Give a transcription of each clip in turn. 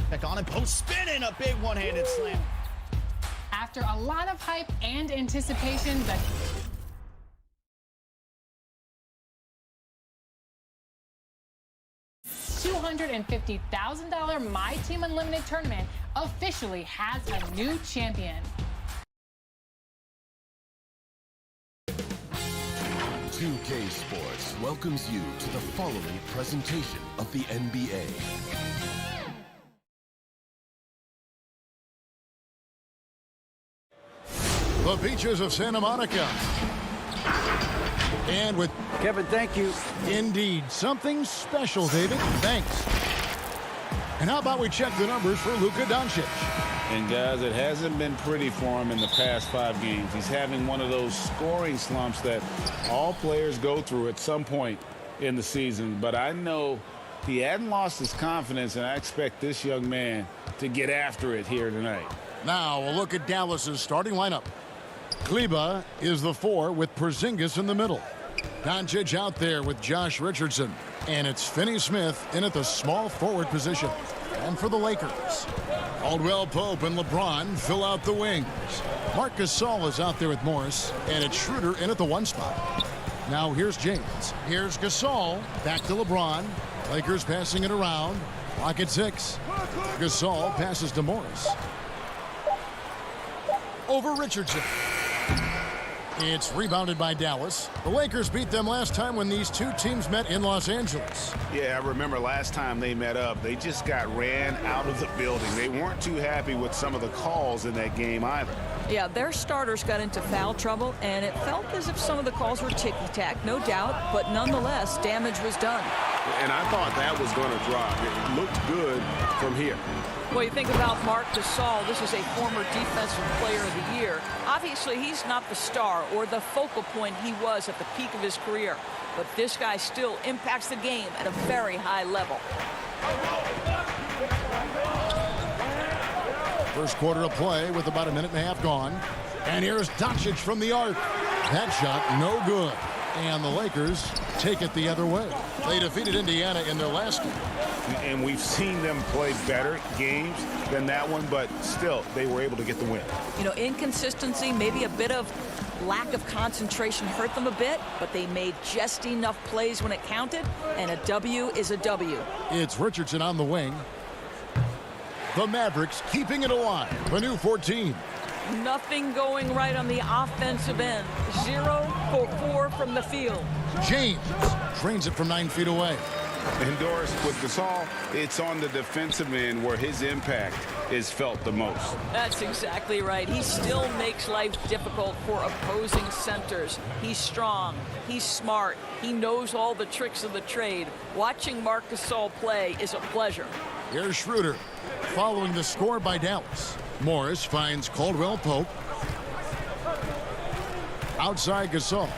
Back on and post spinning, a big one-handed slam. After a lot of hype and anticipation, the $250,000 My Team Unlimited tournament officially has a new champion. 2K Sports welcomes you to the following presentation of the NBA. The beaches of Santa Monica. And with Kevin, thank you. Indeed, something special, David. Thanks. And how about we check the numbers for Luka Doncic? And guys, it hasn't been pretty for him in the past 5 games. He's having one of those scoring slumps that all players go through at some point in the season. But I know he hadn't lost his confidence, and I expect this young man to get after it here tonight. Now a look at Dallas's starting lineup. Kleba is the 4 with Porzingis in the middle. Doncic out there with Josh Richardson. And it's Finney-Smith in at the small forward position. And for the Lakers, Caldwell Pope and LeBron fill out the wings. Marc Gasol is out there with Morris. And it's Schroeder in at the 1 spot. Now here's James. Here's Gasol. Back to LeBron. Lakers passing it around. Clock at 6. Gasol passes to Morris. Over Richardson. It's rebounded by Dallas. The Lakers beat them last time when these two teams met in Los Angeles. Yeah, I remember last time they met up, they just got ran out of the building. They weren't too happy with some of the calls in that game either. Yeah, their starters got into foul trouble, and it felt as if some of the calls were ticky-tack, no doubt, but nonetheless, damage was done. And I thought that was going to drop. It looked good from here. Well, you think about Marc Gasol, this is a former defensive player of the year. Obviously, he's not the star or the focal point he was at the peak of his career, but this guy still impacts the game at a very high level. First quarter of play with about a minute and a half gone. And here's Doncic from the arc. That shot no good. And the Lakers take it the other way. They defeated Indiana in their last game. And we've seen them play better games than that one, but still, they were able to get the win. You know, inconsistency, maybe a bit of lack of concentration hurt them a bit, but they made just enough plays when it counted, and a W is a W. It's Richardson on the wing. The Mavericks keeping it alive. The new 14. Nothing going right on the offensive end. 0 for 4 from the field. James drains it from 9 feet away. And Doris, with Gasol, it's on the defensive end where his impact is felt the most. That's exactly right. He still makes life difficult for opposing centers. He's strong. He's smart. He knows all the tricks of the trade. Watching Marc Gasol play is a pleasure. Here's Schroeder following the score by Dallas. Morris finds Caldwell Pope. Outside Gasol.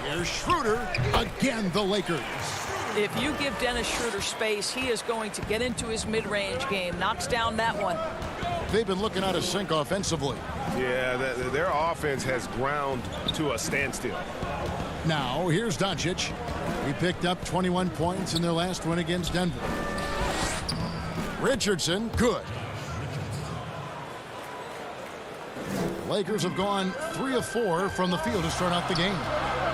Here's Schroeder. Again, the Lakers. If you give Dennis Schroeder space, he is going to get into his mid-range game. Knocks down that one. They've been looking out of sync offensively. Yeah, their offense has ground to a standstill. Now, here's Doncic. He picked up 21 points in their last win against Denver. Richardson, good. Lakers have gone 3 of 4 from the field to start out the game.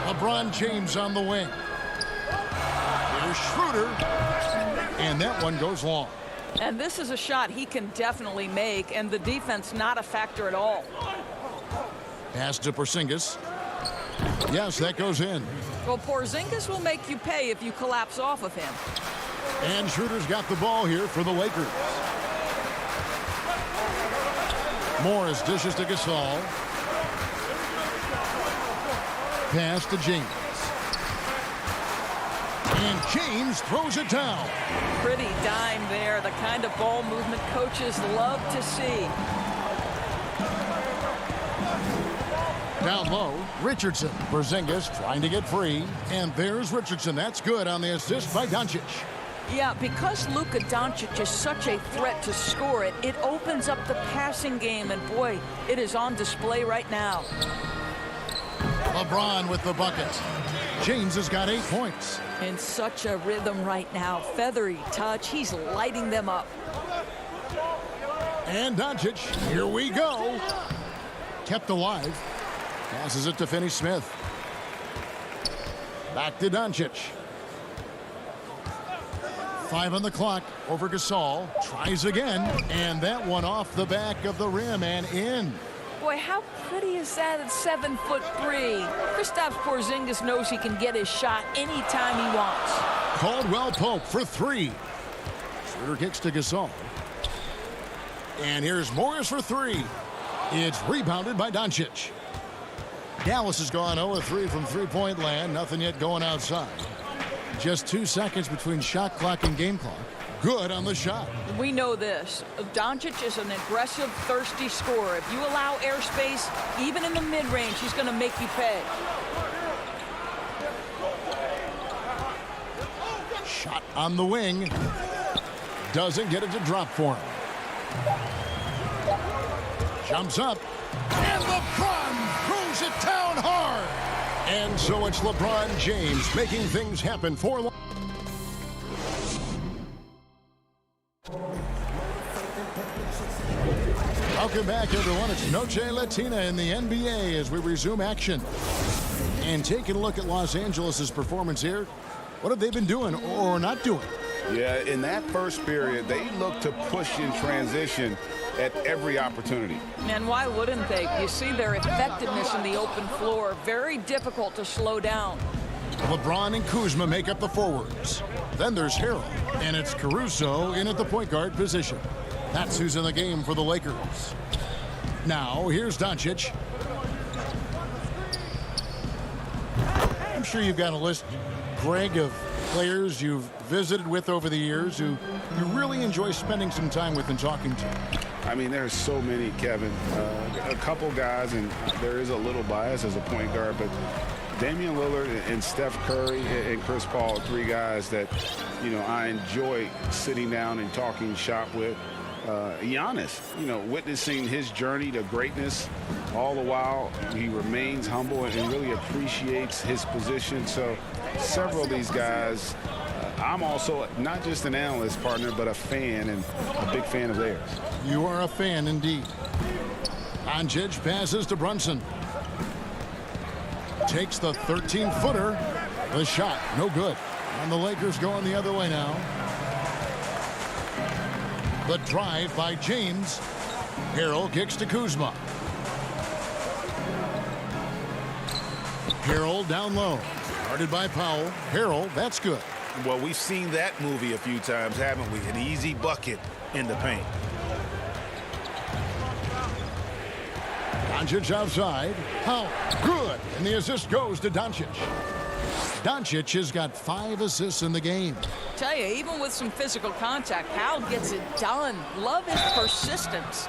LeBron James on the wing. Here's Schroeder. And that one goes long. And this is a shot he can definitely make, and the defense not a factor at all. Pass to Porzingis. Yes, that goes in. Well, Porzingis will make you pay if you collapse off of him. And Schroeder's got the ball here for the Lakers. Morris dishes to Gasol. Pass to James. And James throws it down. Pretty dime there, the kind of ball movement coaches love to see. Down low, Richardson. Porzingis trying to get free. And there's Richardson. That's good on the assist by Doncic. Yeah, because Luka Doncic is such a threat to score it, it opens up the passing game, and boy, it is on display right now. LeBron with the bucket. James has got 8 points. In such a rhythm right now. Feathery touch. He's lighting them up. And Doncic, here we go. Kept alive. Passes it to Finney-Smith. Back to Doncic. 5 on the clock over Gasol. Tries again. And that one off the back of the rim and in. Boy, how pretty is that at 7'3"? Kristaps Porzingis knows he can get his shot anytime he wants. Caldwell Pope for 3. Schroeder kicks to Gasol. And here's Morris for 3. It's rebounded by Doncic. Dallas has gone 0-3 from three-point land. Nothing yet going outside. Just 2 seconds between shot clock and game clock. Good on the shot. We know this. Doncic is an aggressive, thirsty scorer. If you allow airspace, even in the mid-range, he's going to make you pay. Shot on the wing. Doesn't get it to drop for him. Jumps up. And LeBron throws it down hard. And so it's LeBron James making things happen for. Welcome back, everyone. It's Noche Latina in the NBA as we resume action. And taking a look at Los Angeles' performance here. What have they been doing or not doing? Yeah, in that first period, they looked to push in transition at every opportunity. And why wouldn't they? You see their effectiveness in the open floor. Very difficult to slow down. LeBron and Kuzma make up the forwards. Then there's Harrell, and it's Caruso in at the point guard position. That's who's in the game for the Lakers. Now, here's Doncic. I'm sure you've got a list, Greg, of players you've visited with over the years who you really enjoy spending some time with and talking to. I mean, there's so many, Kevin. A couple guys, and there is a little bias as a point guard, but Damian Lillard and Steph Curry and Chris Paul are 3 guys that, I enjoy sitting down and talking shop with. Giannis, witnessing his journey to greatness, all the while he remains humble and really appreciates his position. So several of these guys, I'm also not just an analyst, partner, but a fan and a big fan of theirs. You are a fan indeed. Doncic passes to Brunson. Takes the 13-footer. The shot, no good. And the Lakers going the other way now. The drive by James. Harrell kicks to Kuzma. Harrell down low. Guarded by Powell. Harrell, that's good. Well, we've seen that movie a few times, haven't we? An easy bucket in the paint. Doncic outside. Powell, good. And the assist goes to Doncic. Doncic has got 5 assists in the game. Tell you, even with some physical contact, Powell gets it done. Love his persistence.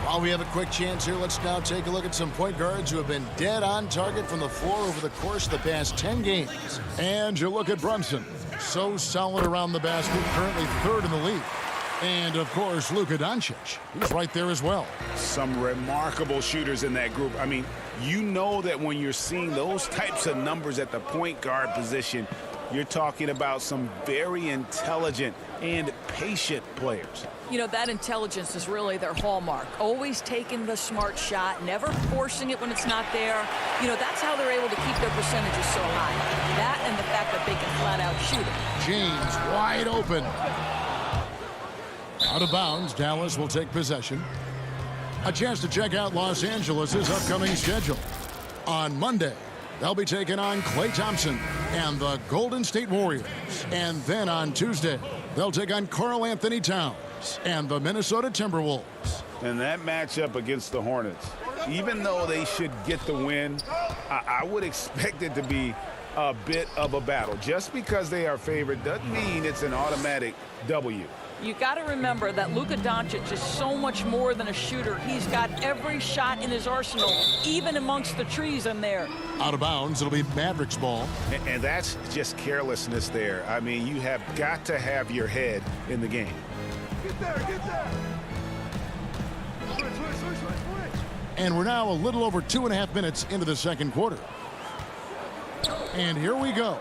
While we have a quick chance here, let's now take a look at some point guards who have been dead on target from the floor over the course of the past 10 games. And you look at Brunson. So solid around the basket, currently 3rd in the league. And, of course, Luka Doncic. He's right there as well. Some remarkable shooters in that group. I mean, you know that when you're seeing those types of numbers at the point guard position, you're talking about some very intelligent and patient players. That intelligence is really their hallmark. Always taking the smart shot, never forcing it when it's not there. That's how they're able to keep their percentages so high. That and the fact that they can flat out shoot it. James wide open. Out of bounds, Dallas will take possession. A chance to check out Los Angeles' upcoming schedule. On Monday, they'll be taking on Klay Thompson and the Golden State Warriors. And then on Tuesday, they'll take on Karl Anthony Towns and the Minnesota Timberwolves. And that matchup against the Hornets, even though they should get the win, I would expect it to be a bit of a battle. Just because they are favored doesn't mean it's an automatic W. You got to remember that Luka Doncic is so much more than a shooter. He's got every shot in his arsenal, even amongst the trees in there. Out of bounds, it'll be Mavericks ball. And that's just carelessness there. I mean, you have got to have your head in the game. Get there. And we're now a little over 2.5 minutes into the second quarter. And here we go.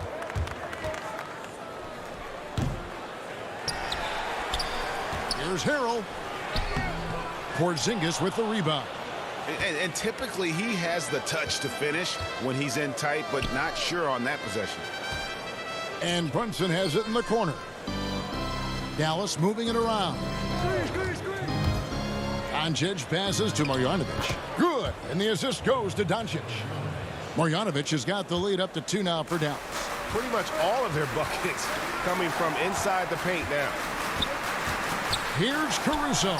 Here's Harrell. Porzingis with the rebound. And typically he has the touch to finish when he's in tight, but not sure on that possession. And Brunson has it in the corner. Dallas moving it around. Doncic passes to Marjanovic. Good. And the assist goes to Doncic. Marjanovic has got the lead up to 2 now for Dallas. Pretty much all of their buckets coming from inside the paint now. Here's Caruso.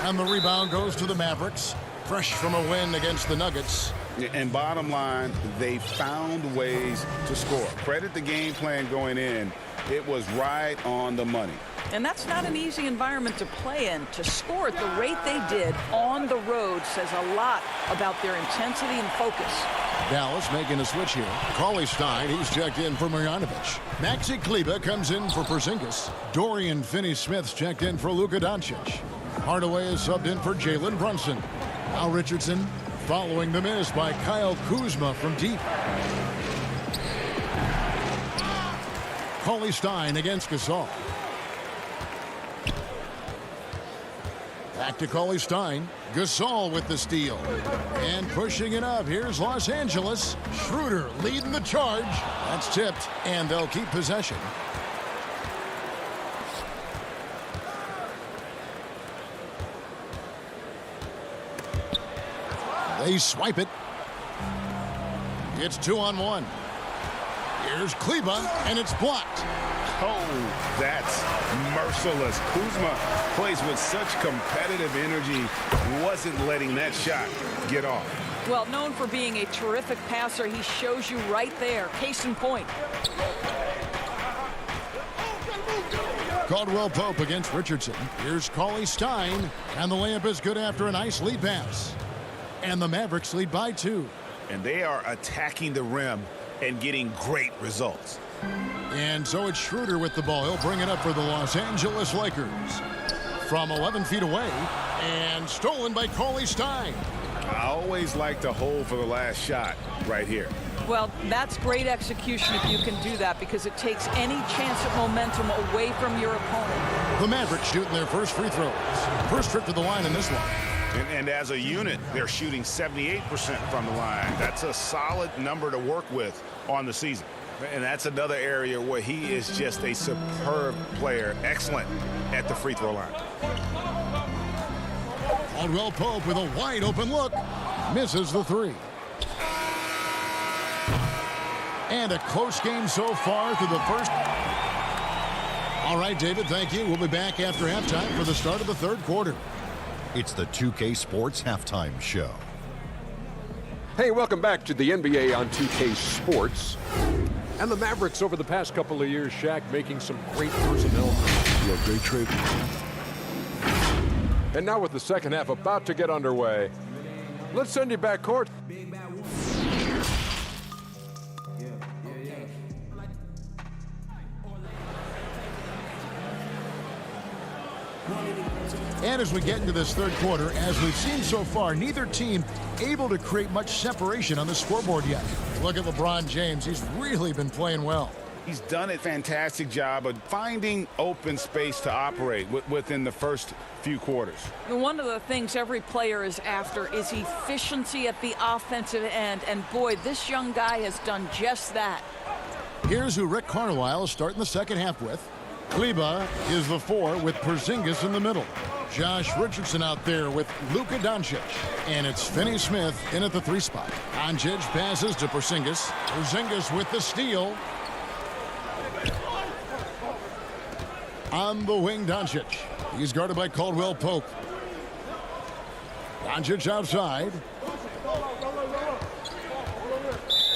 And the rebound goes to the Mavericks. Fresh from a win against the Nuggets. And bottom line, they found ways to score. Credit the game plan going in. It was right on the money. And that's not an easy environment to play in. To score at the rate they did on the road says a lot about their intensity and focus. Dallas making a switch here. Cauley Stein, he's checked in for Marjanovic. Maxi Kleber comes in for Porzingis. Dorian Finney-Smith's checked in for Luka Doncic. Hardaway is subbed in for Jalen Brunson. Al Richardson following the miss by Kyle Kuzma from deep. Cauley Stein against Gasol. Back to Cauley Stein. Gasol with the steal. And pushing it up. Here's Los Angeles. Schroeder leading the charge. That's tipped, and they'll keep possession. They swipe it. It's 2-on-1. Here's Kleber, and it's blocked. Oh, that's merciless. Kuzma plays with such competitive energy. Wasn't letting that shot get off. Well, known for being a terrific passer, he shows you right there. Case in point. Caldwell Pope against Richardson. Here's Cauley Stein, and the layup is good after a nice lead pass. And the Mavericks lead by 2. And they are attacking the rim and getting great results. And so it's Schroeder with the ball. He'll bring it up for the Los Angeles Lakers. From 11 feet away, and stolen by Cauley Stein. I always like to hold for the last shot right here. Well, that's great execution if you can do that, because it takes any chance at momentum away from your opponent. The Mavericks shooting their first free throws. First trip to the line in this one. And as a unit, they're shooting 78% from the line. That's a solid number to work with on the season. And that's another area where he is just a superb player. Excellent at the free throw line. Caldwell Pope with a wide open look. Misses the 3. And a close game so far through the first. All right, David, thank you. We'll be back after halftime for the start of the third quarter. It's the 2K Sports Halftime Show. Hey, welcome back to the NBA on 2K Sports. And the Mavericks over the past couple of years, Shaq, making some great personnel. Yeah, great trade. And now with the second half about to get underway, let's send you back court. And as we get into this third quarter, as we've seen so far, neither team able to create much separation on the scoreboard yet. Look at LeBron James. He's really been playing well. He's done a fantastic job of finding open space to operate within the first few quarters. One of the things every player is after is efficiency at the offensive end. And boy, this young guy has done just that. Here's who Rick Carlisle is starting the second half with. Kleber is the 4 with Porzingis in the middle. Josh Richardson out there with Luka Doncic. And it's Finney-Smith in at the 3 spot. Doncic passes to Porzingis. Porzingis with the steal. On the wing, Doncic. He's guarded by Caldwell Pope. Doncic outside.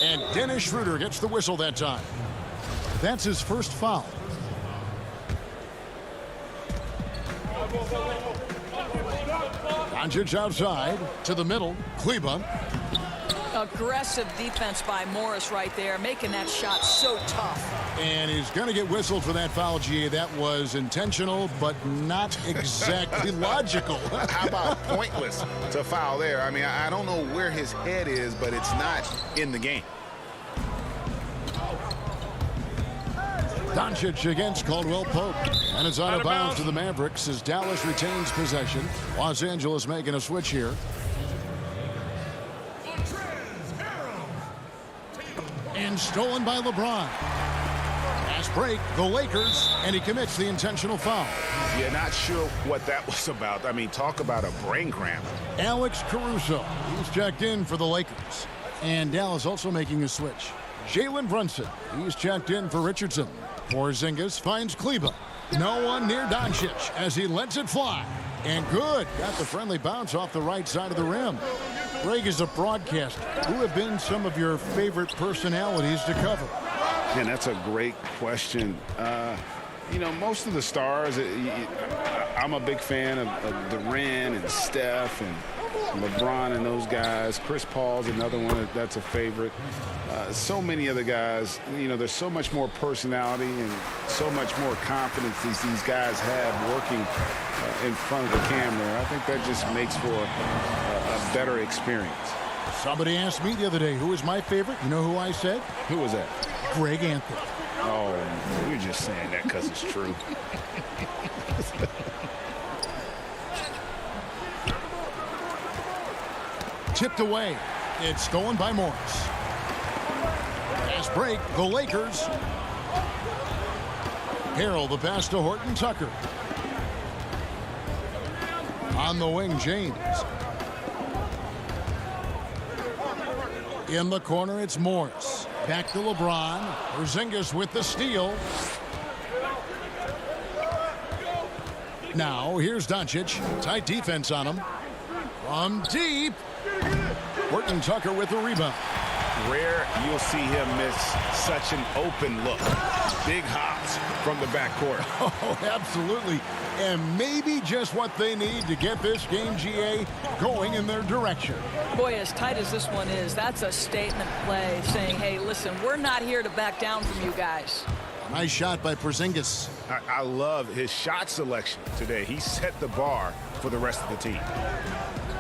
And Dennis Schroeder gets the whistle that time. That's his first foul. Doncic outside to the middle. Kleber. Aggressive defense by Morris right there, making that shot so tough. And he's going to get whistled for that foul, GA. That was intentional, but not exactly logical. How about pointless to foul there? I mean, I don't know where his head is, but it's not in the game. Doncic against Caldwell Pope. And it's out of bounds to the Mavericks as Dallas retains possession. Los Angeles making a switch here. And stolen by LeBron. Fast break, the Lakers, and he commits the intentional foul. You're not sure what that was about. I mean, talk about a brain cramp. Alex Caruso, he's checked in for the Lakers. And Dallas also making a switch. Jalen Brunson, he's checked in for Richardson. Porzingis finds Kleber. No one near Doncic as he lets it fly. And good. Got the friendly bounce off the right side of the rim. Greg is a broadcaster. Who have been some of your favorite personalities to cover? And that's a great question. You know, most of the stars, I'm a big fan of Durant and Steph and LeBron and those guys. Chris Paul's another one that's a favorite. So many other guys, you know, there's so much more personality and so much more confidence these guys have working in front of the camera. I think that just makes for a better experience. Somebody asked me the other day, who is my favorite? You know who I said? Who was that? Greg Anthony. Oh, you're just saying that because it's true. Tipped away. It's stolen by Morris. Fast break, the Lakers. Harrell, the pass to Horton Tucker. On the wing, James. In the corner, it's Morris. Back to LeBron. Porzingis with the steal. Now, here's Doncic. Tight defense on him. From deep. Horton Tucker with the rebound. Rare you'll see him miss such an open look. Big hops from the backcourt. Oh, absolutely. And maybe just what they need to get this game, GA, going in their direction. Boy, as tight as this one is, that's a statement play saying, hey, listen, we're not here to back down from you guys. Nice shot by Porzingis. I love his shot selection today. He set the bar for the rest of the team.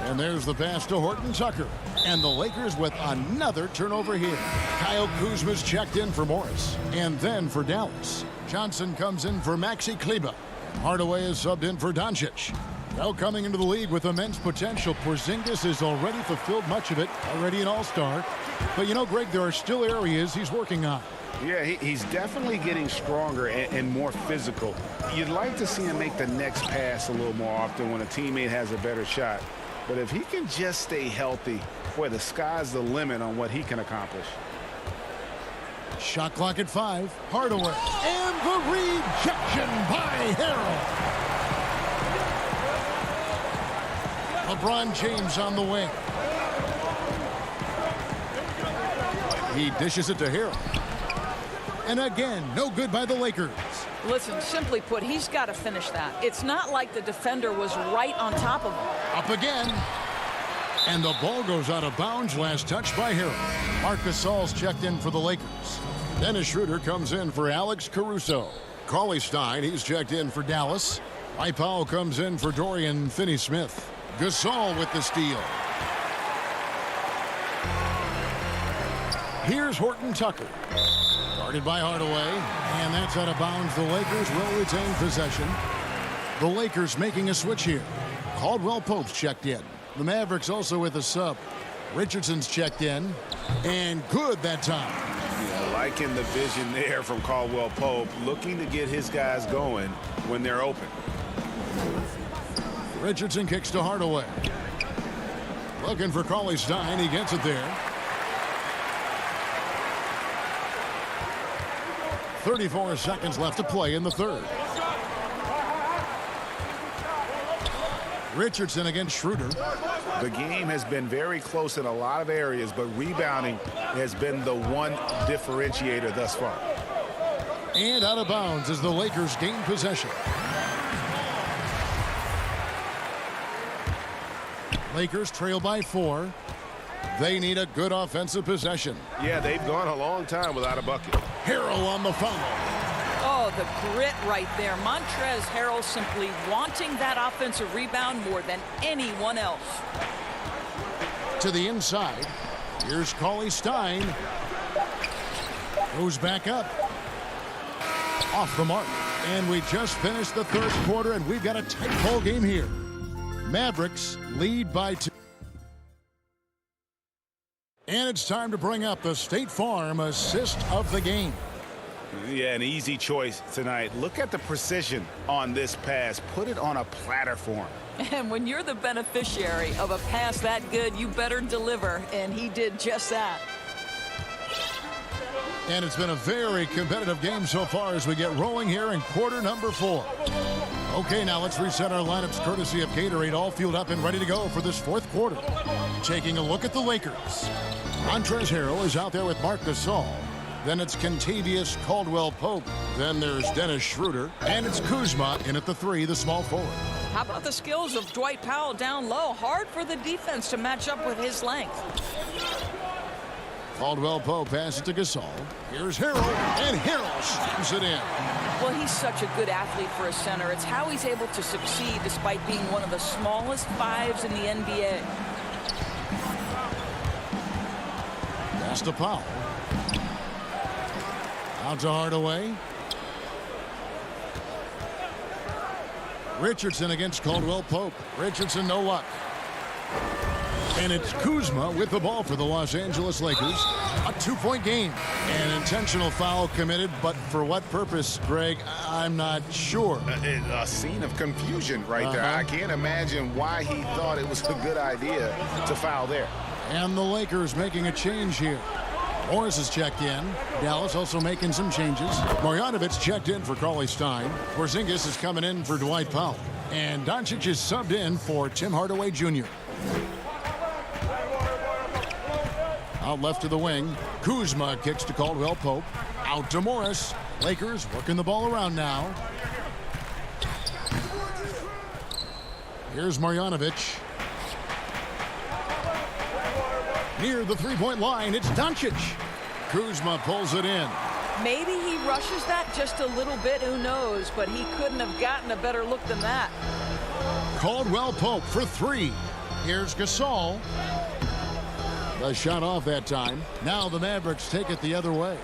And there's the pass to Horton Tucker. And the Lakers with another turnover here. Kyle Kuzma's checked in for Morris. And then for Dallas. Johnson comes in for Maxi Kleber. Hardaway is subbed in for Doncic. Now coming into the league with immense potential, Porzingis has already fulfilled much of it. Already an all-star. But you know, Greg, there are still areas he's working on. Yeah, he's definitely getting stronger and more physical. You'd like to see him make the next pass a little more often when a teammate has a better shot. But if he can just stay healthy, boy, the sky's the limit on what he can accomplish. Shot clock at 5. Hardaway. And the rejection by Harrell. LeBron James on the wing. He dishes it to Harrell. And again, no good by the Lakers. Listen, simply put, he's got to finish that. It's not like the defender was right on top of him. Up again. And the ball goes out of bounds. Last touch by Harrell. Marc Gasol's checked in for the Lakers. Dennis Schroeder comes in for Alex Caruso. Cauley Stein, he's checked in for Dallas. Mike Powell comes in for Dorian Finney-Smith. Gasol with the steal. Here's Horton Tucker. Guarded by Hardaway. And that's out of bounds. The Lakers will retain possession. The Lakers making a switch here. Caldwell Pope's checked in. The Mavericks also with a sub. Richardson's checked in. And good that time. Yeah, liking the vision there from Caldwell Pope. Looking to get his guys going when they're open. Richardson kicks to Hardaway. Looking for Cauley Stein. He gets it there. 34 seconds left to play in the third. Richardson against Schroeder. The game has been very close in a lot of areas, but rebounding has been the one differentiator thus far. And out of bounds as the Lakers gain possession. Lakers trail by 4. They need a good offensive possession. Yeah, they've gone a long time without a bucket. Harrell on the foul. Oh, the grit right there. Montrezl Harrell simply wanting that offensive rebound more than anyone else. To the inside. Here's Cauley Stein. Goes back up. Off the mark. And we just finished the third quarter, and we've got a tight ball game here. Mavericks lead by 2. And it's time to bring up the State Farm assist of the game. Yeah, an easy choice tonight. Look at the precision on this pass. Put it on a platter for him. And when you're the beneficiary of a pass that good, you better deliver, and he did just that. And it's been a very competitive game so far as we get rolling here in quarter number 4. Okay, now let's reset our lineups courtesy of Gatorade, all fueled up and ready to go for this fourth quarter. Taking a look at the Lakers. Montrezl Harrell is out there with Marc Gasol. Then it's Kentavious Caldwell-Pope. Then there's Dennis Schroeder. And it's Kuzma in at the 3, the small forward. How about the skills of Dwight Powell down low? Hard for the defense to match up with his length. Caldwell-Pope passes to Gasol. Here's Harrell, and Harrell slams it in. Well, he's such a good athlete for a center. It's how he's able to succeed despite being one of the smallest 5s in the NBA. Pass to Powell. Out to Hardaway. Richardson against Caldwell-Pope. Richardson, no luck. And it's Kuzma with the ball for the Los Angeles Lakers. A 2-point game. An intentional foul committed, but for what purpose, Greg? I'm not sure. A scene of confusion right there. I can't imagine why he thought it was a good idea to foul there. And the Lakers making a change here. Morris is checked in. Dallas also making some changes. Marjanovic checked in for Cauley Stein. Porzingis is coming in for Dwight Powell. And Doncic is subbed in for Tim Hardaway Jr. Out left to the wing. Kuzma kicks to Caldwell-Pope. Out to Morris. Lakers working the ball around now. Here's Marjanovic. Near the three-point line, it's Doncic. Kuzma pulls it in. Maybe he rushes that just a little bit, who knows, but he couldn't have gotten a better look than that. Caldwell-Pope for 3. Here's Gasol. The shot off that time. Now the Mavericks take it the other way.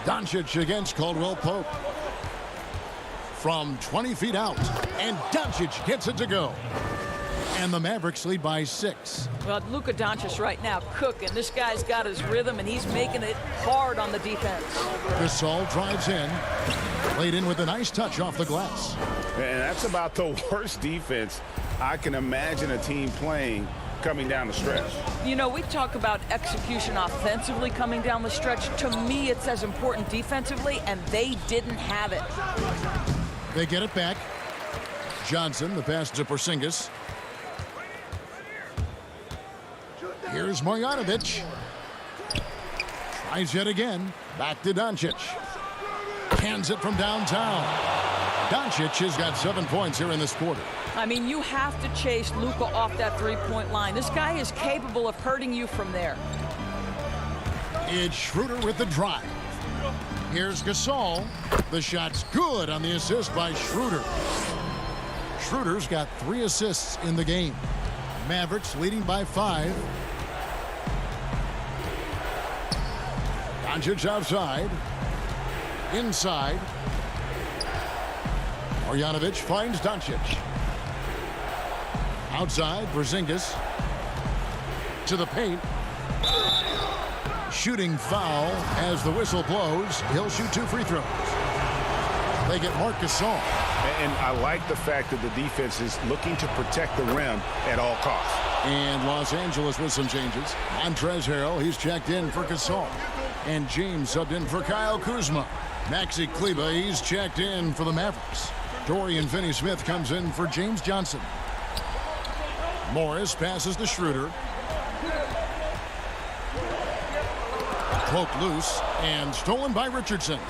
Doncic against Caldwell-Pope. From 20 feet out. And Doncic gets it to go. And the Mavericks lead by 6. Well, Luka Doncic right now cooking. This guy's got his rhythm, and he's making it hard on the defense. Gasol drives in. Laid in with a nice touch off the glass. And that's about the worst defense I can imagine a team playing coming down the stretch. You know, we talk about execution offensively coming down the stretch. To me, it's as important defensively, and they didn't have it. They get it back. Johnson, the pass to Porzingis. Here's Marjanovic. Tries yet again. Back to Doncic. Hands it from downtown. Doncic has got 7 points here in this quarter. I mean, you have to chase Luka off that three-point line. This guy is capable of hurting you from there. It's Schroeder with the drive. Here's Gasol. The shot's good on the assist by Schroeder. Schroeder's got 3 assists in the game. Mavericks leading by 5. Doncic outside. Inside. Marjanovic finds Doncic. Outside, Porzingis. To the paint. Shooting foul as the whistle blows. He'll shoot 2 free throws. They get Marc Gasol. And I like the fact that the defense is looking to protect the rim at all costs. And Los Angeles with some changes. Montrezl Harrell, he's checked in for Gasol. And James subbed in for Kyle Kuzma. Maxi Kleber, he's checked in for the Mavericks. Dorian Finney-Smith comes in for James Johnson. Morris passes to Schroeder. Poked loose and stolen by Richardson.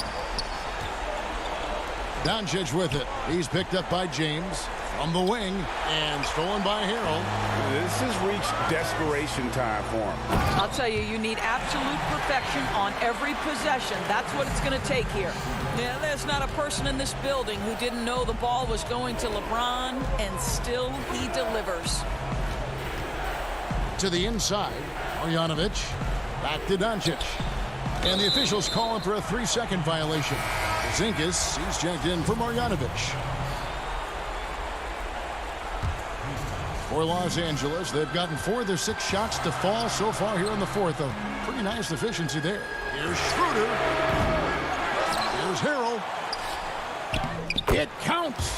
Doncic with it. He's picked up by James. From the wing, and stolen by Harrell. This has reached desperation time for him. I'll tell you, you need absolute perfection on every possession. That's what it's going to take here. Yeah, there's not a person in this building who didn't know the ball was going to LeBron, and still he delivers. To the inside, Marjanovic, back to Doncic. And the officials call him for a 3-second violation. Porzingis, he's checked in for Marjanovic. For Los Angeles, they've gotten 4 of their 6 shots to fall so far here in the fourth. A pretty nice efficiency there. Here's Schroeder. Here's Harrell. It counts.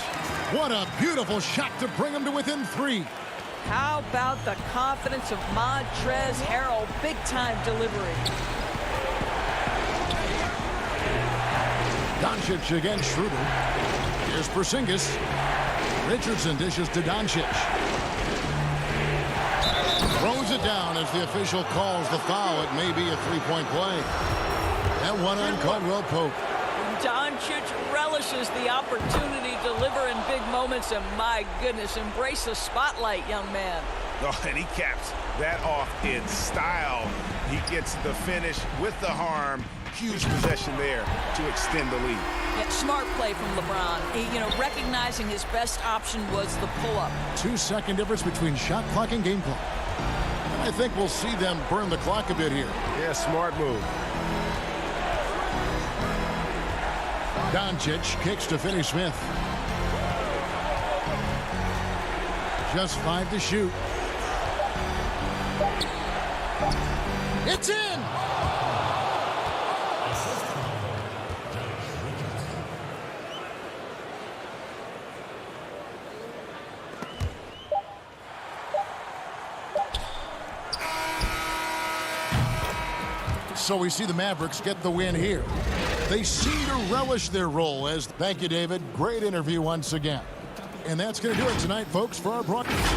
What a beautiful shot to bring them to within 3. How about the confidence of Montrezl Harrell? Big-time delivery. Doncic against Schroeder. Here's Porzingis. Richardson dishes to Doncic. Throws it down as the official calls the foul. It may be a 3-point play. That one on Caldwell Pope. Doncic relishes the opportunity to deliver in big moments, and my goodness, embrace the spotlight, young man. Oh, and he caps that off in style. He gets the finish with the harm. Huge possession there to extend the lead. Yeah, smart play from LeBron. Recognizing his best option was the pull-up. 2-second difference between shot clock and game clock. And I think we'll see them burn the clock a bit here. Yeah, smart move. Doncic kicks to Finney Smith. Just 5 to shoot. It's in! So we see the Mavericks get the win here. They seem to relish their role as... Thank you, David. Great interview once again. And that's going to do it tonight, folks, for our broadcast.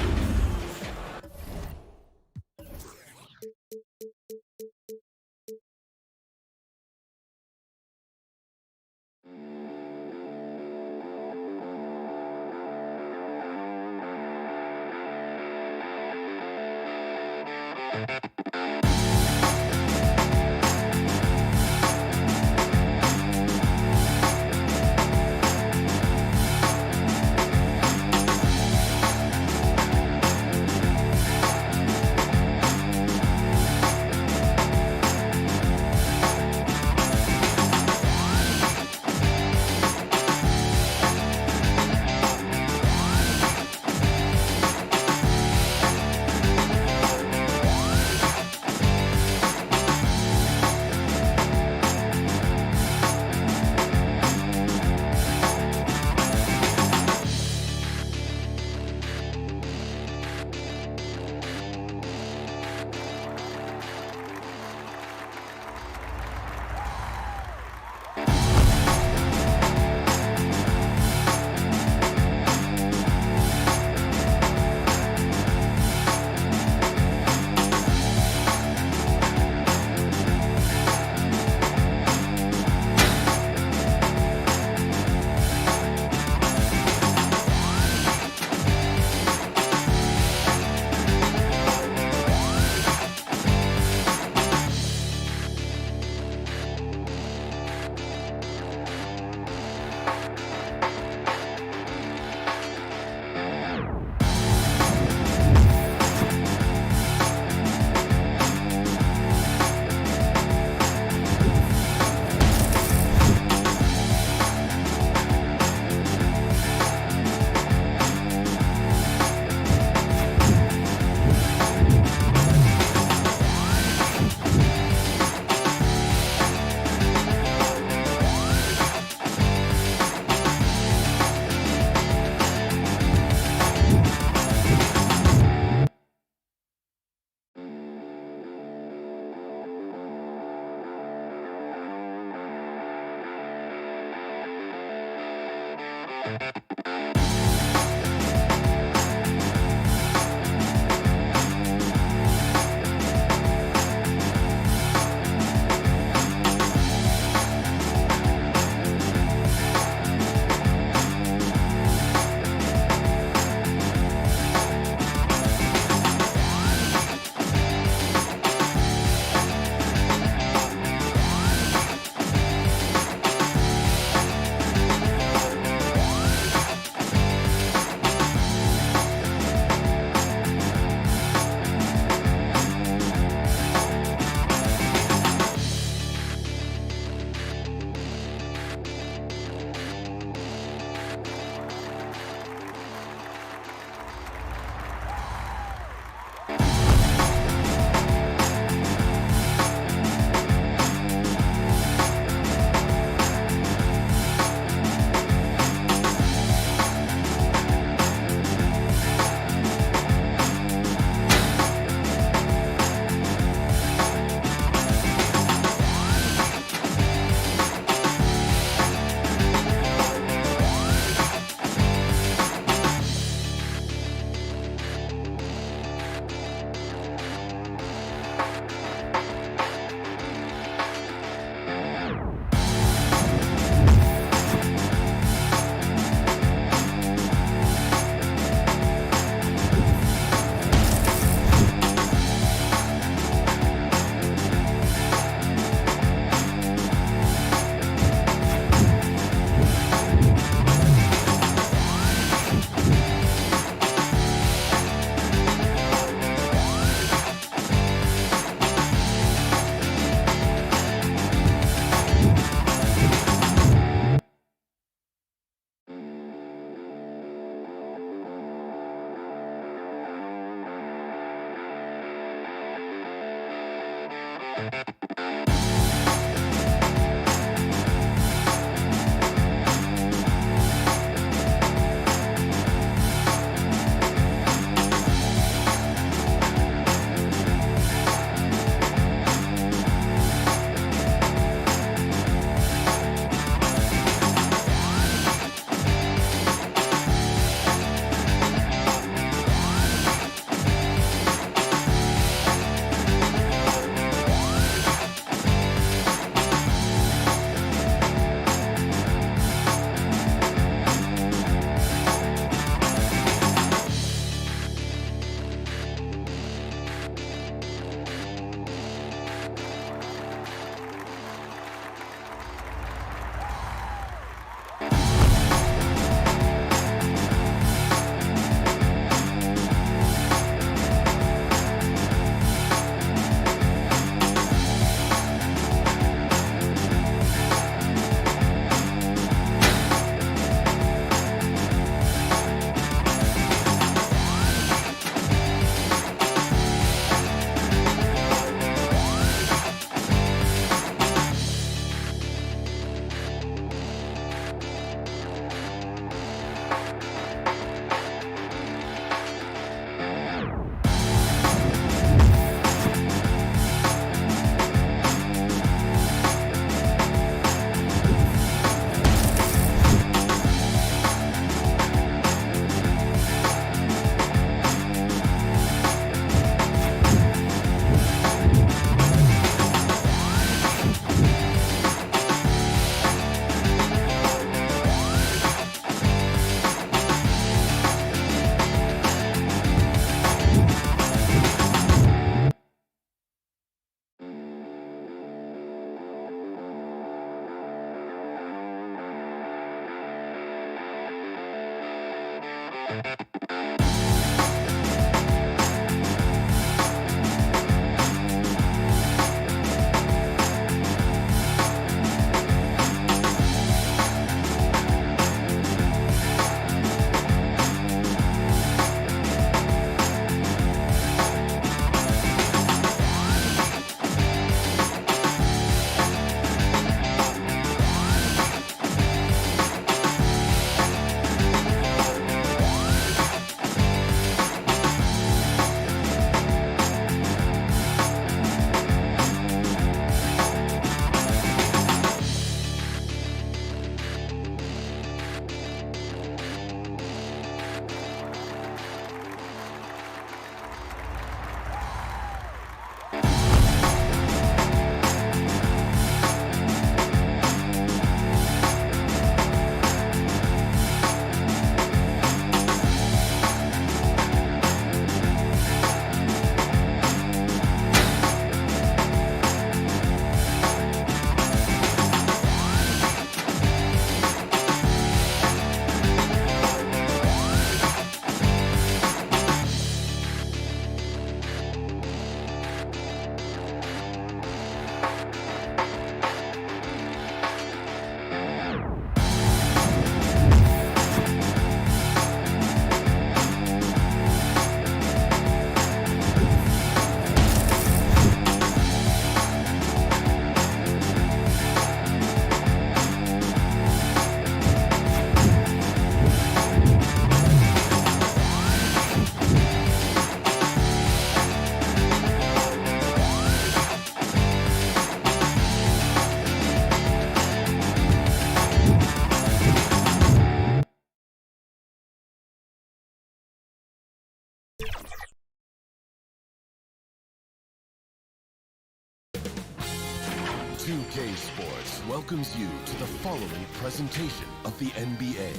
2K Sports welcomes you to the following presentation of the NBA.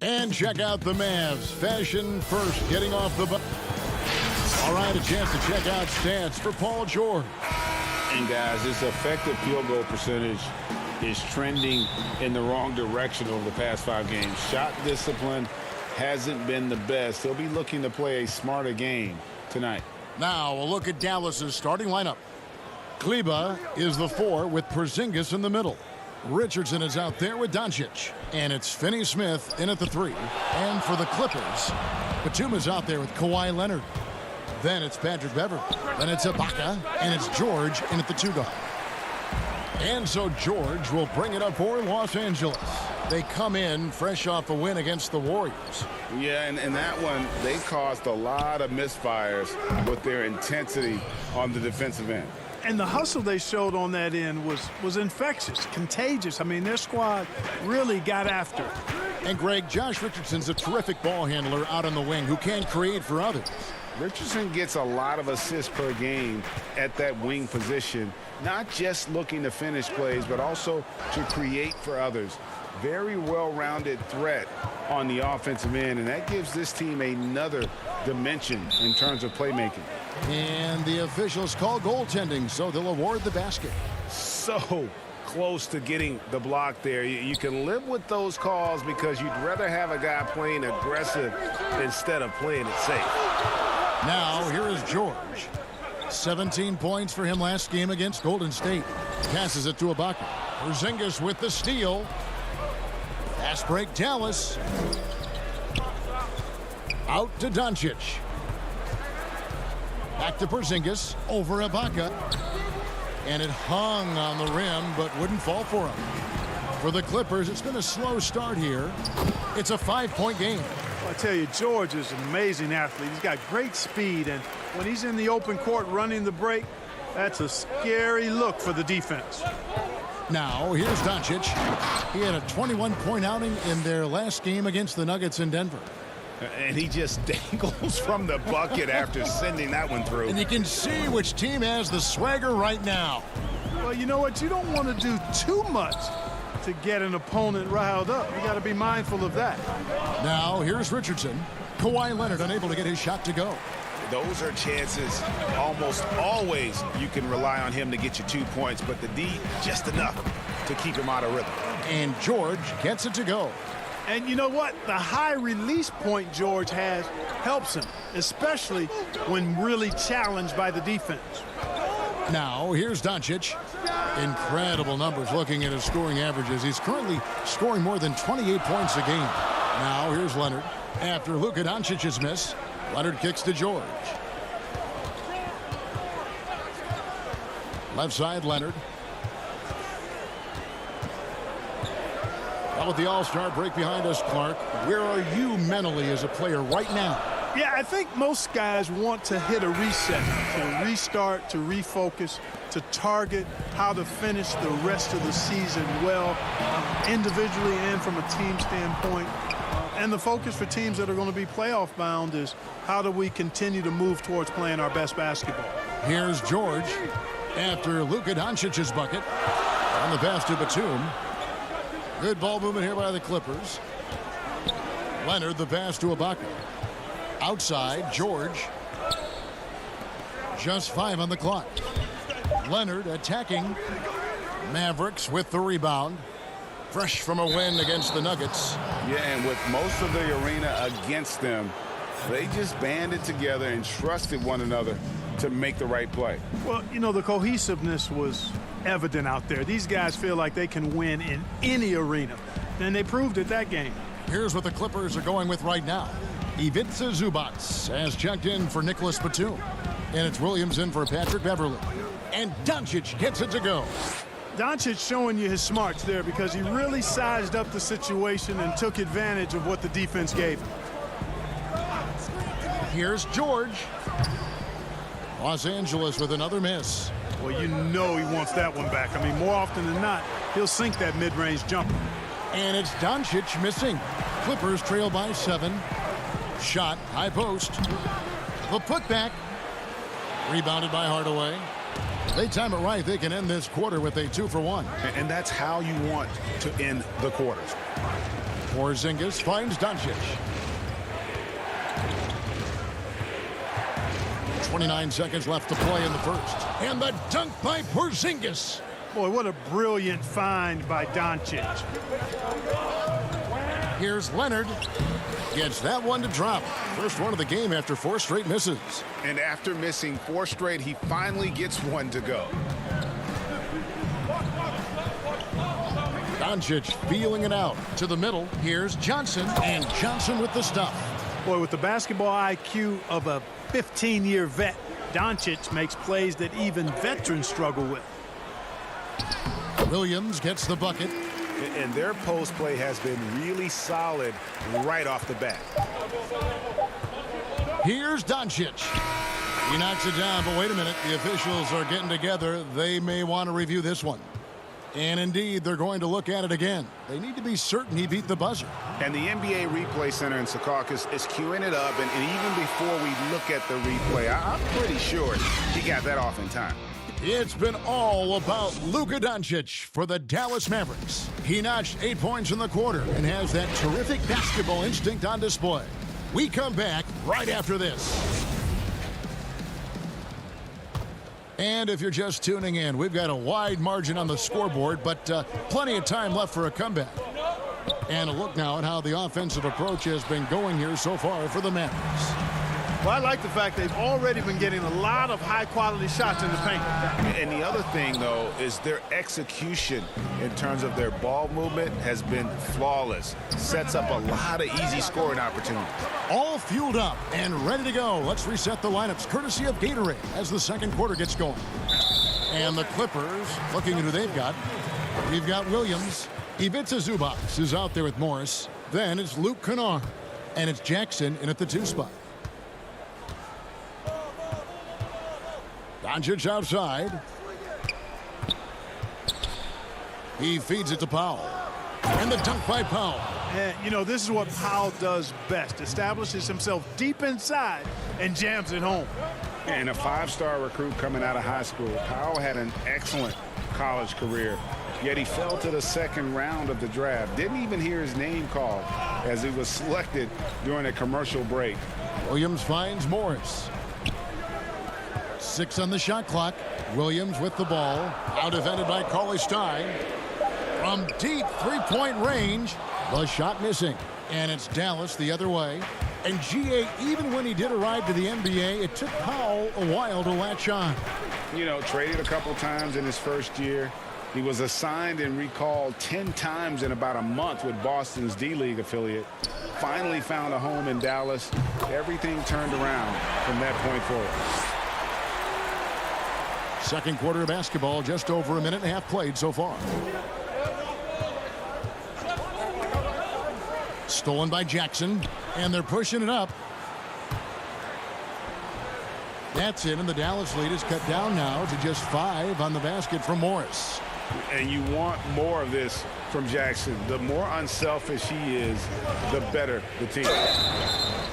And check out the Mavs. Fashion first, getting off the bus. All right, a chance to check out stats for Paul George. And guys, this effective field goal percentage is trending in the wrong direction over the past 5 games. Shot discipline hasn't been the best. They'll be looking to play a smarter game tonight. Now a look at Dallas's starting lineup. Kleba is the 4 with Porzingis in the middle. Richardson is out there with Doncic. And it's Finney Smith in at the 3. And for the Clippers, Batum is out there with Kawhi Leonard. Then it's Patrick Beverley. Then it's Ibaka, and it's George in at the 2 guard. And so George will bring it up for Los Angeles. They come in fresh off a win against the Warriors. Yeah, and that one, they caused a lot of misfires with their intensity on the defensive end. And the hustle they showed on that end was infectious, contagious. I mean, their squad really got after it. And Greg, Josh Richardson's a terrific ball handler out on the wing who can create for others. Richardson gets a lot of assists per game at that wing position, not just looking to finish plays, but also to create for others. Very well-rounded threat on the offensive end, and that gives this team another dimension in terms of playmaking. And the officials call goaltending, so they'll award the basket. So close to getting the block there. You can live with those calls because you'd rather have a guy playing aggressive instead of playing it safe. Now, here is George. 17 points for him last game against Golden State. Passes it to Ibaka. Porzingis with the steal. Fast break, Dallas. Out to Doncic. Back to Porzingis. Over Ibaka. And it hung on the rim, but wouldn't fall for him. For the Clippers, it's been a slow start here. It's a 5-point game. Well, I tell you, George is an amazing athlete. He's got great speed, and when he's in the open court running the break, that's a scary look for the defense. Now, here's Doncic. He had a 21-point outing in their last game against the Nuggets in Denver. And he just dangles from the bucket after sending that one through. And you can see which team has the swagger right now. Well, you know what? You don't want to do too much to get an opponent riled up. You got to be mindful of that. Now, here's Richardson. Kawhi Leonard unable to get his shot to go. Those are chances almost always you can rely on him to get you 2 points, but the D just enough to keep him out of rhythm. And George gets it to go. And you know what? The high release point George has helps him, especially when really challenged by the defense. Now, here's Doncic. Incredible numbers looking at his scoring averages. He's currently scoring more than 28 points a game. Now, here's Leonard. After Luka Doncic's miss, Leonard kicks to George. Left side, Leonard. Now with the All-Star break behind us, Clark, where are you mentally as a player right now? Yeah, I think most guys want to hit a reset, to restart, to refocus, to target how to finish the rest of the season well, individually and from a team standpoint. And the focus for teams that are going to be playoff bound is how do we continue to move towards playing our best basketball. Here's George after Luka Doncic's bucket on the pass to Batum. Good ball movement here by the Clippers. Leonard, the pass to Ibaka. Outside, George. Just 5 on the clock. Leonard attacking. Mavericks with the rebound. Fresh from a win against the Nuggets. Yeah, and with most of the arena against them, they just banded together and trusted one another to make the right play. Well, you know, the cohesiveness was evident out there. These guys feel like they can win in any arena, and they proved it that game. Here's what the Clippers are going with right now. Ivica Zubac has checked in for Nicholas Batum. And it's Williams in for Patrick Beverley. And Doncic gets it to go. Doncic showing you his smarts there because he really sized up the situation and took advantage of what the defense gave him. Here's George. Los Angeles with another miss. Well, you know he wants that one back. I mean, more often than not, he'll sink that mid-range jumper. And it's Doncic missing. Clippers trail by 7. Shot, high post. The putback. Rebounded by Hardaway. They time it right. They can end this quarter with a 2-for-1. And that's how you want to end the quarters. Porzingis finds Doncic. 29 seconds left to play in the first. And the dunk by Porzingis. Boy, what a brilliant find by Doncic. Here's Leonard. Gets that one to drop. First one of the game after 4 straight misses. And after missing 4 straight, he finally gets one to go. Doncic feeling it out to the middle. Here's Johnson, and Johnson with the stuff. Boy, with the basketball IQ of a 15-year vet, Doncic makes plays that even veterans struggle with. Williams gets the bucket. And their post play has been really solid right off the bat. Here's Doncic. He knocks it down, but wait a minute. The officials are getting together. They may want to review this one. And indeed, they're going to look at it again. They need to be certain he beat the buzzer. And the NBA Replay Center in Secaucus is queuing it up. And even before we look at the replay, I'm pretty sure he got that off in time. It's been all about Luka Doncic for the Dallas Mavericks. He notched 8 points in the quarter and has that terrific basketball instinct on display. We come back right after this. And if you're just tuning in, we've got a wide margin on the scoreboard, but plenty of time left for a comeback. And a look now at how the offensive approach has been going here so far for the Mavericks. Well, I like the fact they've already been getting a lot of high-quality shots in the paint. And the other thing, though, is their execution in terms of their ball movement has been flawless. Sets up a lot of easy scoring opportunities. All fueled up and ready to go. Let's reset the lineups courtesy of Gatorade as the second quarter gets going. And the Clippers, looking at who they've got. We've got Williams. Ivica Zubac is out there with Morris. Then it's Luke Kennard. And it's Jackson in at the 2 spot. Doncic outside. He feeds it to Powell. And the dunk by Powell. And, you know, this is what Powell does best. Establishes himself deep inside and jams it home. And a 5-star recruit coming out of high school. Powell had an excellent college career, yet he fell to the second round of the draft. Didn't even hear his name called as he was selected during a commercial break. Williams finds Morris. 6 on the shot clock. Williams with the ball. Out defended by Cauley Stein. From deep 3-point range. The shot missing. And it's Dallas the other way. And GA, even when he did arrive to the NBA, it took Powell a while to latch on. You know, traded a couple times in his first year. He was assigned and recalled 10 times in about a month with Boston's D-League affiliate. Finally found a home in Dallas. Everything turned around from that point forward. Second quarter of basketball, just over a minute and a half played so far. Stolen by Jackson, and they're pushing it up. That's it, and the Dallas lead is cut down now to just 5 on the basket from Morris. And you want more of this from Jackson. The more unselfish he is, the better the team.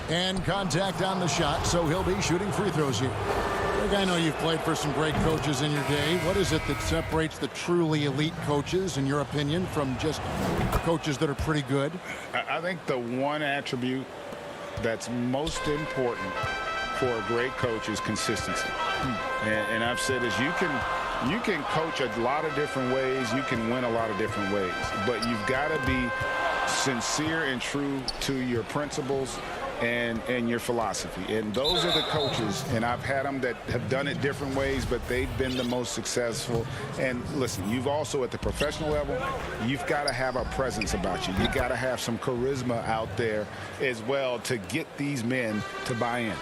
And contact on the shot, so he'll be shooting free throws here. Look, I know you've played for some great coaches in your day. What is it that separates the truly elite coaches, in your opinion, from just coaches that are pretty good? I think the one attribute that's most important for a great coach is consistency. And I've said this, you can coach a lot of different ways. You can win a lot of different ways. But you've got to be sincere and true to your principles and your philosophy. And those are the coaches, and I've had them that have done it different ways, but they've been the most successful. And listen, you've also at the professional level, you've got to have a presence about you. You got to have some charisma out there as well to get these men to buy in.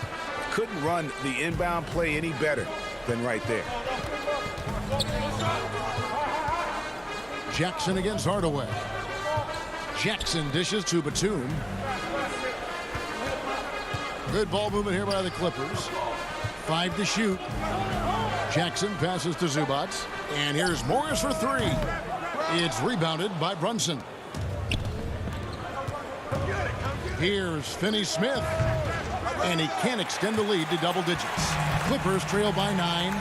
Couldn't run the inbound play any better than right there. Jackson against Hardaway. Jackson dishes to Batum. Good ball movement here by the Clippers. 5 to shoot. Jackson passes to Zubac. And here's Morris for 3. It's rebounded by Brunson. Here's Finney-Smith. And he can't extend the lead to double digits. Clippers trail by 9.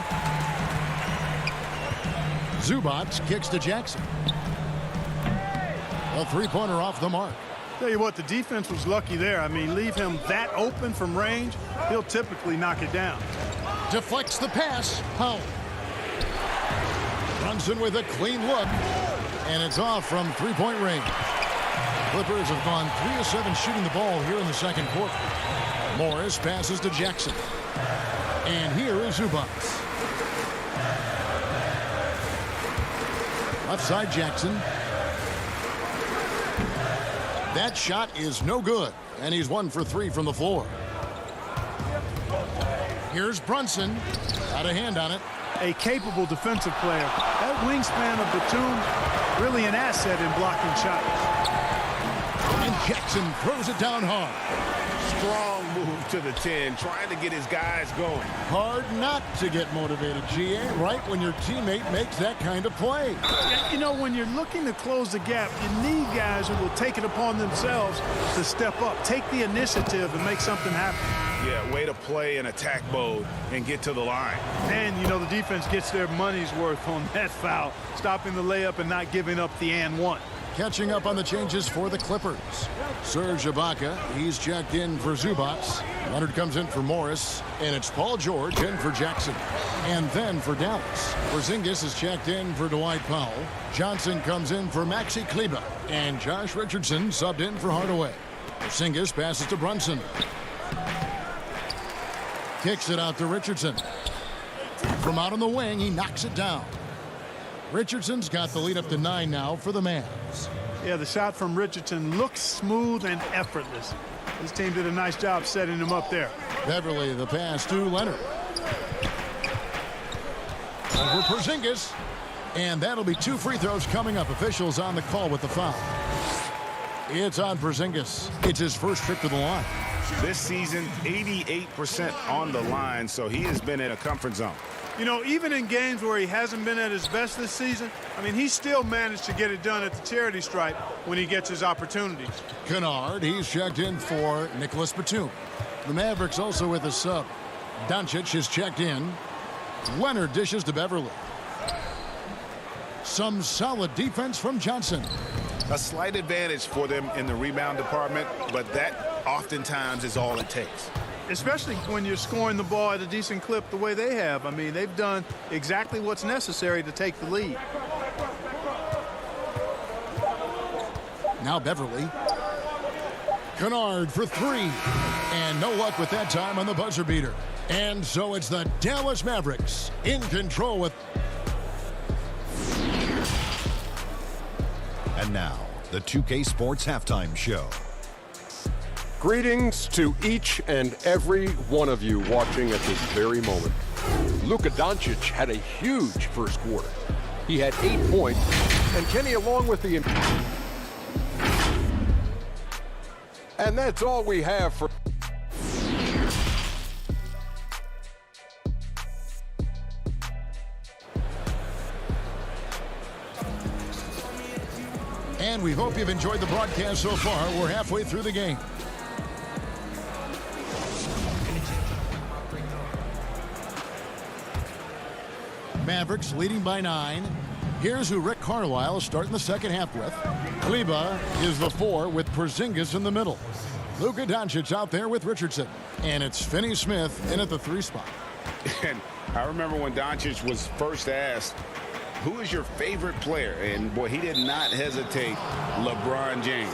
Zubac kicks to Jackson. A 3-pointer off the mark. Tell you what, the defense was lucky there. I mean, leave him that open from range, he'll typically knock it down. Deflects the pass. Powell. Brunson with a clean look. And it's off from 3-point range. Clippers have gone 3 of 7 shooting the ball here in the second quarter. Morris passes to Jackson. And here is Zubac. Left side Jackson. That shot is no good. and he's 1 for 3 from the floor. Here's Brunson. Got a hand on it. A capable defensive player. That wingspan of Batum, really an asset in blocking shots. And Jackson throws it down hard. Strong move to the 10, trying to get his guys going. Hard not to get motivated, GA, right when your teammate makes that kind of play. You know, when you're looking to close the gap, you need guys who will take it upon themselves to step up, take the initiative and make something happen. Yeah, way to play in attack mode and get to the line. And, you know, the defense gets their money's worth on that foul, stopping the layup and not giving up the and one. Catching up on the changes for the Clippers. Serge Ibaka, he's checked in for Zubats. Leonard comes in for Morris, and it's Paul George in for Jackson. And then for Dallas, Porzingis is checked in for Dwight Powell. Johnson comes in for Maxi Kleber, and Josh Richardson subbed in for Hardaway. Porzingis passes to Brunson. Kicks it out to Richardson. From out on the wing, he knocks it down. Richardson's got the lead up to 9 now for the Mavs. Yeah, the shot from Richardson looks smooth and effortless. His team did a nice job setting him up there. Beverly, the pass to Leonard. Over Porzingis. And that'll be 2 free throws coming up. Officials on the call with the foul. It's on Porzingis. It's his first trip to the line. This season, 88% on the line, so he has been in a comfort zone. You know, even in games where he hasn't been at his best this season, I mean, he still managed to get it done at the charity stripe when he gets his opportunities. Kennard, he's checked in for Nicholas Batum. The Mavericks also with a sub. Doncic is checked in. Leonard dishes to Beverly. Some solid defense from Johnson. A slight advantage for them in the rebound department, but that oftentimes is all it takes. Especially when you're scoring the ball at a decent clip the way they have. I mean, they've done exactly what's necessary to take the lead. Now Beverly. Kennard for 3. And no luck with that time on the buzzer beater. And so it's the Dallas Mavericks in control with... And now, the 2K Sports Halftime Show. Greetings to each and every one of you watching at this very moment. Luka Doncic had a huge first quarter. He had 8 points, and Kenny along with the... And that's all we have for... And we hope you've enjoyed the broadcast so far. We're halfway through the game. Mavericks leading by 9. Here's who Rick Carlisle is starting the second half with. Kleber is the 4 with Porzingis in the middle. Luka Doncic out there with Richardson. And it's Finney Smith in at the 3 spot. And I remember when Doncic was first asked, who is your favorite player? And boy, he did not hesitate. LeBron James.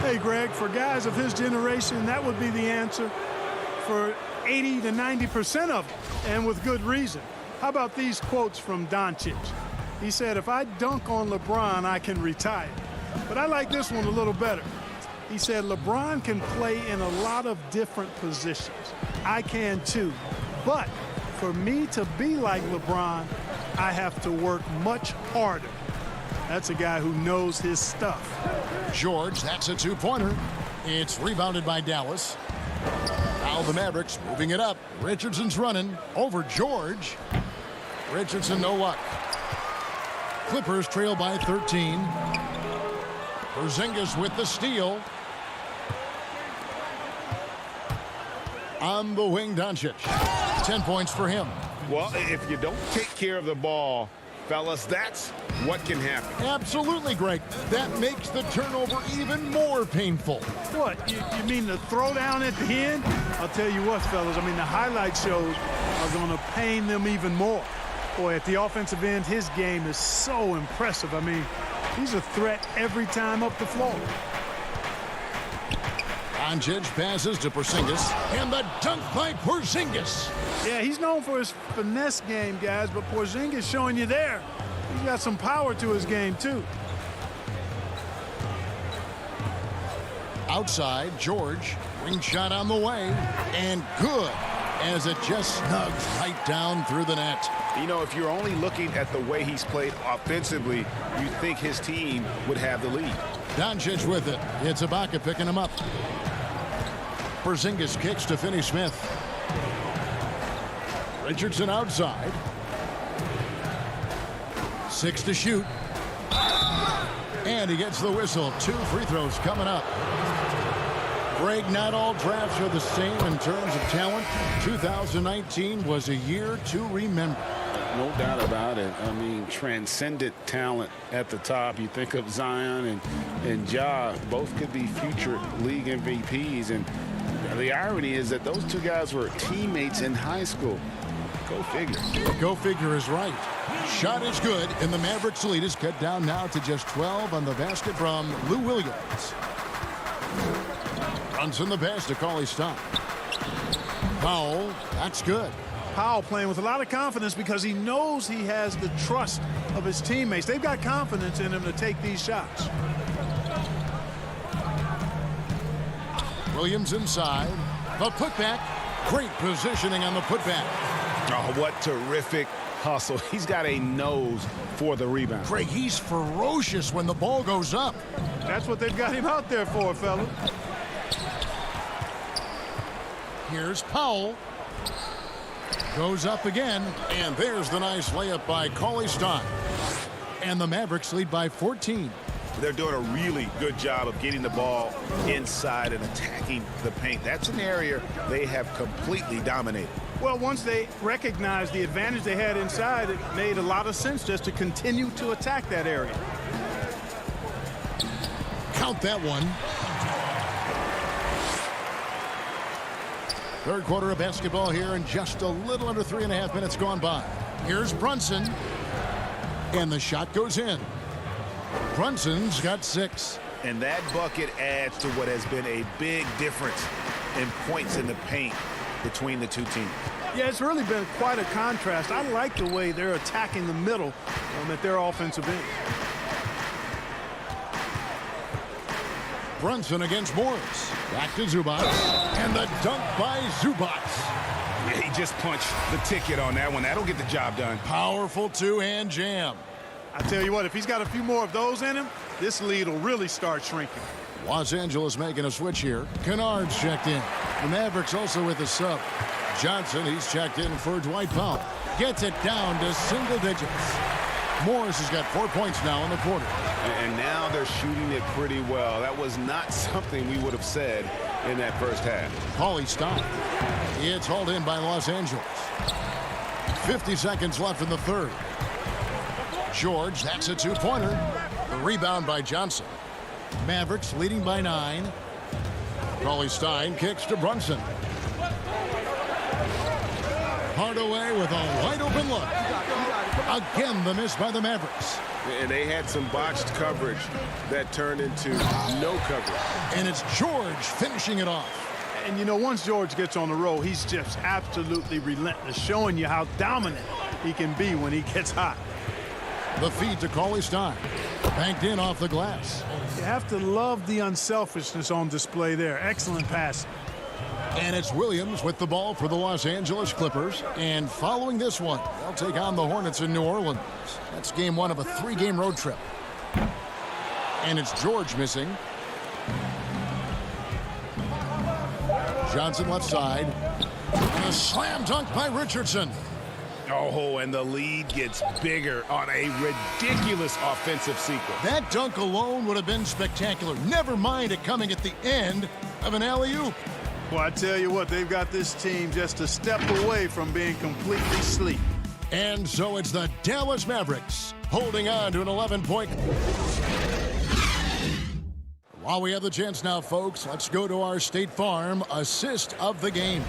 Hey, Greg, for guys of his generation, that would be the answer for 80 to 90% of them, and with good reason. How about these quotes from Doncic? He said, if I dunk on LeBron, I can retire. But I like this one a little better. He said, LeBron can play in a lot of different positions. I can too. But for me to be like LeBron, I have to work much harder. That's a guy who knows his stuff. George, that's a 2-pointer. It's rebounded by Dallas. Now the Mavericks moving it up. Richardson's running over George. Richardson, no luck. Clippers trail by 13. Porzingis with the steal. On the wing, Doncic. 10 points for him. Well, if you don't take care of the ball, fellas, that's what can happen. Absolutely, Greg. That makes the turnover even more painful. What, you mean the throwdown at the end? I'll tell you what, fellas, I mean, the highlight shows are going to pain them even more. Boy, at the offensive end, his game is so impressive. I mean, he's a threat every time up the floor. Doncic passes to Porzingis, and the dunk by Porzingis. Yeah, he's known for his finesse game, guys, but Porzingis showing you there. He's got some power to his game, too. Outside, George. Ring shot on the way. And good, as it just snugs right down through the net. You know, if you're only looking at the way he's played offensively, you think his team would have the lead. Doncic with it. It's Ibaka picking him up. Porzingis kicks to Finney-Smith. Richardson outside. 6 to shoot. And he gets the whistle. 2 free throws coming up. Greg, not all drafts are the same in terms of talent. 2019 was a year to remember. No doubt about it. I mean, transcendent talent at the top. You think of Zion and Ja, both could be future league MVPs. And the irony is that those 2 guys were teammates in high school. Go figure. Go figure is right. Shot is good, and the Mavericks lead is cut down now to just 12 on the basket from Lou Williams. Runs in the pass to Cauley-Stein. Powell, that's good. Powell playing with a lot of confidence because he knows he has the trust of his teammates. They've got confidence in him to take these shots. Williams inside. The putback. Great positioning on the putback. Oh, what terrific hustle. He's got a nose for the rebound. Greg, he's ferocious when the ball goes up. That's what they've got him out there for, fella. Here's Powell. Goes up again, and there's the nice layup by Cauley-Stein. And the Mavericks lead by 14. They're doing a really good job of getting the ball inside and attacking the paint. That's an area they have completely dominated. Well, once they recognized the advantage they had inside, it made a lot of sense just to continue to attack that area. Count that one. Third quarter of basketball here, and just a little under 3.5 minutes gone by. Here's Brunson, and the shot goes in. Brunson's got 6. And that bucket adds to what has been a big difference in points in the paint between the 2 teams. Yeah, it's really been quite a contrast. I like the way they're attacking the middle at their offensive end. Brunson against Morris. Back to Zubac. And the dunk by Zubac. Yeah, he just punched the ticket on that one. That'll get the job done. Powerful 2-hand jam. I tell you what, if he's got a few more of those in him, this lead will really start shrinking. Los Angeles making a switch here. Kennard's checked in. The Mavericks also with a sub. Johnson, he's checked in for Dwight Powell. Gets it down to single digits. Morris has got 4 points now in the quarter. And now they're shooting it pretty well. That was not something we would have said in that first half. Cauley-Stein. It's hauled in by Los Angeles. 50 seconds left in the third. George, that's a 2-pointer. The rebound by Johnson. Mavericks leading by 9. Cauley-Stein kicks to Brunson. Hardaway with a wide-open look. Again, the miss by the Mavericks. And they had some botched coverage that turned into no coverage. And it's George finishing it off. And, you know, once George gets on the roll, he's just absolutely relentless, showing you how dominant he can be when he gets hot. The feed to Cauley-Stein. Banked in off the glass. You have to love the unselfishness on display there. Excellent pass. And it's Williams with the ball for the Los Angeles Clippers. And following this one, they'll take on the Hornets in New Orleans. That's game 1 of a 3-game road trip. And it's George missing. Johnson left side. And a slam dunk by Richardson. Oh, and the lead gets bigger on a ridiculous offensive sequence. That dunk alone would have been spectacular. Never mind it coming at the end of an alley-oop. Well, I tell you what, they've got this team just a step away from being completely asleep. And so it's the Dallas Mavericks holding on to an 11-point. While we have the chance now, folks, let's go to our State Farm assist of the game.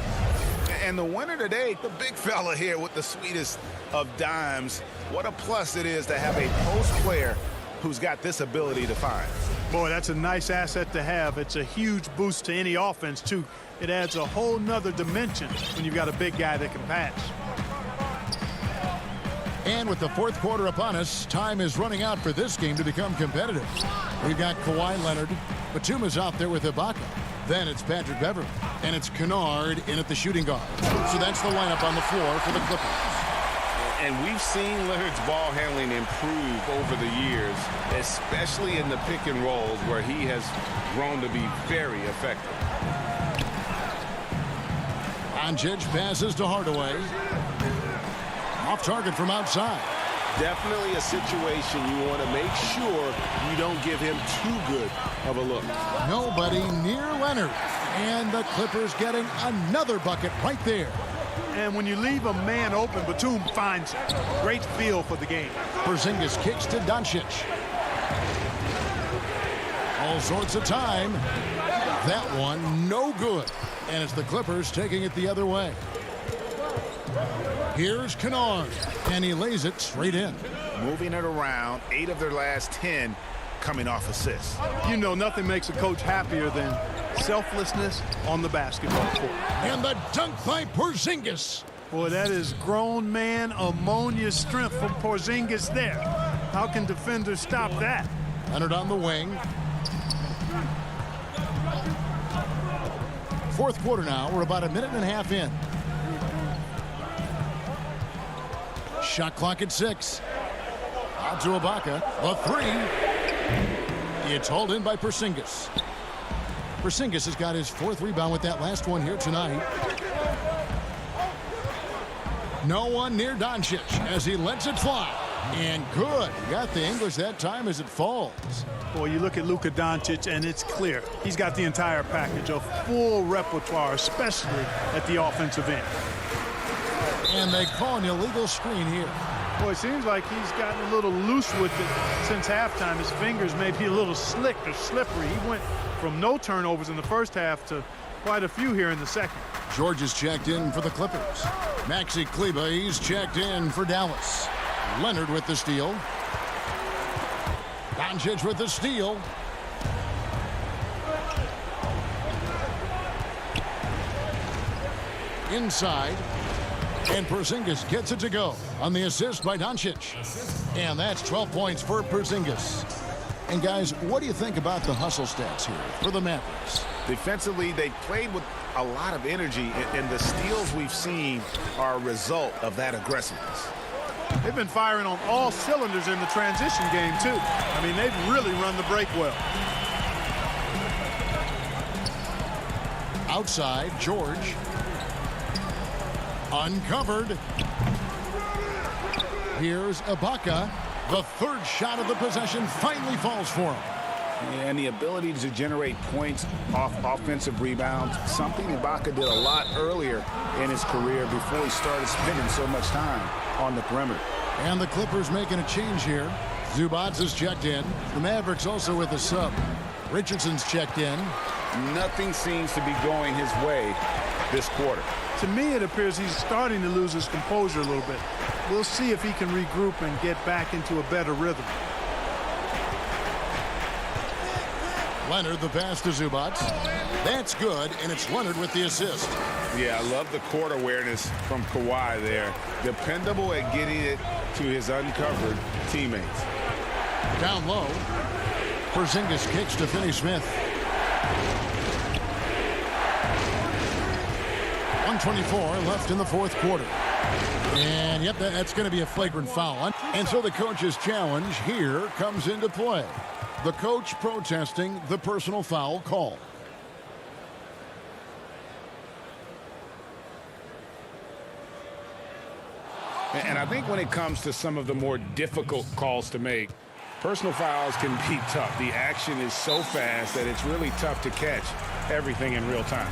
And the winner today, the big fella here with the sweetest of dimes. What a plus it is to have a post player who's got this ability to find. Boy, that's a nice asset to have. It's a huge boost to any offense, too. It adds a whole nother dimension when you've got a big guy that can pass. And with the fourth quarter upon us, time is running out for this game to become competitive. We've got Kawhi Leonard, Batum is out there with Ibaka. Then it's Patrick Beverly. And it's Kennard in at the shooting guard. So that's the lineup on the floor for the Clippers. And we've seen Leonard's ball handling improve over the years, especially in the pick and rolls where he has grown to be very effective. Doncic passes to Hardaway. Off target from outside. Definitely a situation you want to make sure you don't give him too good of a look. Nobody near Leonard. And the Clippers getting another bucket right there. And when you leave a man open, Batum finds it. Great feel for the game. Porzingis kicks to Doncic. All sorts of time. That one no good. And it's the Clippers taking it the other way. Here's Kennard. And he lays it straight in. Moving it around, 8 of their last 10 coming off assists. You know, nothing makes a coach happier than selflessness on the basketball court. And the dunk by Porzingis. Boy, that is grown man ammonia strength from Porzingis there. How can defenders stop that? Leonard on the wing. Fourth quarter now. We're about a minute and a half in. Shot clock at 6. Out to Ibaka. The 3. It's hauled in by Porzingis. Porzingis has got his 4th rebound with that last one here tonight. No one near Doncic as he lets it fly. And good. Got the English that time as it falls. Boy, you look at Luka Doncic and it's clear. He's got the entire package, a full repertoire, especially at the offensive end. And they call an illegal screen here. Boy, it seems like he's gotten a little loose with it since halftime. His fingers may be a little slick or slippery. He went from no turnovers in the first half to quite a few here in the second. George is checked in for the Clippers. Maxi Kleber, he's checked in for Dallas. Leonard with the steal. Doncic with the steal. Inside. And Porzingis gets it to go on the assist by Doncic. And that's 12 points for Porzingis. And guys, what do you think about the hustle stats here for the Mavericks? Defensively, they played with a lot of energy, and the steals we've seen are a result of that aggressiveness. They've been firing on all cylinders in the transition game, too. I mean, they've really run the break well. Outside, George. Uncovered. Here's Ibaka. The 3rd shot of the possession finally falls for him. And the ability to generate points off offensive rebounds, something Ibaka did a lot earlier in his career before he started spending so much time on the perimeter. And the Clippers making a change here. Zubac is checked in. The Mavericks also with a sub. Richardson's checked in. Nothing seems to be going his way this quarter. To me, it appears he's starting to lose his composure a little bit. We'll see if he can regroup and get back into a better rhythm. Leonard, the pass to Zubac. That's good, and it's Leonard with the assist. Yeah, I love the court awareness from Kawhi there. Dependable at getting it to his uncovered teammates. Down low. Porzingis kicks to Finney-Smith. 1:24 left in the 4th quarter. And, yep, that's going to be a flagrant foul. And so the coach's challenge here comes into play. The coach protesting the personal foul call. And I think when it comes to some of the more difficult calls to make, personal fouls can be tough. The action is so fast that it's really tough to catch everything in real time.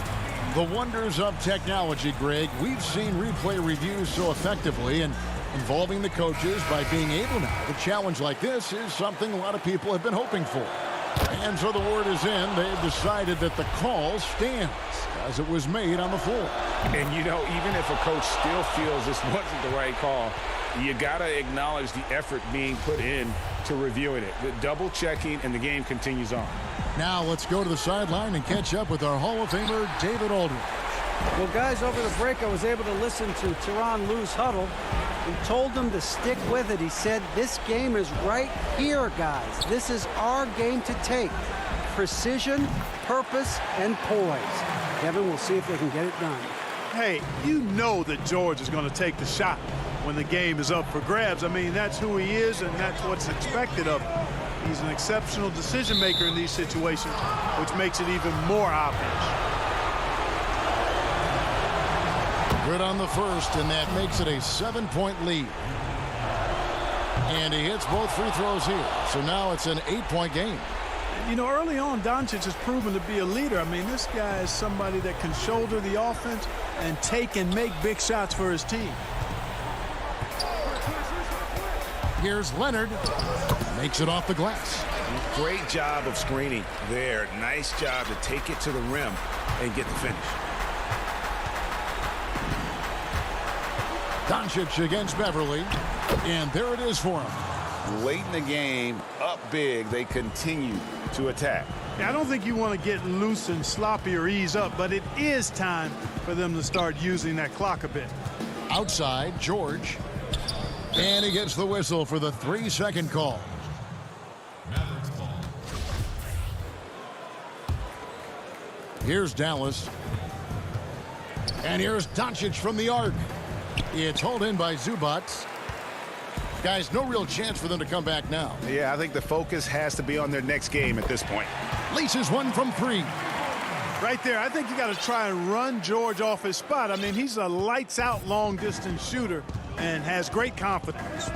The wonders of technology, Greg. We've seen replay reviews so effectively, and involving the coaches by being able now to challenge like this is something a lot of people have been hoping for. And so the word is in. They've decided that the call stands as it was made on the floor. And, you know, even if a coach still feels this wasn't the right call, you got to acknowledge the effort being put in to reviewing it. The double checking, and the game continues on. Now let's go to the sideline and catch up with our Hall of Famer, David Aldridge. Well, guys, over the break, I was able to listen to Tyronn Lue's huddle. He told them to stick with it. He said, this game is right here, guys. This is our game to take. precision, purpose, and poise. Kevin, we'll see if they can get it done. Hey, you know that George is going to take the shot when the game is up for grabs. I mean, that's who he is, and that's what's expected of him. He's an exceptional decision maker in these situations, which makes it even more obvious. Good on the first, and that makes it a 7-point lead. And he hits both free throws here. So now it's an 8-point game. You know, early on, Doncic has proven to be a leader. I mean, this guy is somebody that can shoulder the offense and take and make big shots for his team. Here's Leonard. Makes it off the glass. Great job of screening there. Nice job to take it to the rim and get the finish. Doncic against Beverly. And there it is for him. Late in the game, up big, they continue to attack. I don't think you want to get loose and sloppy or ease up, but it is time for them to start using that clock a bit. Outside, George. And he gets the whistle for the 3-second call. Here's Dallas. And here's Doncic from the arc. It's hauled in by Zubac. Guys, no real chance for them to come back now. Yeah, I think the focus has to be on their next game at this point. Leases one from 3. Right there, I think you got to try and run George off his spot. I mean, he's a lights-out long-distance shooter and has great confidence.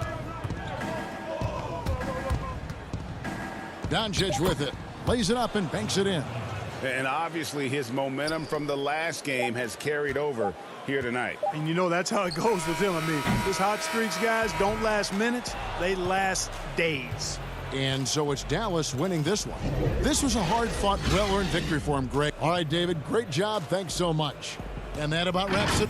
Doncic with it. Lays it up and banks it in. And obviously his momentum from the last game has carried over here tonight. And you know that's how it goes with him. I mean, his hot streaks, guys, don't last minutes. They last days. And so it's Dallas winning this one. This was a hard-fought, well-earned victory for him, Greg. All right, David, great job. Thanks so much. And that about wraps it.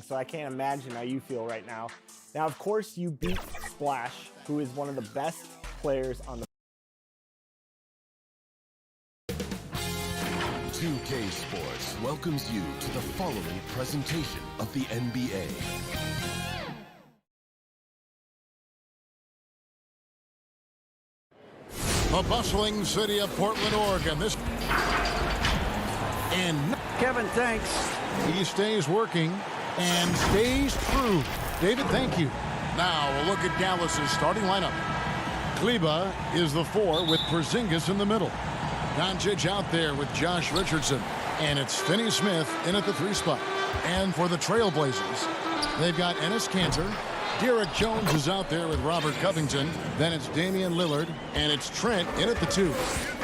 So I can't imagine how you feel right now. Now, of course, you beat Splash, who is one of the best players on the 2K Sports welcomes you to the following presentation of the NBA. The bustling city of Portland, Oregon. And Kevin, thanks. He stays working and stays true. David, thank you. Now we'll look at Dallas's starting lineup. Kleba is the 4 with Porzingis in the middle. Doncic out there with Josh Richardson. And it's Finney Smith in at the 3 spot. And for the Trailblazers, they've got Enes Kanter. Derek Jones is out there with Robert Covington. Then it's Damian Lillard. And it's Trent in at the 2.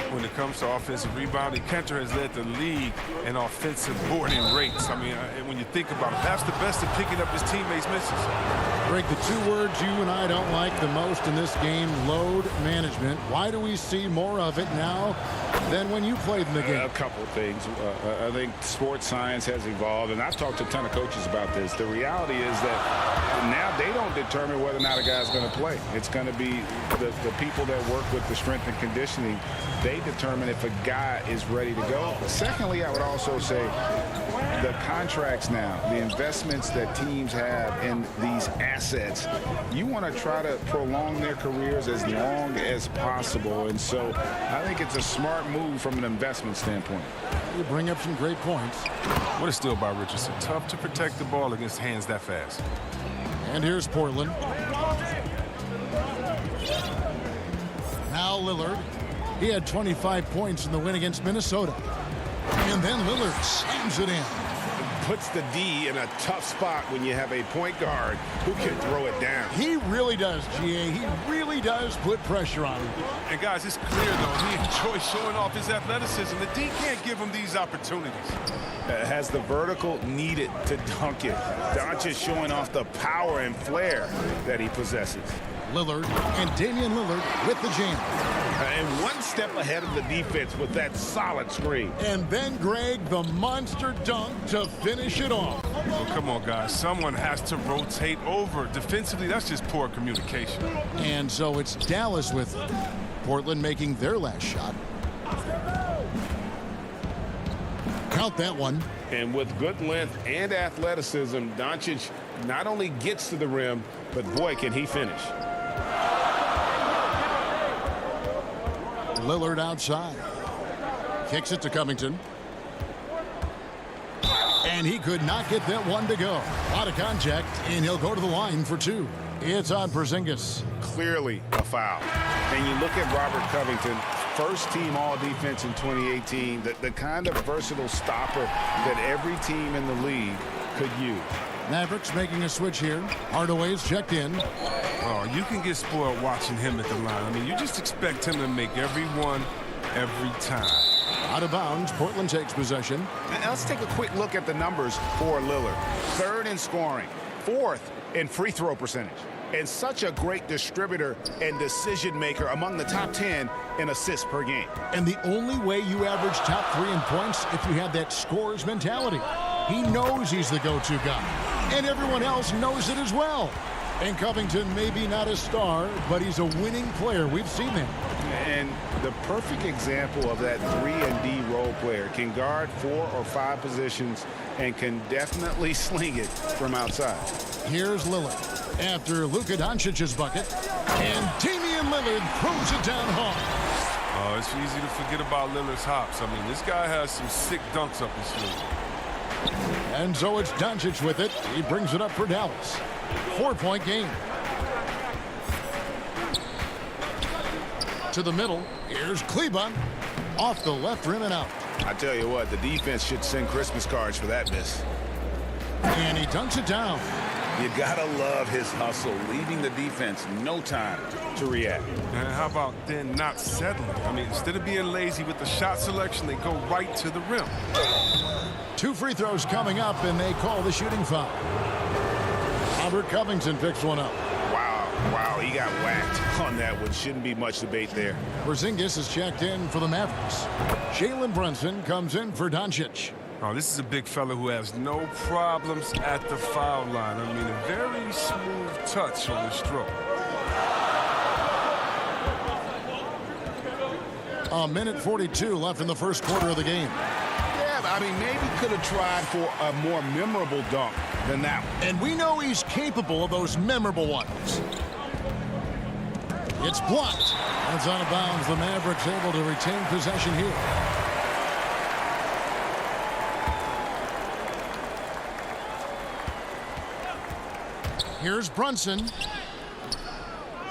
When it comes to offensive rebounding, Kanter has led the league in offensive boarding rates. I mean, when you think about it, perhaps the best at picking up his teammates' misses. Greg, the 2 words you and I don't like the most in this game, load management. Why do we see more of it now than when you played in the game? A couple of things. I think sports science has evolved, and I've talked to a ton of coaches about this. The reality is that now they don't determine whether or not a guy's going to play. It's going to be the people that work with the strength and conditioning. They determine if a guy is ready to go. Secondly, I would also say the contracts now, the investments that teams have in these assets, you want to try to prolong their careers as long as possible. And so I think it's a smart move from an investment standpoint. You bring up some great points. What a steal by Richardson. Tough to protect the ball against hands that fast. And here's Portland. Now Lillard. He had 25 points in the win against Minnesota. And then Lillard slams it in. Puts the D in a tough spot when you have a point guard who can throw it down. He really does, GA. He really does put pressure on him. And guys, it's clear, though, he enjoys showing off his athleticism. The D can't give him these opportunities. Has the vertical needed to dunk it. Doncic showing off the power and flair that he possesses. Lillard and Damian Lillard with the jam. And one step ahead of the defense with that solid screen. And then Greg, the monster dunk to finish it off. Oh, come on, guys. Someone has to rotate over. Defensively, that's just poor communication. And so it's Dallas with Portland making their last shot. Count that one. And with good length and athleticism, Doncic not only gets to the rim, but boy, can he finish. Lillard outside. Kicks it to Covington. And he could not get that one to go. Out of contact, and he'll go to the line for two. It's on Porzingis. Clearly a foul. And you look at Robert Covington, first team all-defense in 2018, the kind of versatile stopper that every team in the league could use. Mavericks making a switch here. Hardaway's checked in. Oh, you can get spoiled watching him at the line. I mean, you just expect him to make every one, every time. Out of bounds, Portland takes possession. Now let's take a quick look at the numbers for Lillard. 3rd in scoring, 4th in free throw percentage, and such a great distributor and decision maker, among the top 10 in assists per game. And the only way you average top 3 in points if you have that scorer's mentality. He knows he's the go-to guy, and everyone else knows it as well. And Covington may be not a star, but he's a winning player. We've seen him. And the perfect example of that 3-and-D role player. Can guard 4 or 5 positions and can definitely sling it from outside. Here's Lillard after Luka Doncic's bucket. And Damian Lillard throws it down hard. Oh, it's easy to forget about Lillard's hops. I mean, this guy has some sick dunks up his sleeve. And so it's Doncic with it. He brings it up for Dallas. 4-point game. To the middle. Here's Kleba. Off the left rim and out. I tell you what, the defense should send Christmas cards for that miss. And he dunks it down. You gotta love his hustle, leaving the defense no time to react. And how about then not settling? I mean, instead of being lazy with the shot selection, they go right to the rim. 2 free throws coming up, and they call the shooting foul. Robert Covington picks one up. Wow, he got whacked on that one. Shouldn't be much debate there. Porzingis is checked in for the Mavericks. Jalen Brunson comes in for Doncic. Oh, this is a big fella who has no problems at the foul line. I mean, a very smooth touch on the stroke. A minute 42 left in the first quarter of the game. Yeah, I mean, maybe could have tried for a more memorable dunk than that one. And we know he's capable of those memorable ones. It's blocked. It's out of bounds. The Mavericks able to retain possession here. Here's Brunson.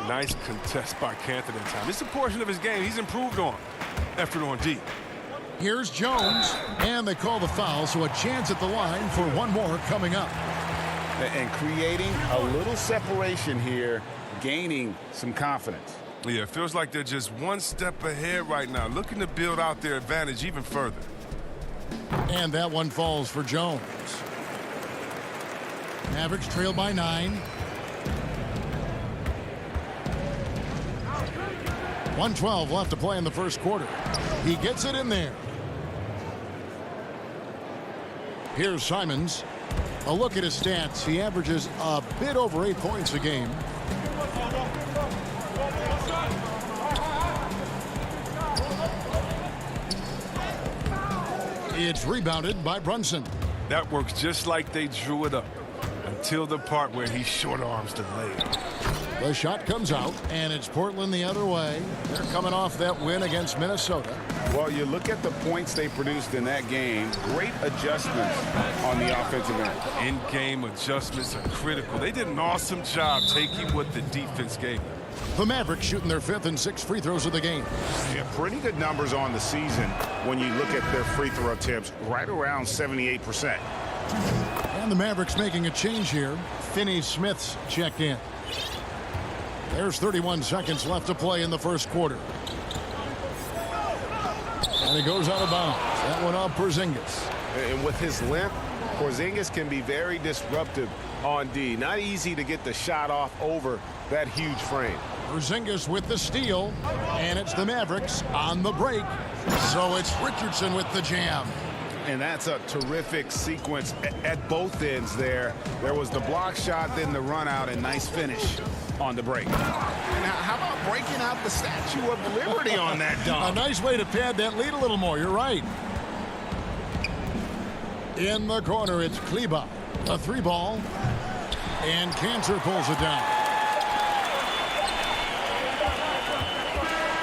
Nice contest by Cantor that time. This is a portion of his game he's improved on. Effort on D. Here's Jones. And they call the foul, so a chance at the line for one more coming up. And creating a little separation here, gaining some confidence. Yeah, it feels like they're just one step ahead right now, looking to build out their advantage even further. And that one falls for Jones. Mavericks trail by 9. 1:12 left to play in the first quarter. He gets it in there. Here's Simons. A look at his stats. He averages a bit over 8 points a game. It's rebounded by Brunson. That works just like they drew it up until the part where he short arms the layup. The shot comes out, and it's Portland the other way. They're coming off that win against Minnesota. Well, you look at the points they produced in that game. Great adjustments on the offensive end. In-game adjustments are critical. They did an awesome job taking what the defense gave them. The Mavericks shooting their 5th and 6th free throws of the game. Yeah, pretty good numbers on the season when you look at their free throw attempts, right around 78%. And the Mavericks making a change here. Finney-Smith's checked in. There's 31 seconds left to play in the first quarter. And he goes out of bounds. That one off Porzingis. And with his length, Porzingis can be very disruptive on D. Not easy to get the shot off over that huge frame. Porzingis with the steal, and it's the Mavericks on the break. So it's Richardson with the jam. And that's a terrific sequence at both ends there. There was the block shot, then the run out, and nice finish on the break. Now, how about breaking out the Statue of Liberty on that dunk? A nice way to pad that lead a little more. You're right. In the corner, it's Kleber. A 3-ball. And Cantor pulls it down.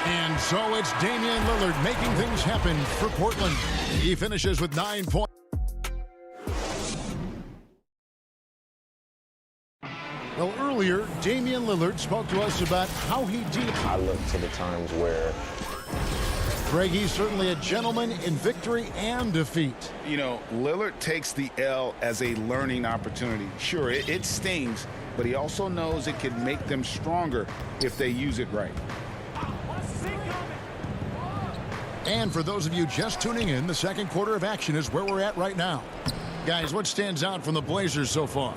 And so it's Damian Lillard making things happen for Portland. He finishes with 9 points. Well, earlier, Damian Lillard spoke to us about how he deals. I look to the times where Greg, he's certainly a gentleman in victory and defeat. You know, Lillard takes the L as a learning opportunity. Sure, it stings, but he also knows it can make them stronger if they use it right. And for those of you just tuning in, the second quarter of action is where we're at right now. Guys, what stands out from the Blazers so far?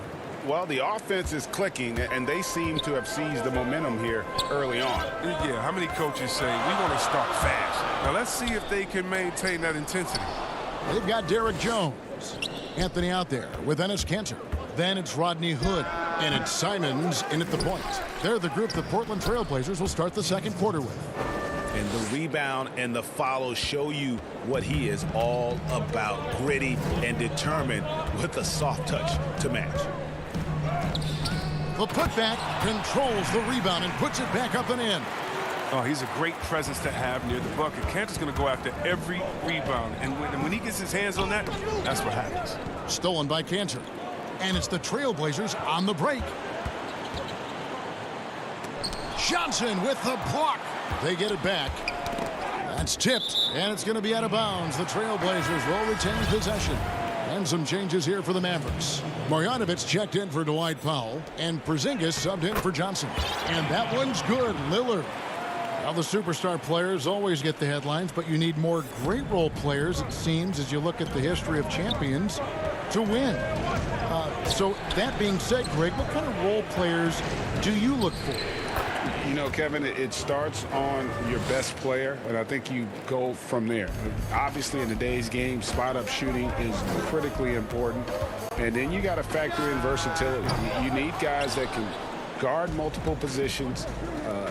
Well, the offense is clicking, and they seem to have seized the momentum here early on. Yeah, how many coaches say, we want to start fast? Now, let's see if they can maintain that intensity. They've got Derek Jones. Anthony out there with Enes Kanter. Then it's Rodney Hood, and it's Simons in at the point. They're the group the Portland Trail Blazers will start the second quarter with. And the rebound and the follow show you what he is all about. Gritty and determined with a soft touch to match. The putback controls the rebound and puts it back up and in. Oh, he's a great presence to have near the bucket. Kanter's going to go after every rebound. And when he gets his hands on that, that's what happens. Stolen by Kanter. And it's the Trailblazers on the break. Johnson with the block. They get it back. That's tipped, and it's going to be out of bounds. The Trailblazers will retain possession. And some changes here for the Mavericks. Marjanovic checked in for Dwight Powell, and Porzingis subbed in for Johnson. And that one's good. Lillard. Now, the superstar players always get the headlines, but you need more great role players, it seems, as you look at the history of champions, to win. So that being said, Greg, what kind of role players do you look for? You know, Kevin, it starts on your best player, and I think you go from there. Obviously, in today's game, spot-up shooting is critically important, and then you got to factor in versatility. You need guys that can guard multiple positions,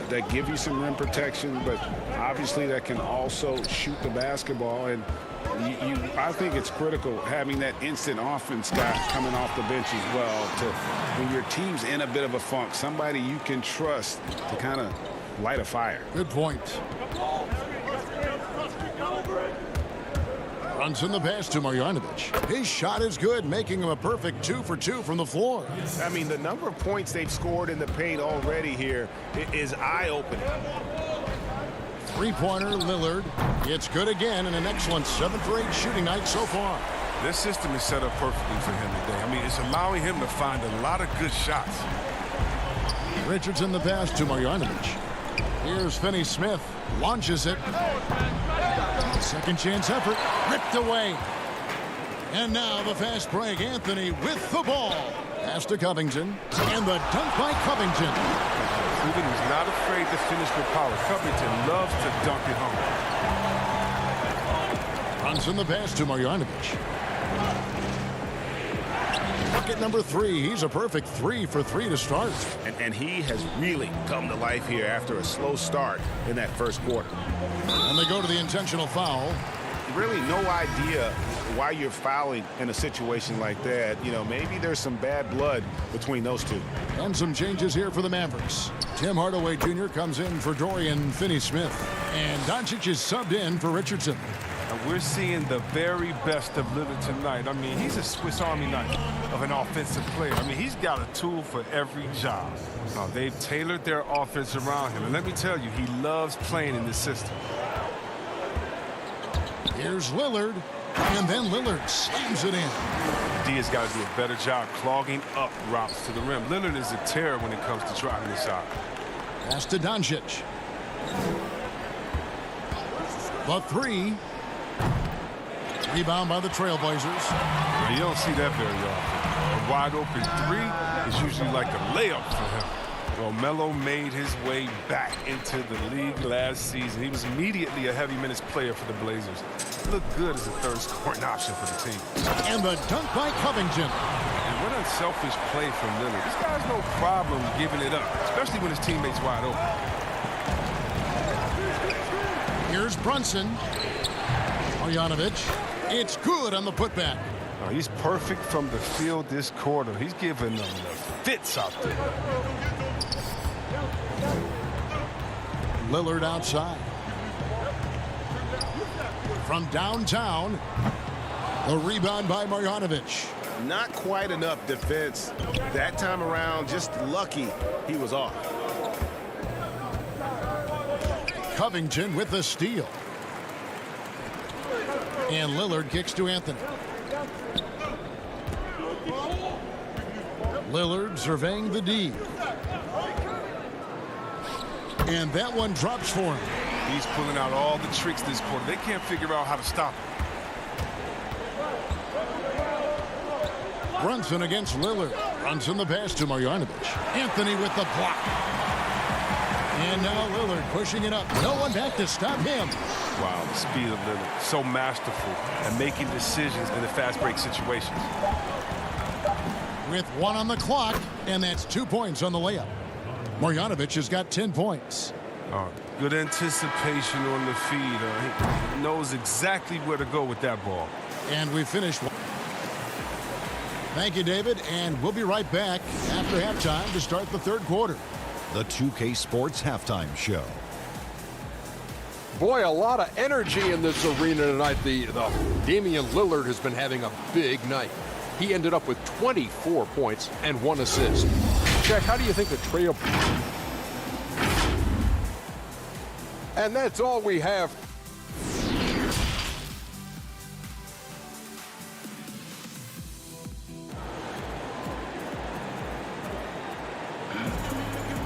that give you some rim protection, but obviously that can also shoot the basketball. And I think it's critical having that instant offense guy coming off the bench as well to, when your team's in a bit of a funk, somebody you can trust to kind of light a fire. Good point. Runs in the pass to Marjanovic. His shot is good, making him a perfect 2 for 2 from the floor. I mean, the number of points they've scored in the paint already here is eye-opening. Three-pointer, Lillard. It's good again, and an excellent 7 for 8 shooting night so far. This system is set up perfectly for him today. I mean, it's allowing him to find a lot of good shots. Richardson the pass to Marjanovic. Here's Finney-Smith. Launches it. Second chance effort. Ripped away. And now the fast break. Anthony with the ball. Pass to Covington. And the dunk by Covington. Cleveland is not afraid to finish with power. Covington loves to dunk it home. Brunson the pass to Marjanovic. Bucket number 3. He's a perfect 3 for 3 to start. And he has really come to life here after a slow start in that first quarter. And they go to the intentional foul. Really no idea why you're fouling in a situation like that. You know, maybe there's some bad blood between those two. And some changes here for the Mavericks. Tim Hardaway Jr. comes in for Dorian Finney-Smith. And Doncic is subbed in for Richardson. And we're seeing the very best of Lillard tonight. I mean, he's a Swiss Army knife of an offensive player. I mean, he's got a tool for every job. They've tailored their offense around him. And let me tell you, he loves playing in this system. Here's Lillard, and then Lillard slams it in. D has got to do a better job clogging up routes to the rim. Lillard is a terror when it comes to driving the shot. Pass to Doncic. The 3. Rebound by the Trailblazers. Now, you don't see that very often. A wide open 3 is usually like a layup for him. Well, Melo made his way back into the league last season. He was immediately a heavy minutes player for the Blazers. Looked good as a third scoring option for the team. And the dunk by Covington. And what unselfish play from Lillard. This guy's no problem giving it up, especially when his teammate's wide open. Here's Brunson. Marjanovic. It's good on the putback. Oh, he's perfect from the field this quarter. He's giving them the fits out there. Lillard outside. From downtown, the rebound by Marjanovic. Not quite enough defense that time around. Just lucky he was off. Covington with the steal. And Lillard kicks to Anthony. Lillard surveying the D. And that one drops for him. He's pulling out all the tricks this quarter. They can't figure out how to stop him. Brunson against Lillard. Brunson the pass to Marjanovic. Anthony with the block. And now Lillard pushing it up. No one back to stop him. Wow, the speed of Lillard. So masterful at making decisions in the fast break situations. With 1 on the clock, and that's 2 points on the layup. Marjanovic has got 10 points. Good anticipation on the feed. He knows exactly where to go with that ball. And we finished. Thank you, David. And we'll be right back after halftime to start the third quarter. The 2K Sports Halftime Show. Boy, a lot of energy in this arena tonight. The Damian Lillard has been having a big night. He ended up with 24 points and 1 assist. Jack, how do you think the trail... And that's all we have.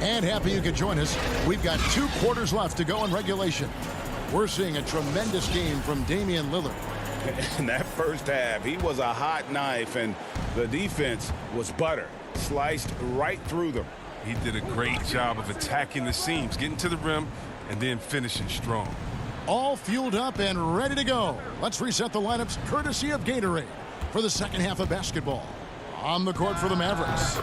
And happy you could join us. We've got 2 quarters left to go in regulation. We're seeing a tremendous game from Damian Lillard. In that first half, he was a hot knife, and the defense was butter. Sliced right through them. He did a great job of attacking the seams, getting to the rim, and then finishing strong. All fueled up and ready to go. Let's reset the lineups courtesy of Gatorade for the second half of basketball. On the court for the Mavericks,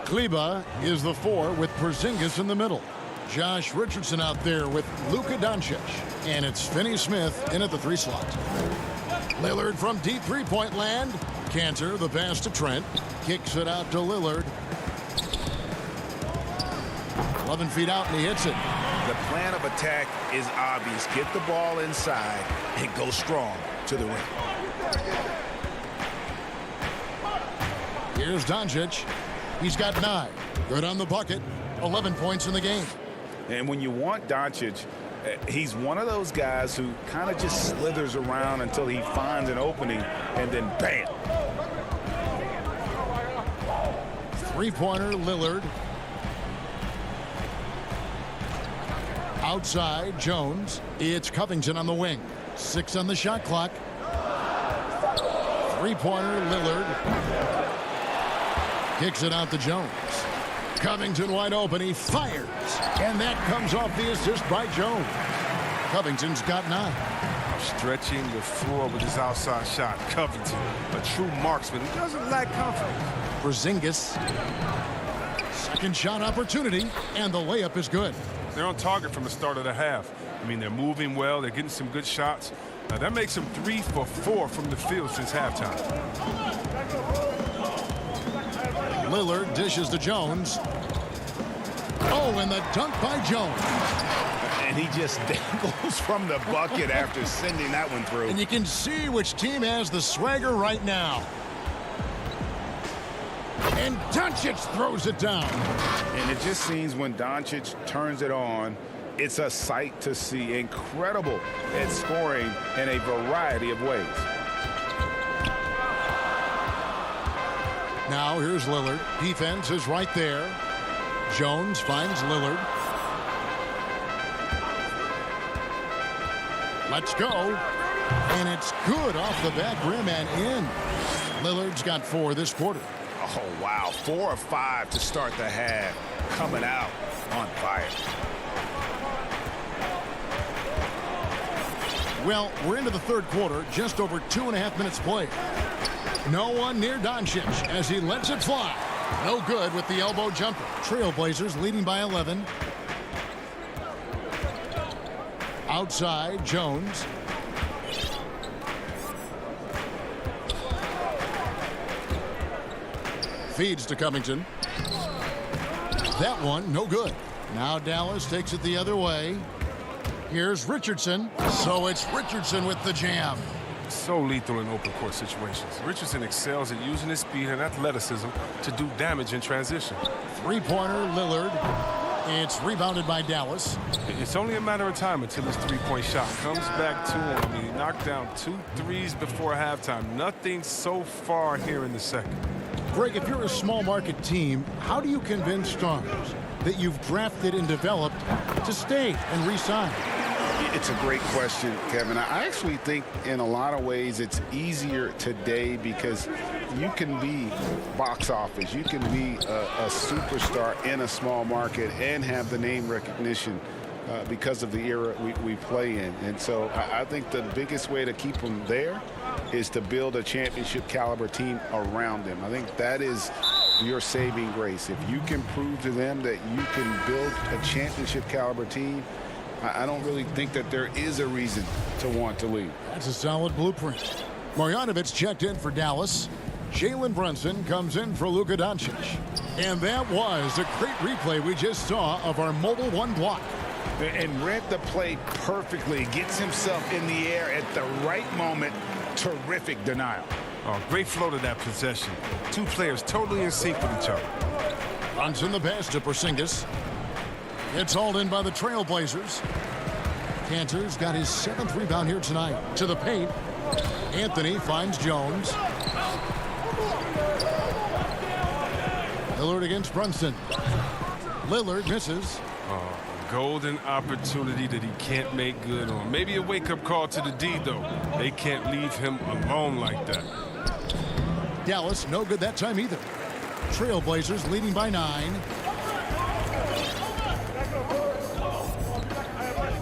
Kleber is the 4 with Porzingis in the middle. Josh Richardson out there with Luka Doncic. And it's Finney-Smith in at the 3 slot. Lillard from deep three-point land. Cantor, the pass to Trent. Kicks it out to Lillard. 11 feet out, and he hits it. The plan of attack is obvious. Get the ball inside and go strong to the rim. Here's Doncic. He's got 9. Good on the bucket. 11 points in the game. And when you want Doncic, he's one of those guys who kind of just slithers around until he finds an opening, and then bam. Three-pointer, Lillard. Outside, Jones. It's Covington on the wing. 6 on the shot clock. Three-pointer, Lillard. Kicks it out to Jones. Covington wide open. He fires. And that comes off the assist by Jones. Covington's got 9. stretching the floor with his outside shot. Covington, a true marksman who doesn't lack confidence. Porzingis. Second shot opportunity, and the layup is good. They're on target from the start of the half. I mean, they're moving well. They're getting some good shots. Now, that makes them 3 for 4 from the field since halftime. Lillard dishes to Jones. Oh, and the dunk by Jones. And he just dangles from the bucket after sending that one through. And you can see which team has the swagger right now. And Doncic throws it down. And it just seems when Doncic turns it on, it's a sight to see. Incredible at scoring in a variety of ways. Now here's Lillard. Defense is right there. Jones finds Lillard. Let's go. And it's good off the back rim and in. Lillard's got 4 this quarter. Oh, wow. 4 of 5 to start the half. Coming out on fire. Well, we're into the third quarter, just over 2.5 minutes played. No one near Doncic as he lets it fly. No good with the elbow jumper. Trailblazers leading by 11. Outside, Jones. Feeds to Covington. That one, no good. Now Dallas takes it the other way. Here's Richardson. So it's Richardson with the jam. So lethal in open court situations. Richardson excels at using his speed and athleticism to do damage in transition. Three-pointer, Lillard. It's rebounded by Dallas. It's only a matter of time until his three-point shot comes back to him. I mean, he knocked down 2 threes before halftime. Nothing so far here in the second. Greg, if you're a small market team, how do you convince stars that you've drafted and developed to stay and re-sign? It's a great question, Kevin. I actually think in a lot of ways it's easier today because you can be box office. You can be a superstar in a small market and have the name recognition because of the era we play in. And so I think the biggest way to keep them there is to build a championship caliber team around them. I think that is your saving grace. If you can prove to them that you can build a championship caliber team, I don't really think that there is a reason to want to leave. That's a solid blueprint. Marjanovic checked in for Dallas. Jalen Brunson comes in for Luka Doncic. And that was a great replay we just saw of our Mobile One block. And read the play perfectly. Gets himself in the air at the right moment. Terrific denial. Oh, great flow to that possession. 2 players totally in sync with each other. Brunson the pass to Porzingis. It's hauled in by the Trailblazers. Cantor's got his 7th rebound here tonight. To the paint. Anthony finds Jones. Lillard against Brunson. Lillard misses. Oh, golden opportunity that he can't make good on. Maybe a wake-up call to the D, though. They can't leave him alone like that. Dallas, no good that time either. Trailblazers leading by 9.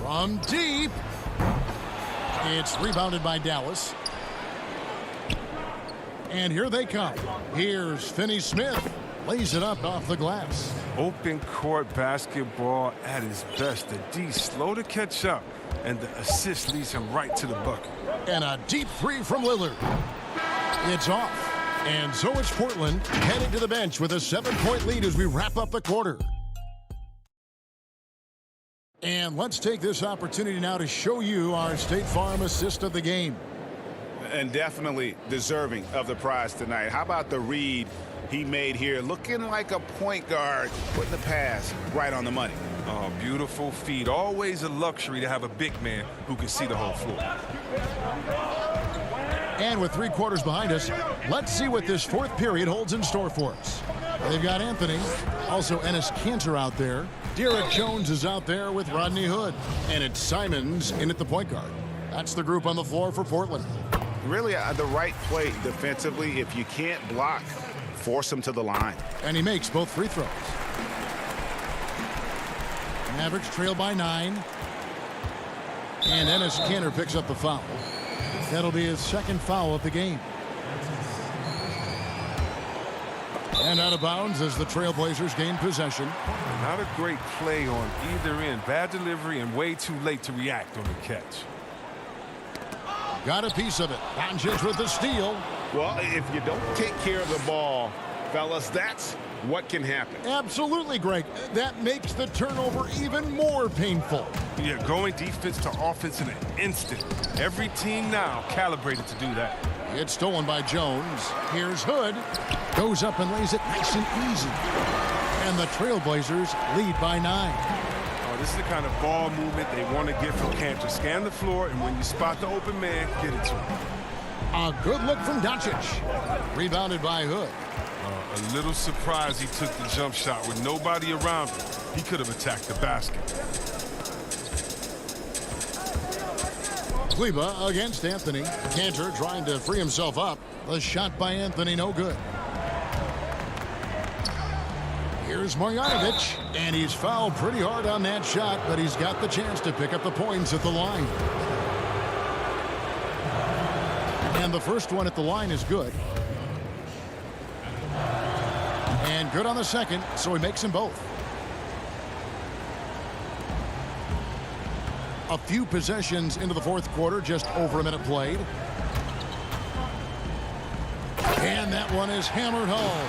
From deep. It's rebounded by Dallas. And here they come. Here's Finney-Smith. Lays it up off the glass. Open court basketball at his best. The D slow to catch up, and the assist leads him right to the bucket. And a deep 3 from Lillard. It's off. And so it's Portland heading to the bench with a 7-point lead as we wrap up the quarter. And let's take this opportunity now to show you our State Farm assist of the game. And definitely deserving of the prize tonight. How about the read he made here? Looking like a point guard, putting the pass right on the money. Oh, beautiful feed. Always a luxury to have a big man who can see the whole floor. And with 3 quarters behind us, let's see what this 4th period holds in store for us. They've got Anthony, also Enes Kanter out there. Derek Jones is out there with Rodney Hood. And it's Simons in at the point guard. That's the group on the floor for Portland. Really the right play defensively. If you can't block, force him to the line. And he makes both free throws. Mavericks trail by 9. And Ennis Kanter picks up the foul. That'll be his second foul of the game. And out of bounds as the Trailblazers gain possession. Not a great play on either end. Bad delivery and way too late to react on the catch. Got a piece of it. Doncic with the steal. Well, if you don't take care of the ball, fellas, that's what can happen. Absolutely, Greg. That makes the turnover even more painful. Yeah, going defense to offense in an instant. Every team now calibrated to do that. It's stolen by Jones. Here's Hood. Goes up and lays it nice and easy. And the Trailblazers lead by 9. Oh, this is the kind of ball movement they want to get from Kanter. Scan the floor, and when you spot the open man, get it to him. A good look from Doncic. Rebounded by Hood. A little surprised he took the jump shot with nobody around him. He could have attacked the basket. Kleber against Anthony. Kanter trying to free himself up. The shot by Anthony, no good. Here's Marjanovic, and he's fouled pretty hard on that shot, but he's got the chance to pick up the points at the line. And the first one at the line is good. And good on the second, so he makes them both. A few possessions into the fourth quarter, just over a minute played. And that one is hammered home.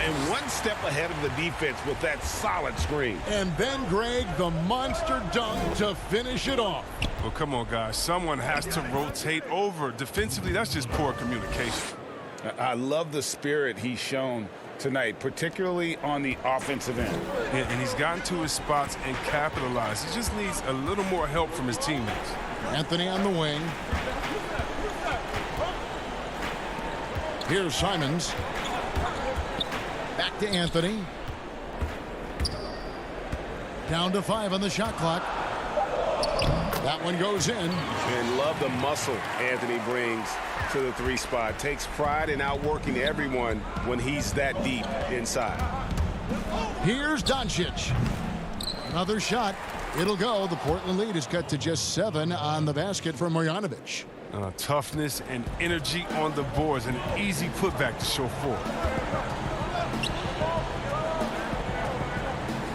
And one step ahead of the defense with that solid screen. And then, Greg, the monster dunk to finish it off. Well, come on, guys. Someone has to rotate over. Defensively, that's just poor communication. I love the spirit he's shown tonight, particularly on the offensive end. Yeah, and he's gotten to his spots and capitalized. He just needs a little more help from his teammates. Anthony on the wing. Here's Simons. Back to Anthony. Down to 5 on the shot clock. That one goes in. And love the muscle Anthony brings to the 3 spot. Takes pride in outworking everyone when he's that deep inside. Here's Doncic. Another shot. It'll go. The Portland lead is cut to just 7 on the basket from Marjanovic. Toughness and energy on the boards. An easy putback to show for.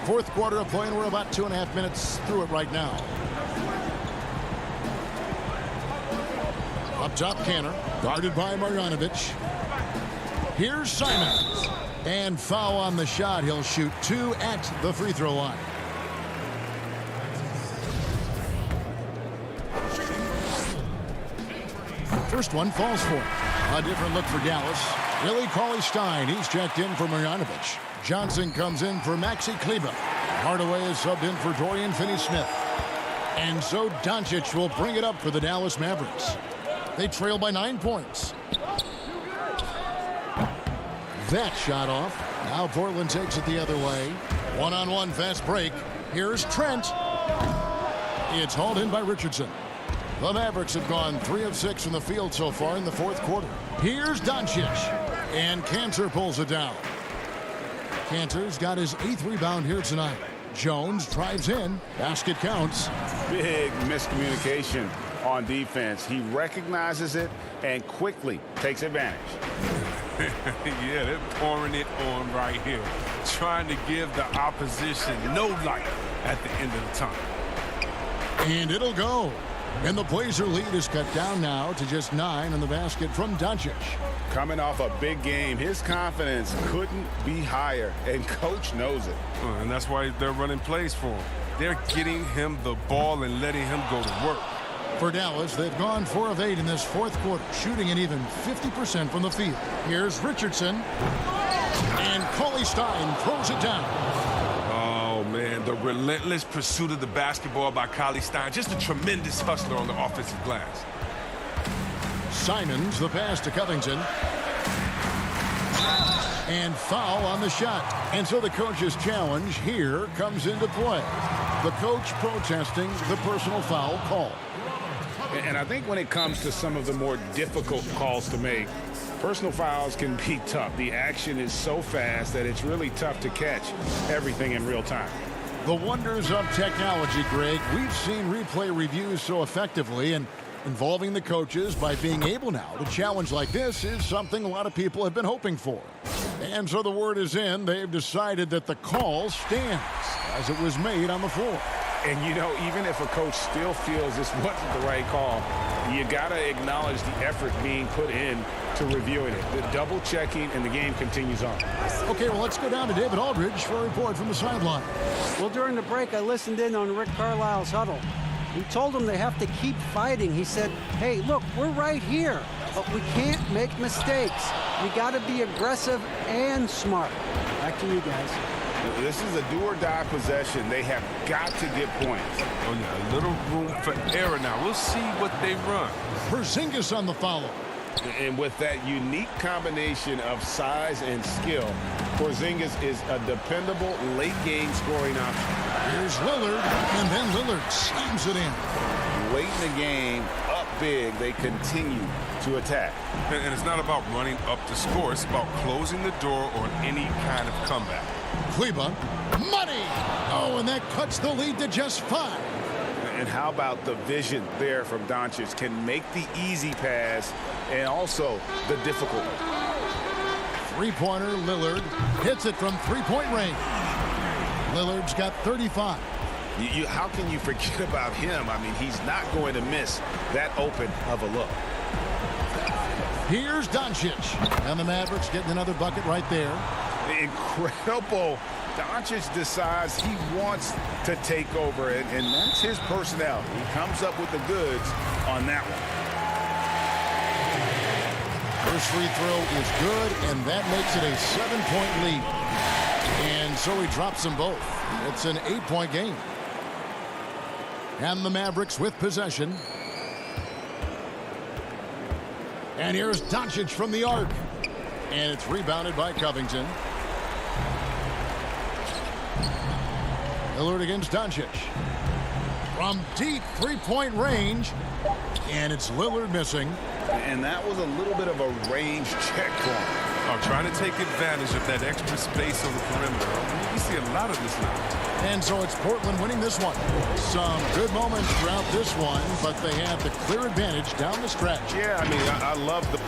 Fourth quarter of play, and we're about 2.5 minutes through it right now. Up top, Kanter, guarded by Marjanovic. Here's Simons. And foul on the shot. He'll shoot 2 at the free throw line. First one falls for him. A different look for Dallas. Willie Cauley-Stein, he's checked in for Marjanovic. Johnson comes in for Maxi Kleber. Hardaway is subbed in for Dorian Finney-Smith. And so Doncic will bring it up for the Dallas Mavericks. They trail by 9 points. That shot off. Now Portland takes it the other way. One-on-one fast break. Here's Trent. It's hauled in by Richardson. The Mavericks have gone 3 of 6 from the field so far in the fourth quarter. Here's Doncic. And Kanter pulls it down. Kanter's got his 8th rebound here tonight. Jones drives in. Basket counts. Big miscommunication on defense. He recognizes it and quickly takes advantage. Yeah, they're pouring it on right here. Trying to give the opposition no light at the end of the time. And it'll go. And the Blazer lead is cut down now to just 9 on the basket from Doncic. Coming off a big game, his confidence couldn't be higher, and coach knows it. And that's why they're running plays for him. They're getting him the ball and letting him go to work. For Dallas, they've gone 4 of 8 in this fourth quarter, shooting an even 50% from the field. Here's Richardson. And Cauley-Stein throws it down. Oh, man, the relentless pursuit of the basketball by Cauley-Stein. Just a tremendous hustler on the offensive glass. Simons, the pass to Covington. And foul on the shot. And so the coach's challenge here comes into play. The coach protesting the personal foul call. And I think when it comes to some of the more difficult calls to make, personal fouls can be tough. The action is so fast that it's really tough to catch everything in real time. The wonders of technology, Greg. We've seen replay reviews so effectively, and involving the coaches by being able now to challenge like this is something a lot of people have been hoping for. And so the word is in. They've decided that the call stands as it was made on the floor. And, you know, even if a coach still feels this wasn't the right call, you got to acknowledge the effort being put in to reviewing it. The double checking, and the game continues on. Okay, well, let's go down to David Aldridge for a report from the sideline. Well, during the break, I listened in on Rick Carlisle's huddle. He told them they have to keep fighting. He said, hey, look, we're right here, but we can't make mistakes. We got to be aggressive and smart. Back to you guys. This is a do-or-die possession. They have got to get points. Oh, yeah, a little room for error now. We'll see what they run. Porzingis on the follow. And with that unique combination of size and skill, Porzingis is a dependable late-game scoring option. Here's Lillard, and then Lillard slams it in. Late in the game, up big, they continue to attack. And it's not about running up the score. It's about closing the door on any kind of comeback. Kleba, money! Oh, and that cuts the lead to just 5. And how about the vision there from Doncic? Can make the easy pass and also the difficult one. Three-pointer, Lillard hits it from three-point range. Lillard's got 35. How can you forget about him? I mean, he's not going to miss that open of a look. Here's Doncic, and the Mavericks getting another bucket right there. Incredible. Doncic decides he wants to take over, and that's his personality. He comes up with the goods on that one. First free throw is good, and that makes it a 7-point lead. And so he drops them both. It's an 8-point game. And the Mavericks with possession. And here's Doncic from the arc. And it's rebounded by Covington. Lillard against Doncic. From deep three-point range. And it's Lillard missing. And that was a little bit of a range check for him. Oh, trying to take advantage of that extra space on the perimeter. You see a lot of this now. And so it's Portland winning this one. Some good moments throughout this one, but they have the clear advantage down the stretch. Yeah, I mean, I love the...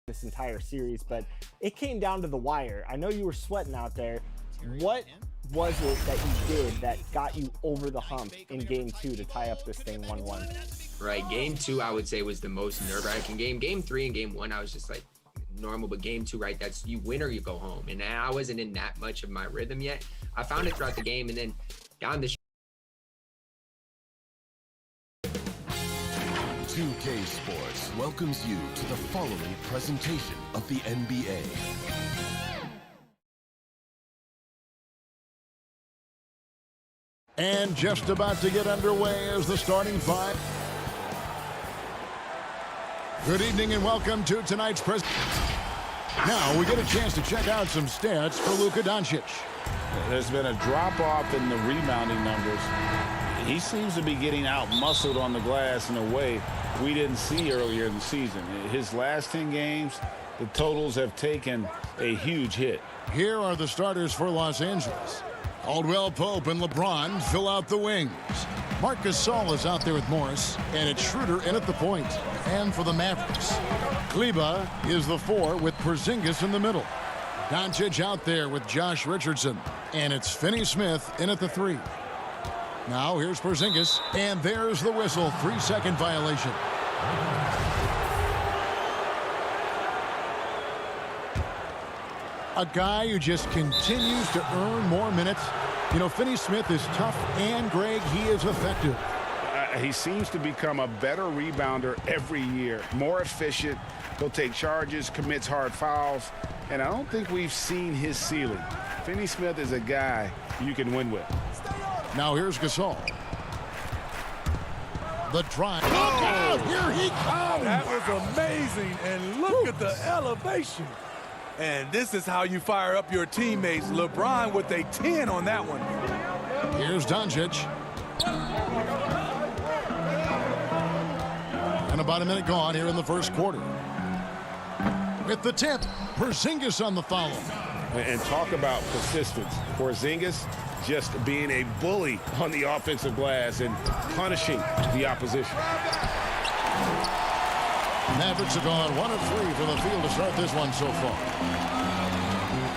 This entire series, but it came down to the wire. I know you were sweating out there. What was it that you did that got you over the hump in game 2 to tie up this thing 1-1? Right, game 2 I would say was the most nerve-wracking game. Game 3 and game 1 I was just like normal, but game 2, right, that's you win or you go home. And I wasn't in that much of my rhythm yet. I found it throughout the game, and then down the 2K Sports welcomes you to the following presentation of the NBA. And just about to get underway as the starting five. Good evening and welcome to tonight's presentation. Now we get a chance to check out some stats for Luka Doncic. There's been a drop-off in the rebounding numbers. He seems to be getting out-muscled on the glass in a way we didn't see earlier in the season. His last 10 games, the totals have taken a huge hit. Here are the starters for Los Angeles. Caldwell Pope and LeBron fill out the wings. Marc Gasol is out there with Morris, and it's Schroeder in at the point. And for the Mavericks, Kleber is the 4 with Porzingis in the middle. Doncic out there with Josh Richardson, and it's Finney-Smith in at the 3. Now here's Porzingis, and there's the whistle. 3-second violation. A guy who just continues to earn more minutes. You know, Finney-Smith is tough, and Greg, he is effective. He seems to become a better rebounder every year, more efficient. He'll take charges, commits hard fouls, and I don't think we've seen his ceiling. Finney-Smith is a guy you can win with. Now here's Gasol. The drive. Look out! Here he comes! That was amazing, and look at the elevation. And this is how you fire up your teammates. LeBron with a 10 on that one. Here's Doncic. And about a minute gone here in the first quarter. With the tip, Porzingis on the follow. And talk about persistence. Porzingis just being a bully on the offensive glass and punishing the opposition. Mavericks have gone 1 of 3 from the field to start this one so far.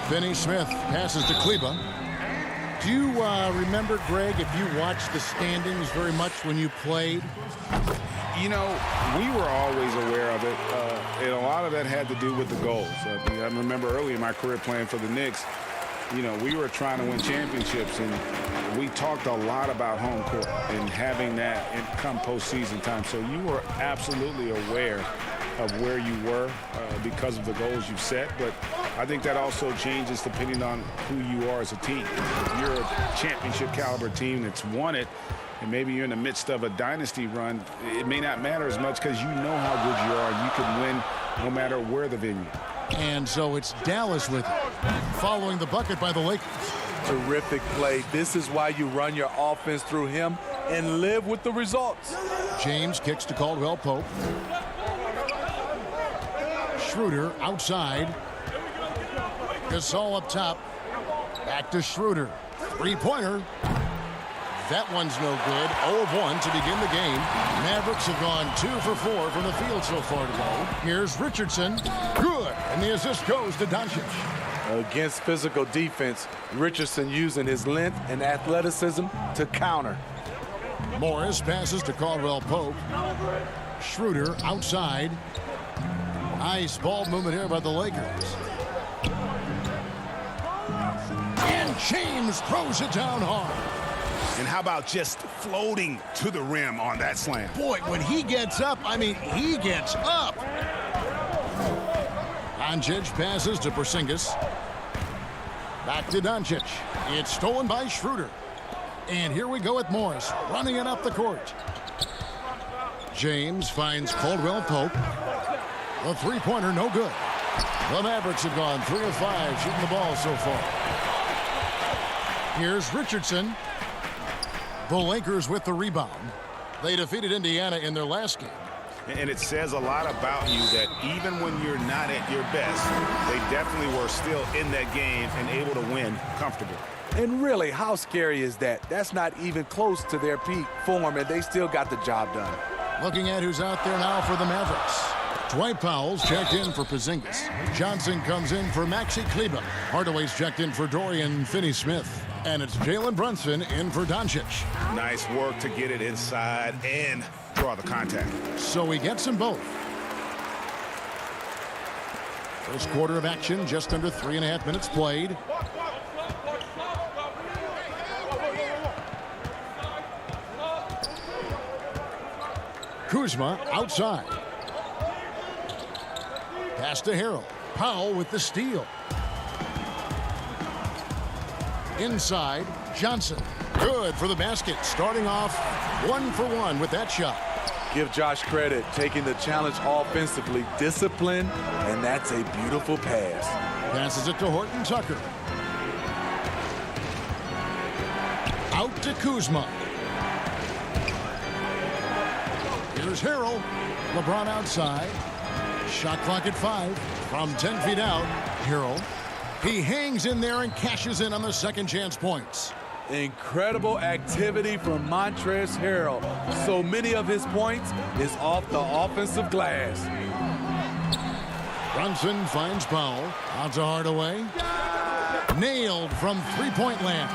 Finney Smith passes to Kleber. Do you remember, Greg, if you watched the standings very much when you played? You know, we were always aware of it, and a lot of that had to do with the goals. I remember early in my career playing for the Knicks, you know, we were trying to win championships, and we talked a lot about home court and having that come postseason time. So you were absolutely aware of where you were because of the goals you set. But I think that also changes depending on who you are as a team. If you're a championship caliber team that's won it, and maybe you're in the midst of a dynasty run, it may not matter as much because you know how good you are. You can win no matter where the venue. And so it's Dallas with it, following the bucket by the Lakers. Terrific play. This is why you run your offense through him and live with the results. James kicks to Caldwell Pope. Schroeder outside. Gasol up top. Back to Schroeder. Three-pointer. That one's no good. 0 of 1 to begin the game. Mavericks have gone 2 for 4 from the field so far today. Here's Richardson. Good. And the assist goes to Doncic. Against physical defense, Richardson using his length and athleticism to counter. Morris passes to Caldwell Pope. Schroeder outside. Nice ball movement here by the Lakers. And James throws it down hard. And how about just floating to the rim on that slam? Boy, when he gets up, I mean, he gets up. Doncic passes to Porzingis. Back to Doncic. It's stolen by Schroeder. And here we go with Morris running it up the court. James finds Caldwell Pope. The three-pointer, no good. The Mavericks have gone 3 of 5 shooting the ball so far. Here's Richardson. The Lakers with the rebound. They defeated Indiana in their last game. And it says a lot about you that even when you're not at your best, they definitely were still in that game and able to win comfortably. And really, how scary is that? That's not even close to their peak form, and they still got the job done. Looking at who's out there now for the Mavericks. Dwight Powell's checked in for Porzingis. Johnson comes in for Maxi Kleber. Hardaway's checked in for Dorian Finney-Smith. And it's Jalen Brunson in for Doncic. Nice work to get it inside and draw the contact. So he gets them both. First quarter of action, just under 3.5 minutes played. Kuzma outside. Pass to Harrell. Powell with the steal. Inside, Johnson. Good for the basket. Starting off 1 for 1 with that shot. Give Josh credit, taking the challenge offensively, discipline, and that's a beautiful pass. Passes it to Horton Tucker. Out to Kuzma. Here's Harrell. LeBron outside. Shot clock at 5 from 10 feet out. Harrell. He hangs in there and cashes in on the second chance points. Incredible activity from Montrezl Harrell. So many of his points is off the offensive glass. Brunson finds Powell. Out to Hardaway. Nailed from three-point land.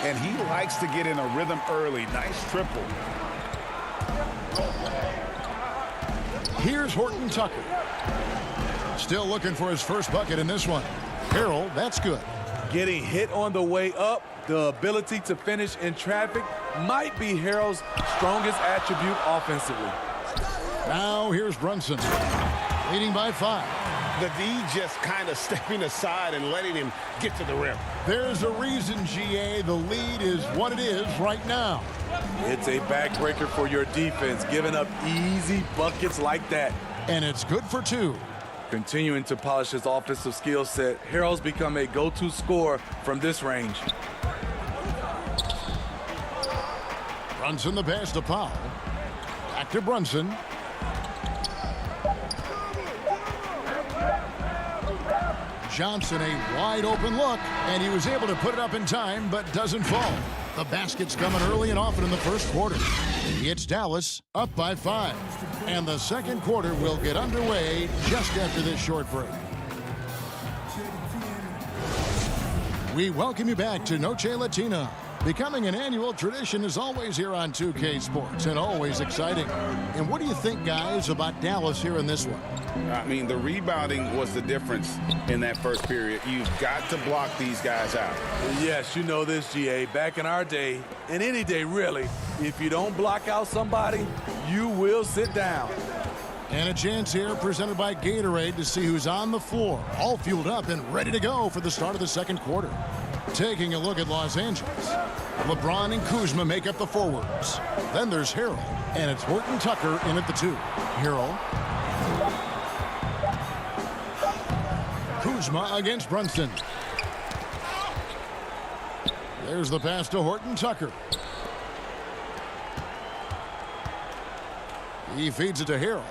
And he likes to get in a rhythm early. Nice triple. Here's Horton Tucker. Still looking for his first bucket in this one. Harrell, that's good. Getting hit on the way up, the ability to finish in traffic might be Harrell's strongest attribute offensively. Now here's Brunson, leading by 5. The D just kind of stepping aside and letting him get to the rim. There's a reason, GA, the lead is what it is right now. It's a backbreaker for your defense, giving up easy buckets like that. And it's good for 2. Continuing to polish his offensive skill set, Harrell's become a go-to scorer from this range. Brunson the pass to Powell. Back to Brunson. Johnson, a wide open look, and he was able to put it up in time, but doesn't fall. The basket's coming early and often in the first quarter. It's Dallas up by 5. And the second quarter will get underway just after this short break. We welcome you back to Noche Latina. Becoming an annual tradition is always here on 2K Sports and always exciting. And what do you think, guys, about Dallas here in this one? I mean, the rebounding was the difference in that first period. You've got to block these guys out. Yes, you know this, GA. Back in our day, and any day really, if you don't block out somebody, you will sit down. And a chance here presented by Gatorade to see who's on the floor, all fueled up and ready to go for the start of the second quarter. Taking a look at Los Angeles, LeBron and Kuzma make up the forwards. Then there's Harrell, and it's Horton Tucker in at the 2. Harrell. Kuzma against Brunson. There's the pass to Horton Tucker. He feeds it to Harrell.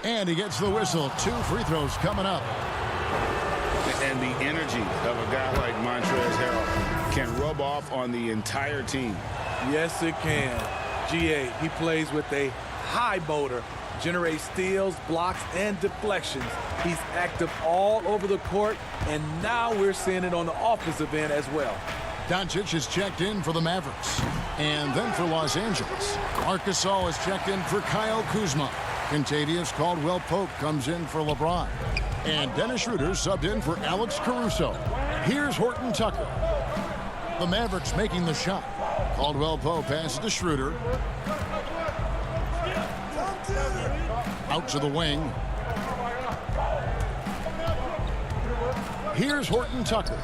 And he gets the whistle. 2 free throws coming up. And the energy of a guy like Montrezl Harrell can rub off on the entire team. Yes, it can. GA, he plays with a high motor, generates steals, blocks, and deflections. He's active all over the court, and now we're seeing it on the offensive end as well. Doncic is checked in for the Mavericks. And then for Los Angeles, Marc Gasol is checked in for Kyle Kuzma. Kentavious Caldwell-Pope comes in for LeBron. And Dennis Schroeder subbed in for Alex Caruso. Here's Horton Tucker. The Mavericks making the shot. Caldwell-Pope passes to Schroeder. Out to the wing. Here's Horton Tucker.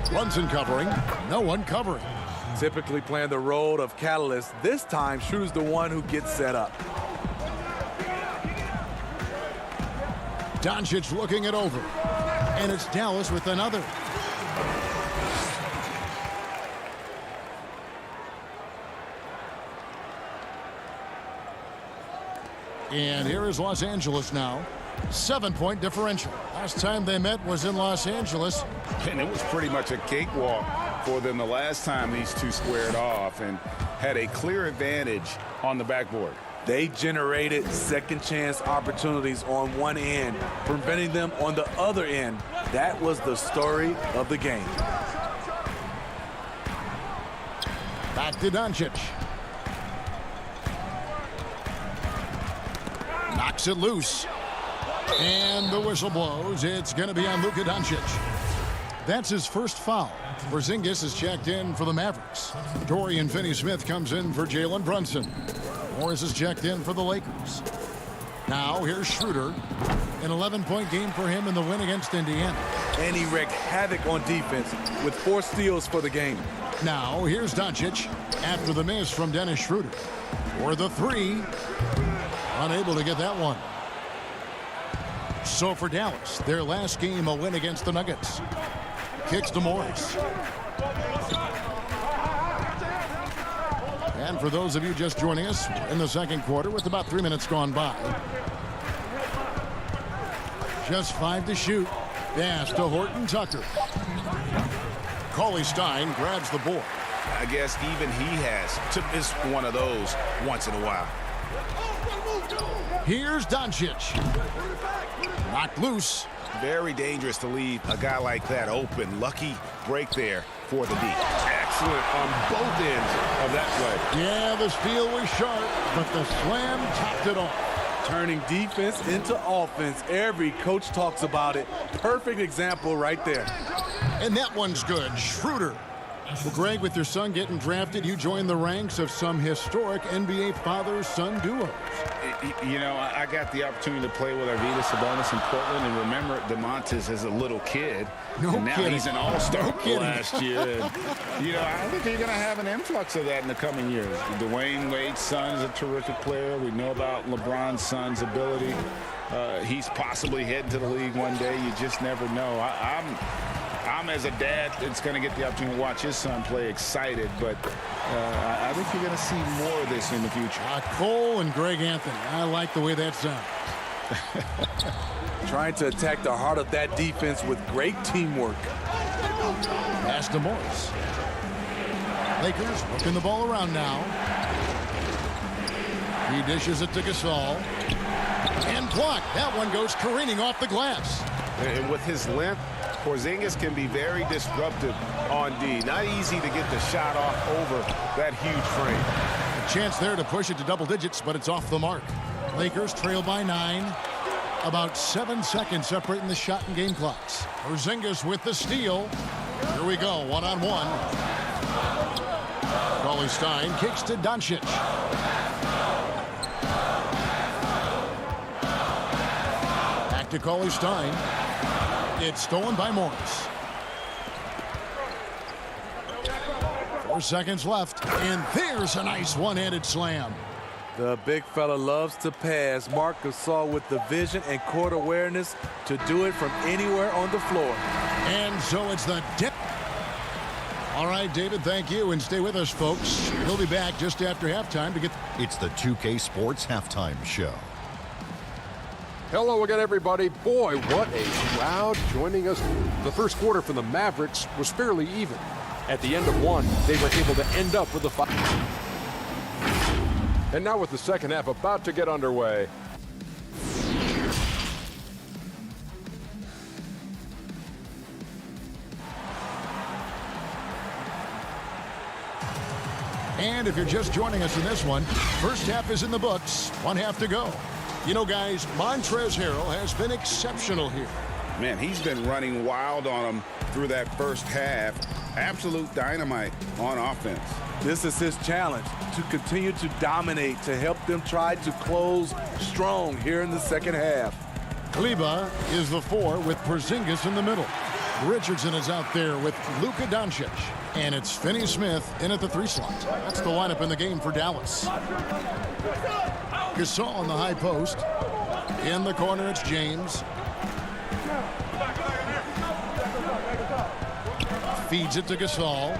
Brunson covering. No one covering. Typically playing the role of catalyst. This time, Schroeder's the one who gets set up. Doncic looking it over. And it's Dallas with another. And here is Los Angeles now. 7-point differential. Last time they met was in Los Angeles. And it was pretty much a cakewalk for them the last time these two squared off and had a clear advantage on the backboard. They generated second chance opportunities on one end, preventing them on the other end. That was the story of the game. Back to Doncic. Knocks it loose. And the whistle blows. It's going to be on Luka Doncic. That's his first foul. Porzingis is checked in for the Mavericks. Dorian Finney-Smith comes in for Jalen Brunson. Morris is checked in for the Lakers. Now here's Schroeder. An 11-point game for him in the win against Indiana. And he wreaked havoc on defense with 4 steals for the game. Now here's Doncic after the miss from Dennis Schroeder. For the 3. Unable to get that one. So for Dallas, their last game a win against the Nuggets. Kicks to Morris. And for those of you just joining us, we're in the second quarter with about 3 minutes gone by. Just 5 to shoot. Pass to Horton Tucker. Cauley-Stein grabs the board. I guess even he has to miss one of those once in a while. Here's Doncic. Knocked loose. Very dangerous to leave a guy like that open. Lucky break there for the D. Excellent on both ends of that play. Yeah, the steal was sharp, but the slam topped it off. Turning defense into offense. Every coach talks about it. Perfect example right there. And that one's good. Schroeder. Well, Greg, with your son getting drafted, you joined the ranks of some historic NBA father-son duos. You know, I got the opportunity to play with Arvydas Sabonis in Portland, and remember DeMontis as a little kid. And now he's an all-star last year. And, you know, I think you're going to have an influx of that in the coming years. Dwayne Wade's son is a terrific player. We know about LeBron's son's ability. He's possibly heading to the league one day. You just never know. I'm as a dad that's going to get the opportunity to watch his son play excited, but I think you're going to see more of this in the future. Cole and Greg Anthony. I like the way that sounds. trying to attack the heart of that defense with great teamwork. Pass to Morris. Lakers working the ball around now. He dishes it to Gasol. And blocked. That one goes careening off the glass. And with his length, Porzingis can be very disruptive on D. Not easy to get the shot off over that huge frame. A chance there to push it to double digits, but it's off the mark. Lakers trail by 9. About 7 seconds separating the shot and game clocks. Porzingis with the steal. Here we go, one-on-one. Cauley Stein kicks to Doncic. Back to Cauley Stein. It's stolen by Morris. 4 seconds left, and there's a nice one-handed slam. The big fella loves to pass. Marc Gasol with the vision and court awareness to do it from anywhere on the floor. And so it's the all right, David, thank you, and stay with us, folks. We'll be back just after halftime to get... It's the 2K Sports Halftime Show. Hello again, everybody. Boy, what a crowd joining us. The first quarter for the Mavericks was fairly even. At the end of one, they were able to end up with a 5. And now with the second half about to get underway. And if you're just joining us in this one, first half is in the books, 1 half to go. You know, guys, Montrezl Harrell has been exceptional here. Man, he's been running wild on him through that first half. Absolute dynamite on offense. This is his challenge, to continue to dominate, to help them try to close strong here in the second half. Kleber is the 4 with Porzingis in the middle. Richardson is out there with Luka Doncic. And it's Finney-Smith in at the 3 slot. That's the lineup in the game for Dallas. Gasol on the high post. In the corner, it's James. Feeds it to Gasol.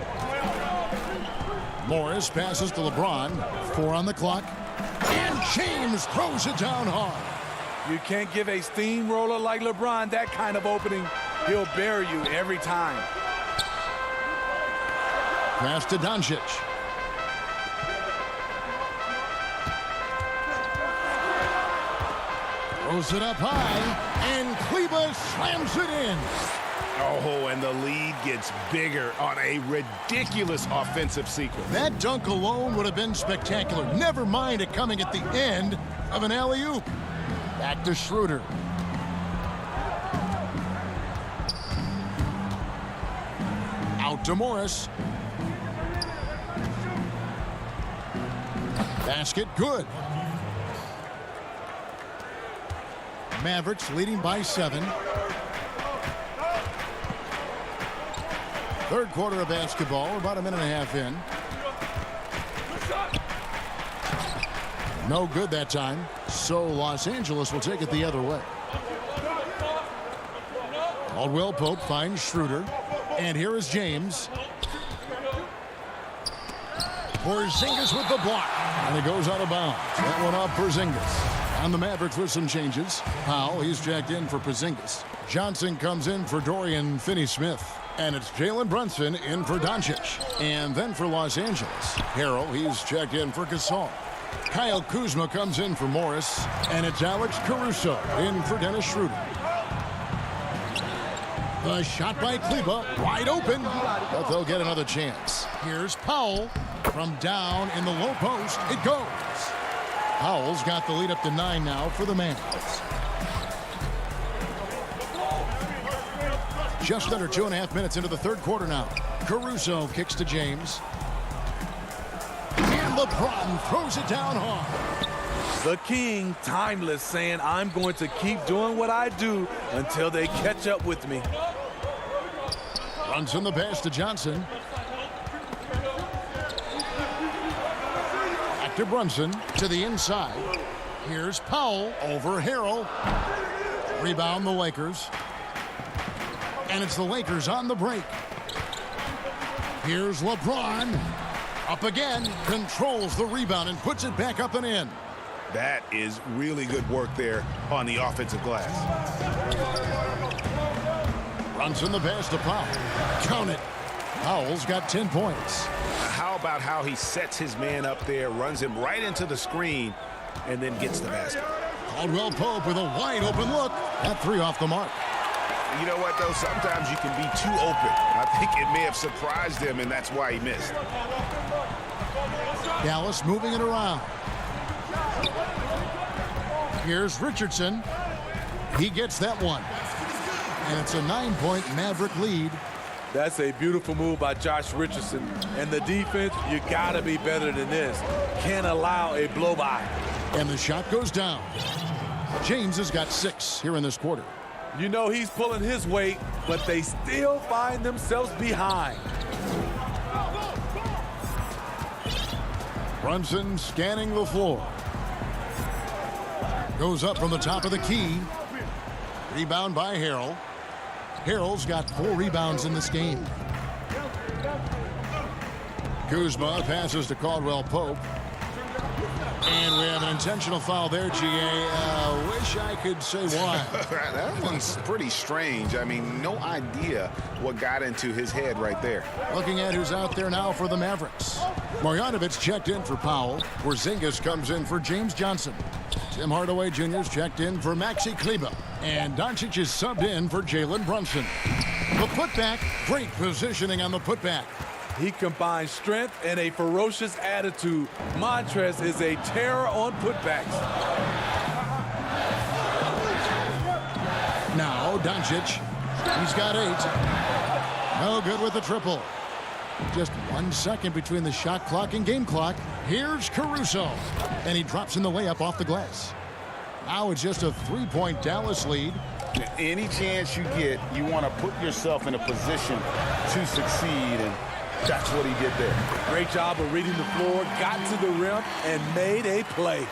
Morris passes to LeBron. 4 on the clock. And James throws it down hard. You can't give a steamroller like LeBron that kind of opening. He'll bury you every time. Pass to Doncic. Throws it up high, and Kleber slams it in. Oh, and the lead gets bigger on a ridiculous offensive sequence. That dunk alone would have been spectacular. Never mind it coming at the end of an alley-oop. Back to Schroeder. Out to Morris. Basket good. Mavericks leading by 7. Third quarter of basketball. We're about a minute and a half in. No good that time. So Los Angeles will take it the other way. Caldwell Pope finds Schroeder. And here is James. Porzingis with the block. And it goes out of bounds. That one off Porzingis. And the Mavericks with some changes. Powell, he's checked in for Porzingis. Johnson comes in for Dorian Finney-Smith. And it's Jalen Brunson in for Doncic. And then for Los Angeles, Harrell, he's checked in for Gasol. Kyle Kuzma comes in for Morris. And it's Alex Caruso in for Dennis Schroeder. The shot by Kleber, wide open, but they'll get another chance. Here's Powell from down in the low post. It goes. Powell's got the lead up to 9 now for the Mavs. Just under 2.5 minutes into the third quarter now. Caruso kicks to James. And LeBron throws it down hard. The king, timeless, saying, I'm going to keep doing what I do until they catch up with me. Runs in the pass to Johnson. Back to Brunson to the inside. Here's Powell over Harrell. Rebound the Lakers. And it's the Lakers on the break. Here's LeBron. Up again. Controls the rebound and puts it back up and in. That is really good work there on the offensive glass. Runs in the pass to Powell. Count it. Powell's got 10 points. How about how he sets his man up there, runs him right into the screen, and then gets the basket. Caldwell Pope with a wide open look. That three off the mark. You know what, though? Sometimes you can be too open. I think it may have surprised him, and that's why he missed. Dallas moving it around. Here's Richardson. He gets that one. And it's a 9-point Maverick lead. That's a beautiful move by Josh Richardson. And the defense, you got to be better than this. Can't allow a blow-by. And the shot goes down. James has got 6 here in this quarter. You know he's pulling his weight, but they still find themselves behind. Brunson scanning the floor. Goes up from the top of the key. Rebound by Harrell. Harrell's got 4 rebounds in this game. Kuzma passes to Caldwell Pope. And we have an intentional foul there, G.A. Wish I could say why. That one's pretty strange. I mean, no idea what got into his head right there. Looking at who's out there now for the Mavericks. Marjanovic checked in for Powell. Porzingis comes in for James Johnson. Tim Hardaway Jr.'s checked in for Maxi Kleber. And Doncic is subbed in for Jalen Brunson. The putback, great positioning on the putback. He combines strength and a ferocious attitude. Montrez is a terror on putbacks. Now Doncic, he's got 8. No good with the triple. Just 1 second between the shot clock and game clock. Here's Caruso, and he drops in the layup off the glass. Now it's just a 3-point Dallas lead. Any chance you get, you want to put yourself in a position to succeed, and that's what he did there. Great job of reading the floor, got to the rim, and made a play.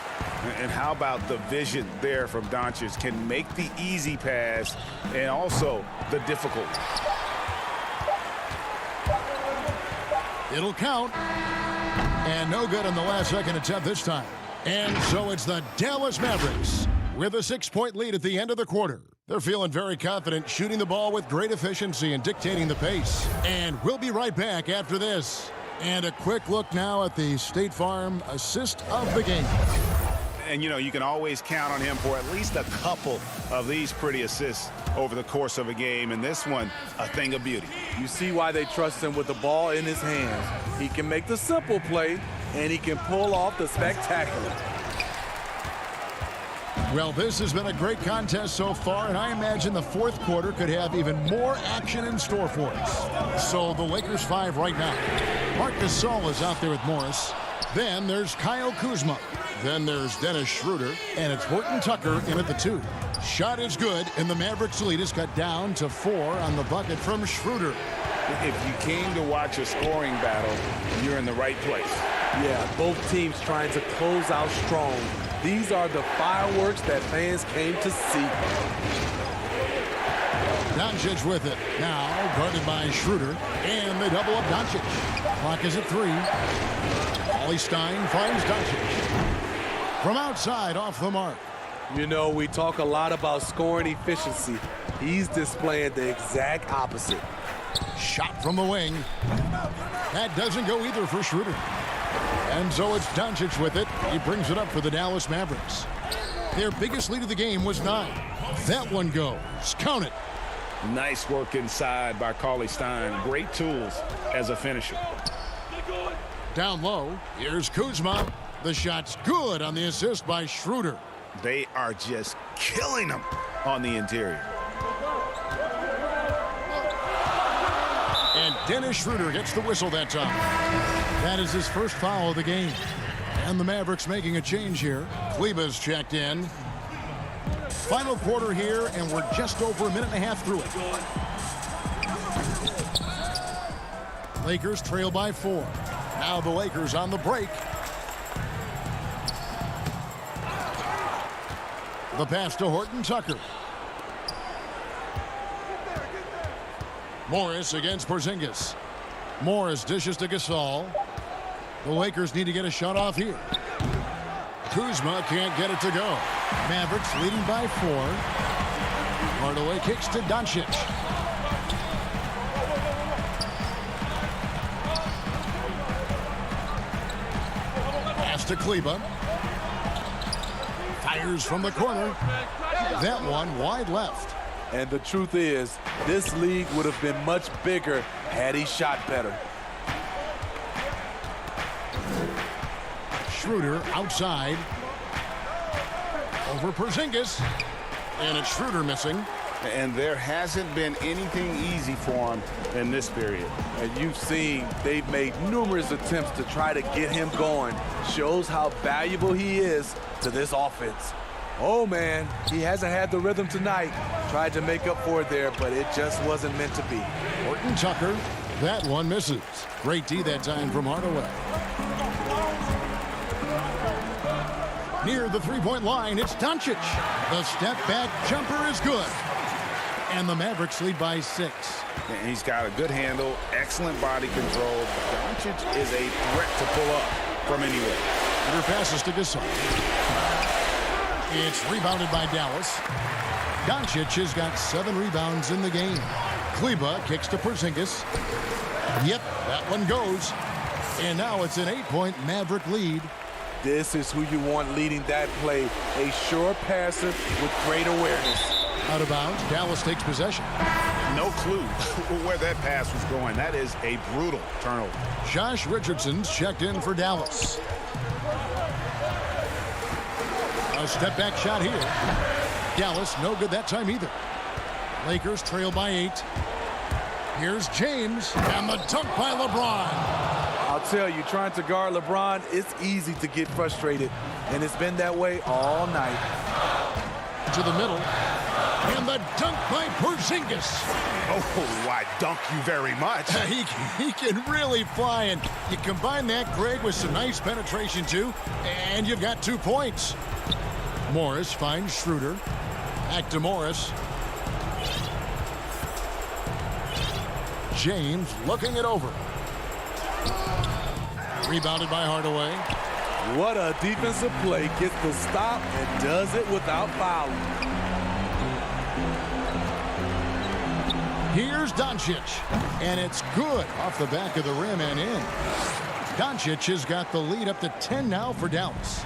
And how about the vision there from Doncic? Can make the easy pass and also the difficult. It'll count. And no good on the last second attempt this time. And so it's the Dallas Mavericks with a 6-point lead at the end of the quarter. They're feeling very confident, shooting the ball with great efficiency and dictating the pace. And we'll be right back after this. And a quick look now at the State Farm assist of the game. And, you know, you can always count on him for at least a couple of these pretty assists over the course of a game. And this one, a thing of beauty. You see why they trust him with the ball in his hands. He can make the simple play, and he can pull off the spectacular. Well, this has been a great contest so far, and I imagine the fourth quarter could have even more action in store for us. So the Lakers 5 right now. Marc Gasol is out there with Morris. Then there's Kyle Kuzma. Then there's Dennis Schroeder, and it's Horton Tucker in at the 2. Shot is good, and the Mavericks lead is cut down to 4 on the bucket from Schroeder. If you came to watch a scoring battle, you're in the right place. Yeah, both teams trying to close out strong. These are the fireworks that fans came to see. Doncic with it. Now guarded by Schroeder, and they double up Doncic. Clock is at 3. Ollie Stein finds Doncic. From outside, off the mark. You know, we talk a lot about scoring efficiency. He's displaying the exact opposite. Shot from the wing. That doesn't go either for Schroeder. And so it's Doncic with it. He brings it up for the Dallas Mavericks. Their biggest lead of the game was 9. That one goes. Count it. Nice work inside by Cauley Stein. Great tools as a finisher. Down low, here's Kuzma. The shot's good on the assist by Schroeder. They are just killing them on the interior. And Dennis Schroeder gets the whistle that time. That is his first foul of the game. And the Mavericks making a change here. Kleber's checked in. Final quarter here, and we're just over a minute and a half through it. Lakers trail by 4. Now the Lakers on the break. The pass to Horton Tucker. Morris against Porzingis. Morris dishes to Gasol. The Lakers need to get a shot off here. Kuzma can't get it to go. Mavericks leading by 4. Hardaway kicks to Doncic. Pass to Kleber. Fires from the corner. That one wide left. And the truth is, this league would have been much bigger had he shot better. Schroeder outside. Over Porzingis. And it's Schroeder missing. And there hasn't been anything easy for him in this period. And you've seen they've made numerous attempts to try to get him going. Shows how valuable he is to this offense. Oh, man, he hasn't had the rhythm tonight. Tried to make up for it there, but it just wasn't meant to be. Horton Tucker. That one misses. Great D that time from Hardaway. Near the three-point line, it's Doncic. The step-back jumper is good. And the Mavericks lead by 6. And he's got a good handle, excellent body control. Doncic is a threat to pull up from anywhere. Under passes to Gasol. It's rebounded by Dallas. Doncic has got 7 rebounds in the game. Kleber kicks to Porzingis. Yep, that one goes. And now it's an 8-point Maverick lead. This is who you want leading that play. A sure passer with great awareness. Out of bounds, Dallas takes possession. No clue where that pass was going. That is a brutal turnover. Josh Richardson's checked in for Dallas. A step-back shot here. Dallas, no good that time either. Lakers trail by 8. Here's James, and the dunk by LeBron. I'll tell you, trying to guard LeBron, it's easy to get frustrated, and it's been that way all night. To the middle, and the dunk by Porzingis. Oh, I dunk you very much. He can really fly, and you combine that, Greg, with some nice penetration, too, and you've got 2 points. Morris finds Schroeder. Back to Morris. James looking it over. Rebounded by Hardaway. What a defensive play. Gets the stop and does it without fouling. Here's Doncic. And it's good off the back of the rim and in. Doncic has got the lead up to 10 now for Dallas.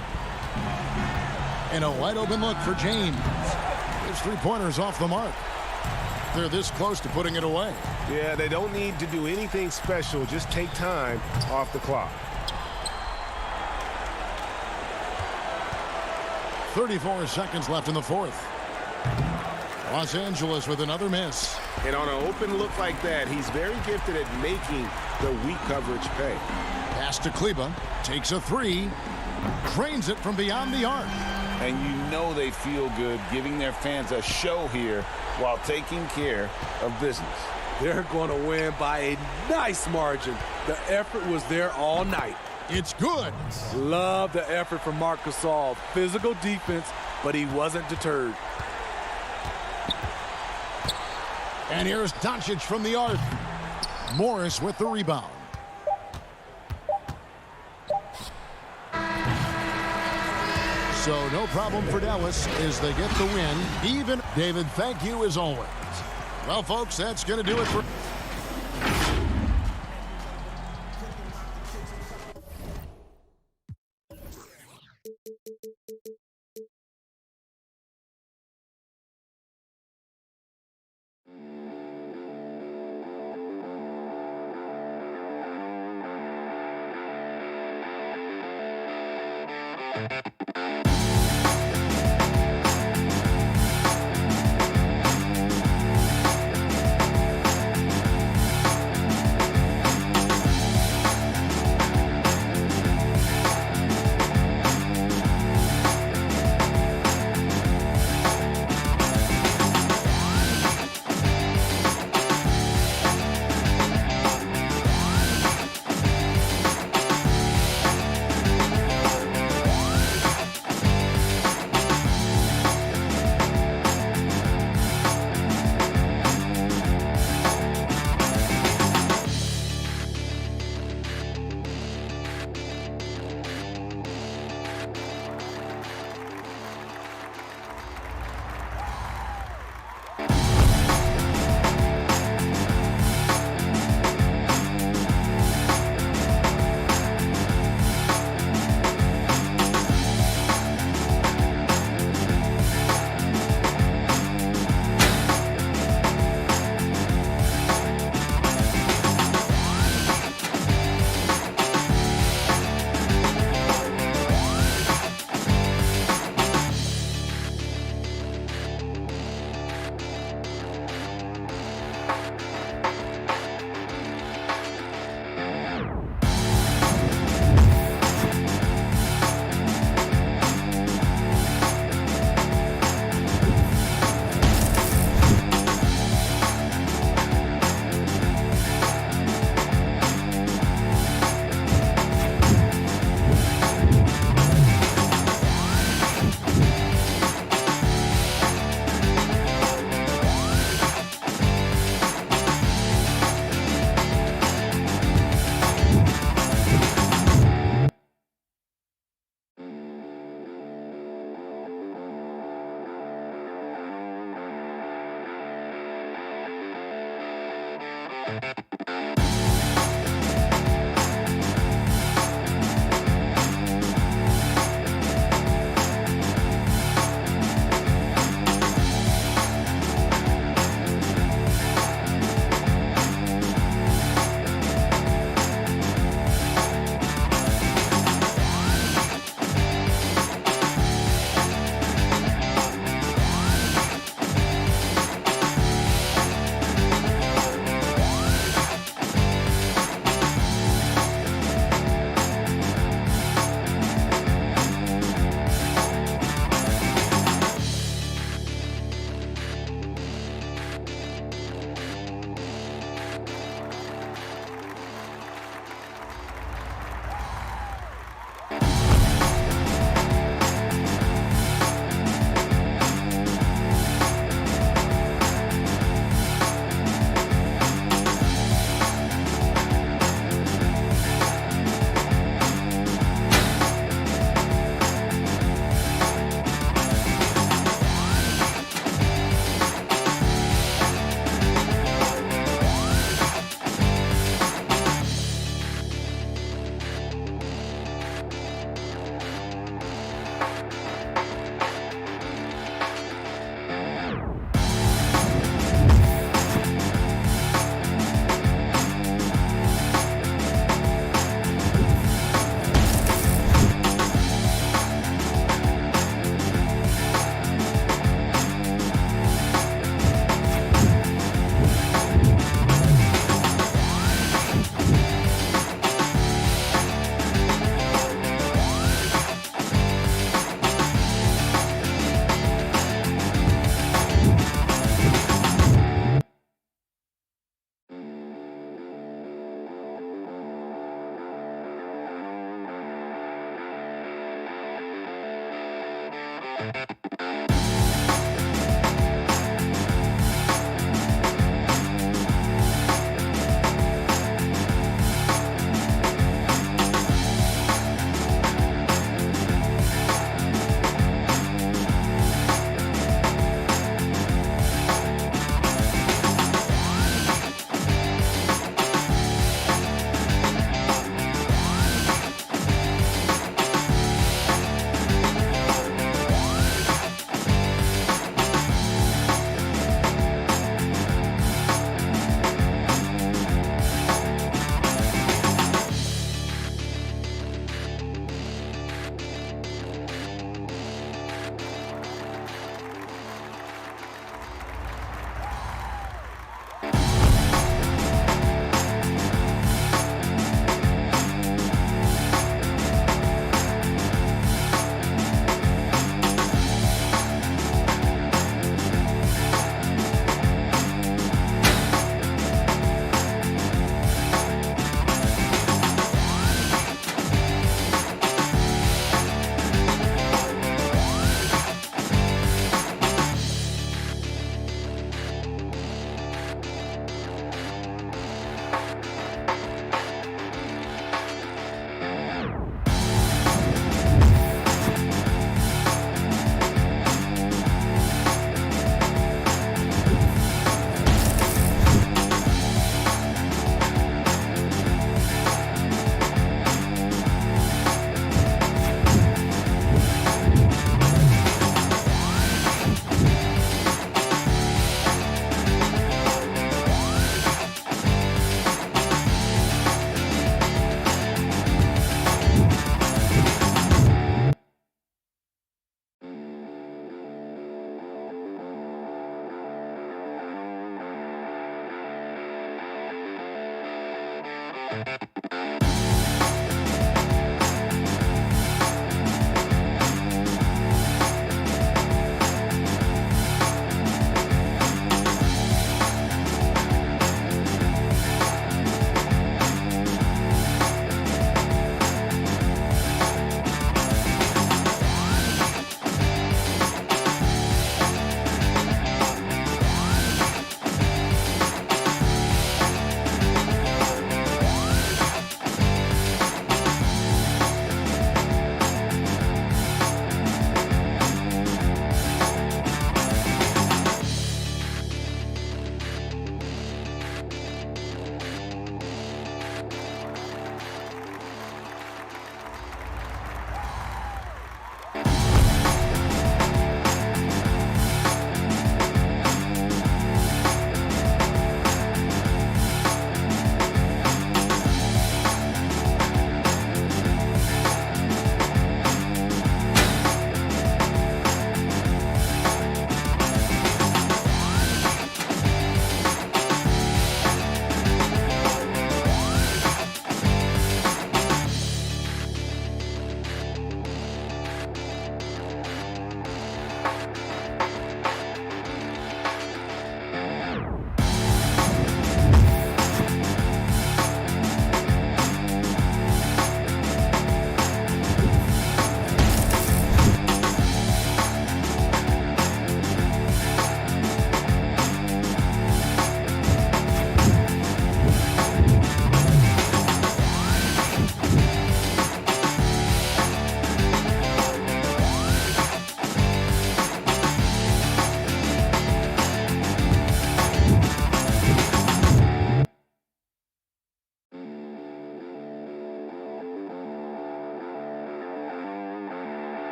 And a wide open look for James. His 3-pointers off the mark. They're this close to putting it away. Yeah, they don't need to do anything special. Just take time off the clock. 34 seconds left in the 4th. Los Angeles with another miss. And on an open look like that, he's very gifted at making the weak coverage pay. Pass to Kleber. Takes a 3. Drains it from beyond the arc. And you know they feel good giving their fans a show here while taking care of business. They're going to win by a nice margin. The effort was there all night. It's good. Love the effort from Marc Gasol. Physical defense, but he wasn't deterred. And here's Doncic from the arc. Morris with the rebound. So no problem for Dallas as they get the win. Even David, thank you as always. Well, folks, that's going to do it for...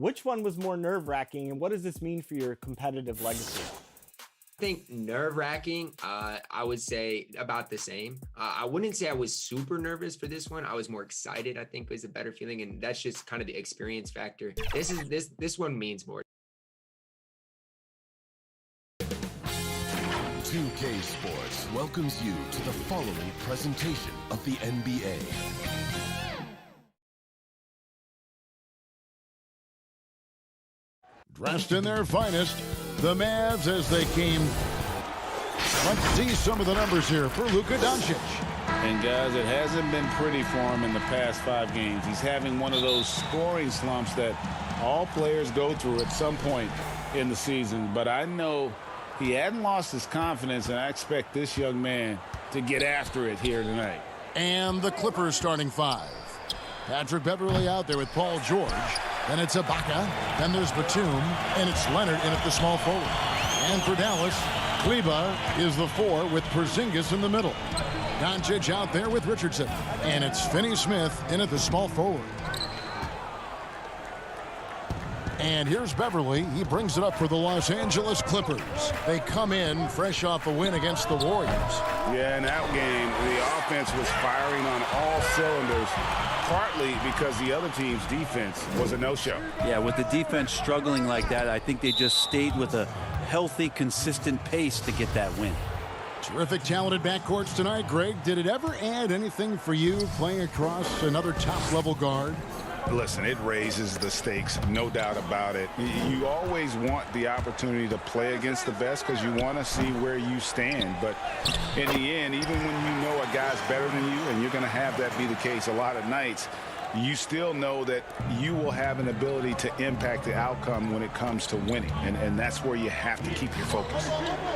Which one was more nerve-wracking, and what does this mean for your competitive legacy? I think nerve-wracking, I would say about the same. I wouldn't say I was super nervous for this one. I was more excited, I think, was a better feeling, and that's just kind of the experience factor. This one means more. 2K Sports welcomes you to the following presentation of the NBA. Dressed in their finest, the Mavs as they came. Let's see some of the numbers here for Luka Doncic. And guys, it hasn't been pretty for him in the past 5 games. He's having one of those scoring slumps that all players go through at some point in the season. But I know he hadn't lost his confidence, and I expect this young man to get after it here tonight. And the Clippers starting 5. Patrick Beverley out there with Paul George. Then it's Ibaka. Then there's Batum. And it's Leonard in at the small forward. And for Dallas, Kleber is the 4 with Porzingis in the middle. Doncic out there with Richardson. And it's Finney-Smith in at the small forward. And here's Beverley. He brings it up for the Los Angeles Clippers. They come in fresh off a win against the Warriors. Yeah, in that game, the offense was firing on all cylinders, partly because the other team's defense was a no-show. Yeah, with the defense struggling like that, I think they just stayed with a healthy, consistent pace to get that win. Terrific, talented backcourts tonight, Greg. Did it ever add anything for you playing across another top-level guard? Listen, it raises the stakes, no doubt about it. You always want the opportunity to play against the best because you want to see where you stand. But in the end, even when you know a guy's better than you, and you're going to have that be the case a lot of nights, you still know that you will have an ability to impact the outcome when it comes to winning. And that's where you have to keep your focus.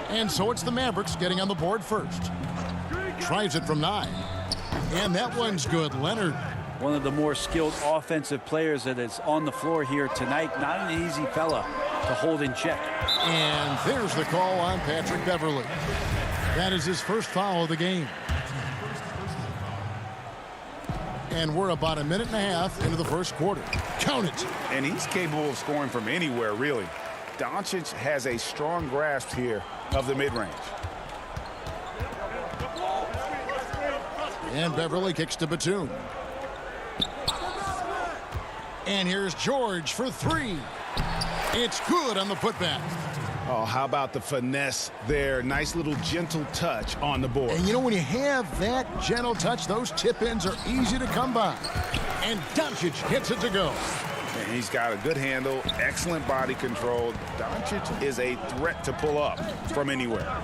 And so it's the Mavericks getting on the board first. Tries it from 9. And that one's good. Leonard. One of the more skilled offensive players that is on the floor here tonight. Not an easy fella to hold in check. And there's the call on Patrick Beverley. That is his first foul of the game. And we're about a minute and a half into the first quarter. Count it. And he's capable of scoring from anywhere, really. Doncic has a strong grasp here of the mid-range. And Beverley kicks to Batum. And here's George for 3. It's good on the putback. Oh, how about the finesse there? Nice little gentle touch on the board. And you know, when you have that gentle touch, those tip-ins are easy to come by. And Doncic gets it to go. And he's got a good handle, excellent body control. Doncic is a threat to pull up from anywhere.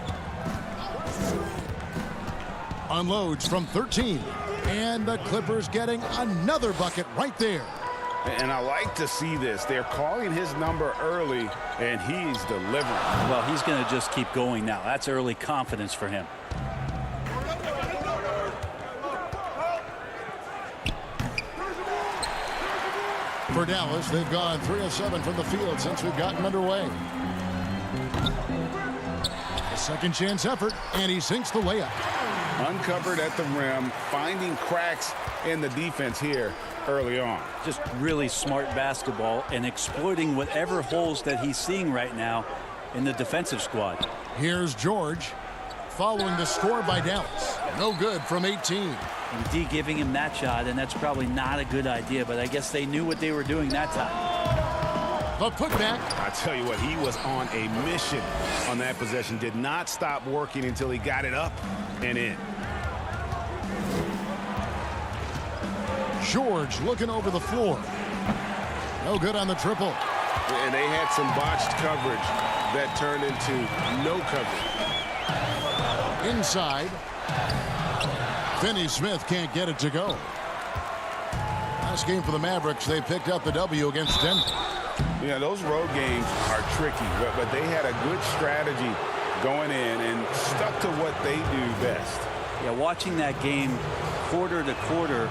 Unloads from 13. And the Clippers getting another bucket right there. And I like to see this. They're calling his number early, and he's delivering. Well, he's going to just keep going now. That's early confidence for him. For Dallas, they've gone 3 of 7 from the field since we've gotten underway. A second chance effort, and he sinks the layup. Uncovered at the rim, finding cracks in the defense here early on. Just really smart basketball and exploiting whatever holes that he's seeing right now in the defensive squad. Here's George following the score by Dallas. No good from 18. And D giving him that shot, and that's probably not a good idea, but I guess they knew what they were doing that time. The putback. I tell you what, he was on a mission on that possession. Did not stop working until he got it up and in. George looking over the floor. No good on the triple. And they had some botched coverage that turned into no coverage. Inside. Finney-Smith can't get it to go. Last game for the Mavericks, they picked up the W against Denver. Yeah, those road games are tricky, but they had a good strategy going in and stuck to what they do best. Yeah, watching that game quarter to quarter,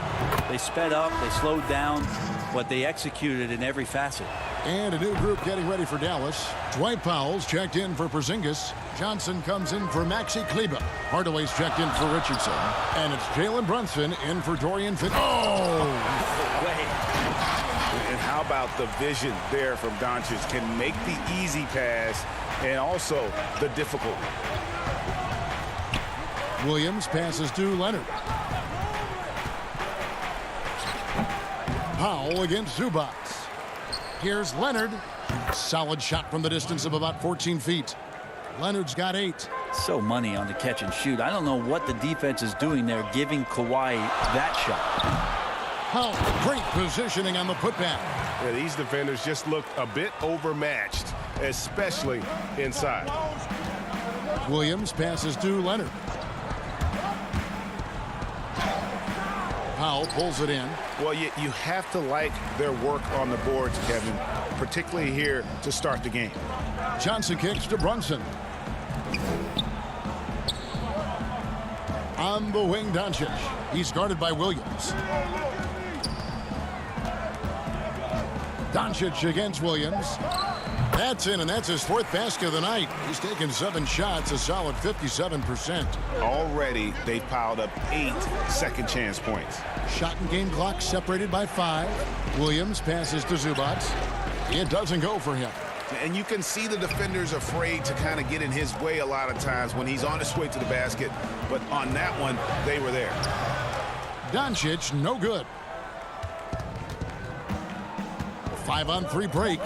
they sped up, they slowed down, but they executed in every facet. And a new group getting ready for Dallas. Dwight Powell's checked in for Porzingis. Johnson comes in for Maxi Kleber. Hardaway's checked in for Richardson. And it's Jalen Brunson in for Dorian Finney. Oh! And how about the vision there from Doncic? Can make the easy pass and also the difficult. Williams passes to Leonard. Powell against Zubac. Here's Leonard. Solid shot from the distance of about 14 feet. Leonard's got 8. So money on the catch and shoot. I don't know what the defense is doing there, giving Kawhi that shot. Powell, great positioning on the putback. Yeah, these defenders just looked a bit overmatched, especially inside. Williams passes to Leonard. Powell pulls it in. Well, you have to like their work on the boards, Kevin, particularly here to start the game. Johnson kicks to Brunson. On the wing, Doncic. He's guarded by Williams. Doncic against Williams. That's in, and that's his 4th basket of the night. He's taken 7 shots, a solid 57%. Already, they've piled up 8 second chance points. Shot and game clock separated by 5. Williams passes to Zubac. It doesn't go for him. And you can see the defenders afraid to kind of get in his way a lot of times when he's on his way to the basket. But on that one, they were there. Doncic, no good. 5-on-3 break.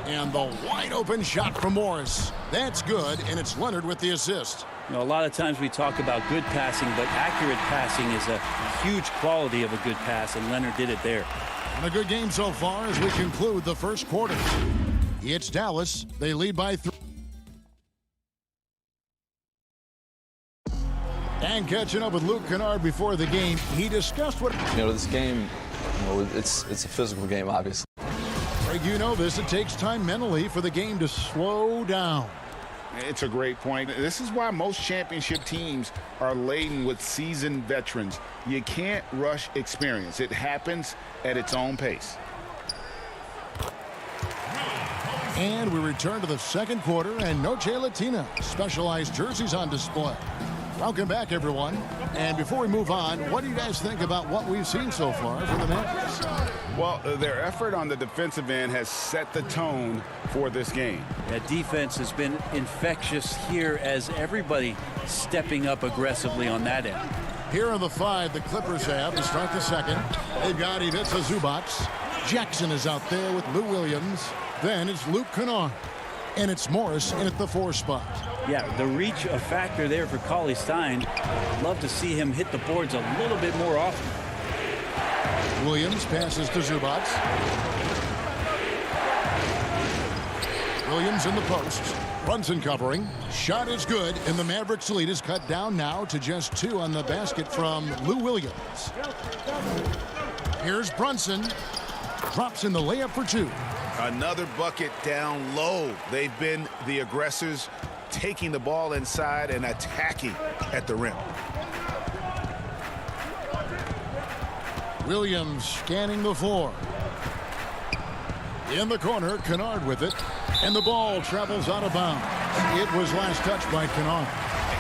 And the wide open shot from Morris. That's good, and it's Leonard with the assist. You know, a lot of times we talk about good passing, but accurate passing is a huge quality of a good pass, and Leonard did it there. And a good game so far as we conclude the first quarter. It's Dallas. They lead by 3. And catching up with Luke Kennard before the game, he discussed what... This game, it's a physical game, obviously. Greg, you know this. It takes time mentally for the game to slow down. It's a great point. This is why most championship teams are laden with seasoned veterans. You can't rush experience. It happens at its own pace. And we return to the second quarter, and Noche Latina specialized jerseys on display. Welcome back, everyone. And before we move on, what do you guys think about what we've seen so far from the Mavericks? Well, their effort on the defensive end has set the tone for this game. That defense has been infectious here as everybody stepping up aggressively on that end. Here are the 5 the Clippers have to start the second. They've got Ivica Zubac. Jackson is out there with Lou Williams. Then it's Luke Kennard. And it's Morris in at the 4 spot. Yeah, the reach a factor there for Cauley Stein. Love to see him hit the boards a little bit more often. Williams passes to Zubac. Williams in the post. Brunson covering. Shot is good, and the Mavericks lead is cut down now to just 2 on the basket from Lou Williams. Here's Brunson. Drops in the layup for 2. Another bucket down low. They've been the aggressors, taking the ball inside and attacking at the rim. Williams scanning the floor. In the corner, Kennard with it. And the ball travels out of bounds. It was last touched by Kennard.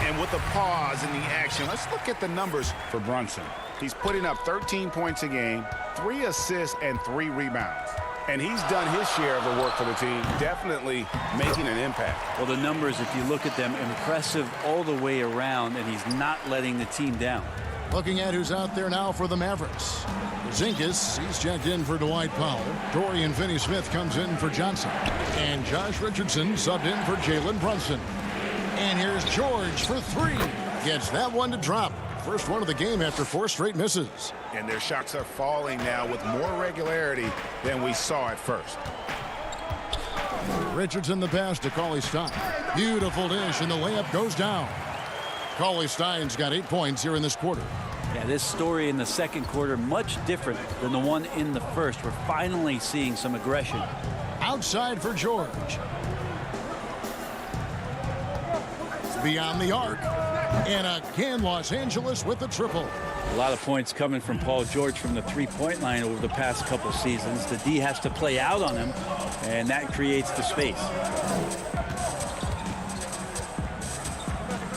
And with a pause in the action, let's look at the numbers for Brunson. He's putting up 13 points a game, 3 assists, and 3 rebounds. And he's done his share of the work for the team, definitely making an impact. Well, the numbers, if you look at them, impressive all the way around, and he's not letting the team down. Looking at who's out there now for the Mavericks. Zinkas, he's checked in for Dwight Powell. Dorian Finney-Smith comes in for Johnson. And Josh Richardson subbed in for Jalen Brunson. And here's George for 3. Gets that one to drop. First one of the game after 4 straight misses. And their shots are falling now with more regularity than we saw at first. Richardson the pass to Cauley Stein. Beautiful dish, and the layup goes down. Cauley Stein's got 8 points here in this quarter. Yeah, this story in the second quarter much different than the one in the first. We're finally seeing some aggression. Outside for George. Beyond the arc. And again, Los Angeles with the triple. A lot of points coming from Paul George from the three-point line over the past couple seasons. The D has to play out on him, and that creates the space.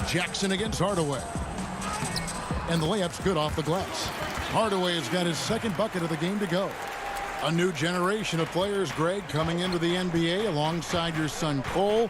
Jackson against Hardaway. And the layup's good off the glass. Hardaway has got his second bucket of the game to go. A new generation of players, Greg, coming into the NBA alongside your son Cole.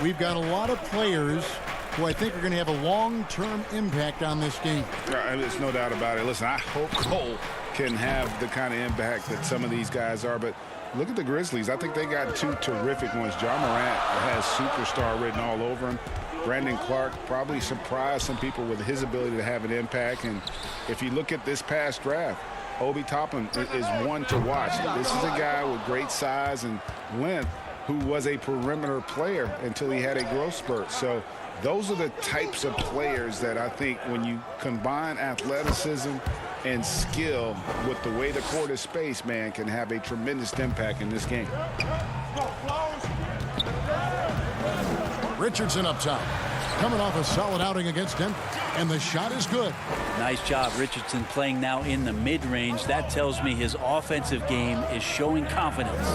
We've got a lot of players who I think are going to have a long-term impact on this game. There's no doubt about it. Listen, I hope Cole can have the kind of impact that some of these guys are, but look at the Grizzlies. I think they got two terrific ones. John Morant has superstar written all over him. Brandon Clark probably surprised some people with his ability to have an impact. And if you look at this past draft, Obi Toppin is one to watch. This is a guy with great size and length who was a perimeter player until he had a growth spurt. So those are the types of players that I think when you combine athleticism and skill with the way the court is spaced, man, can have a tremendous impact in this game. Richardson up top, coming off a solid outing against Denver, and the shot is good. Nice job, Richardson, playing now in the mid-range. That tells me his offensive game is showing confidence.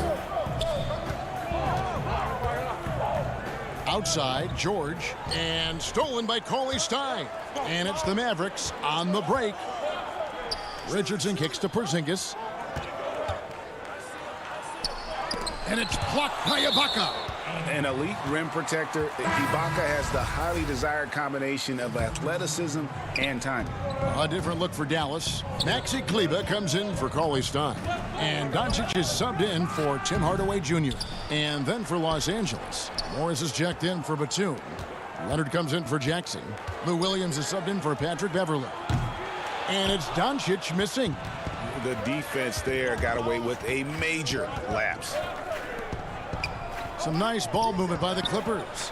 Outside, George, and stolen by Cauley Stein. And it's the Mavericks on the break. Richardson kicks to Porzingis. And it's blocked by Ibaka. An elite rim protector. Ibaka has the highly desired combination of athleticism and time. A different look for Dallas. Maxi Kleber comes in for Cauley Stein. And Doncic is subbed in for Tim Hardaway Jr. And then for Los Angeles, Morris is checked in for Batum. Leonard comes in for Jackson. Lou Williams is subbed in for Patrick Beverley. And it's Doncic missing. The defense there got away with a major lapse. Some nice ball movement by the Clippers.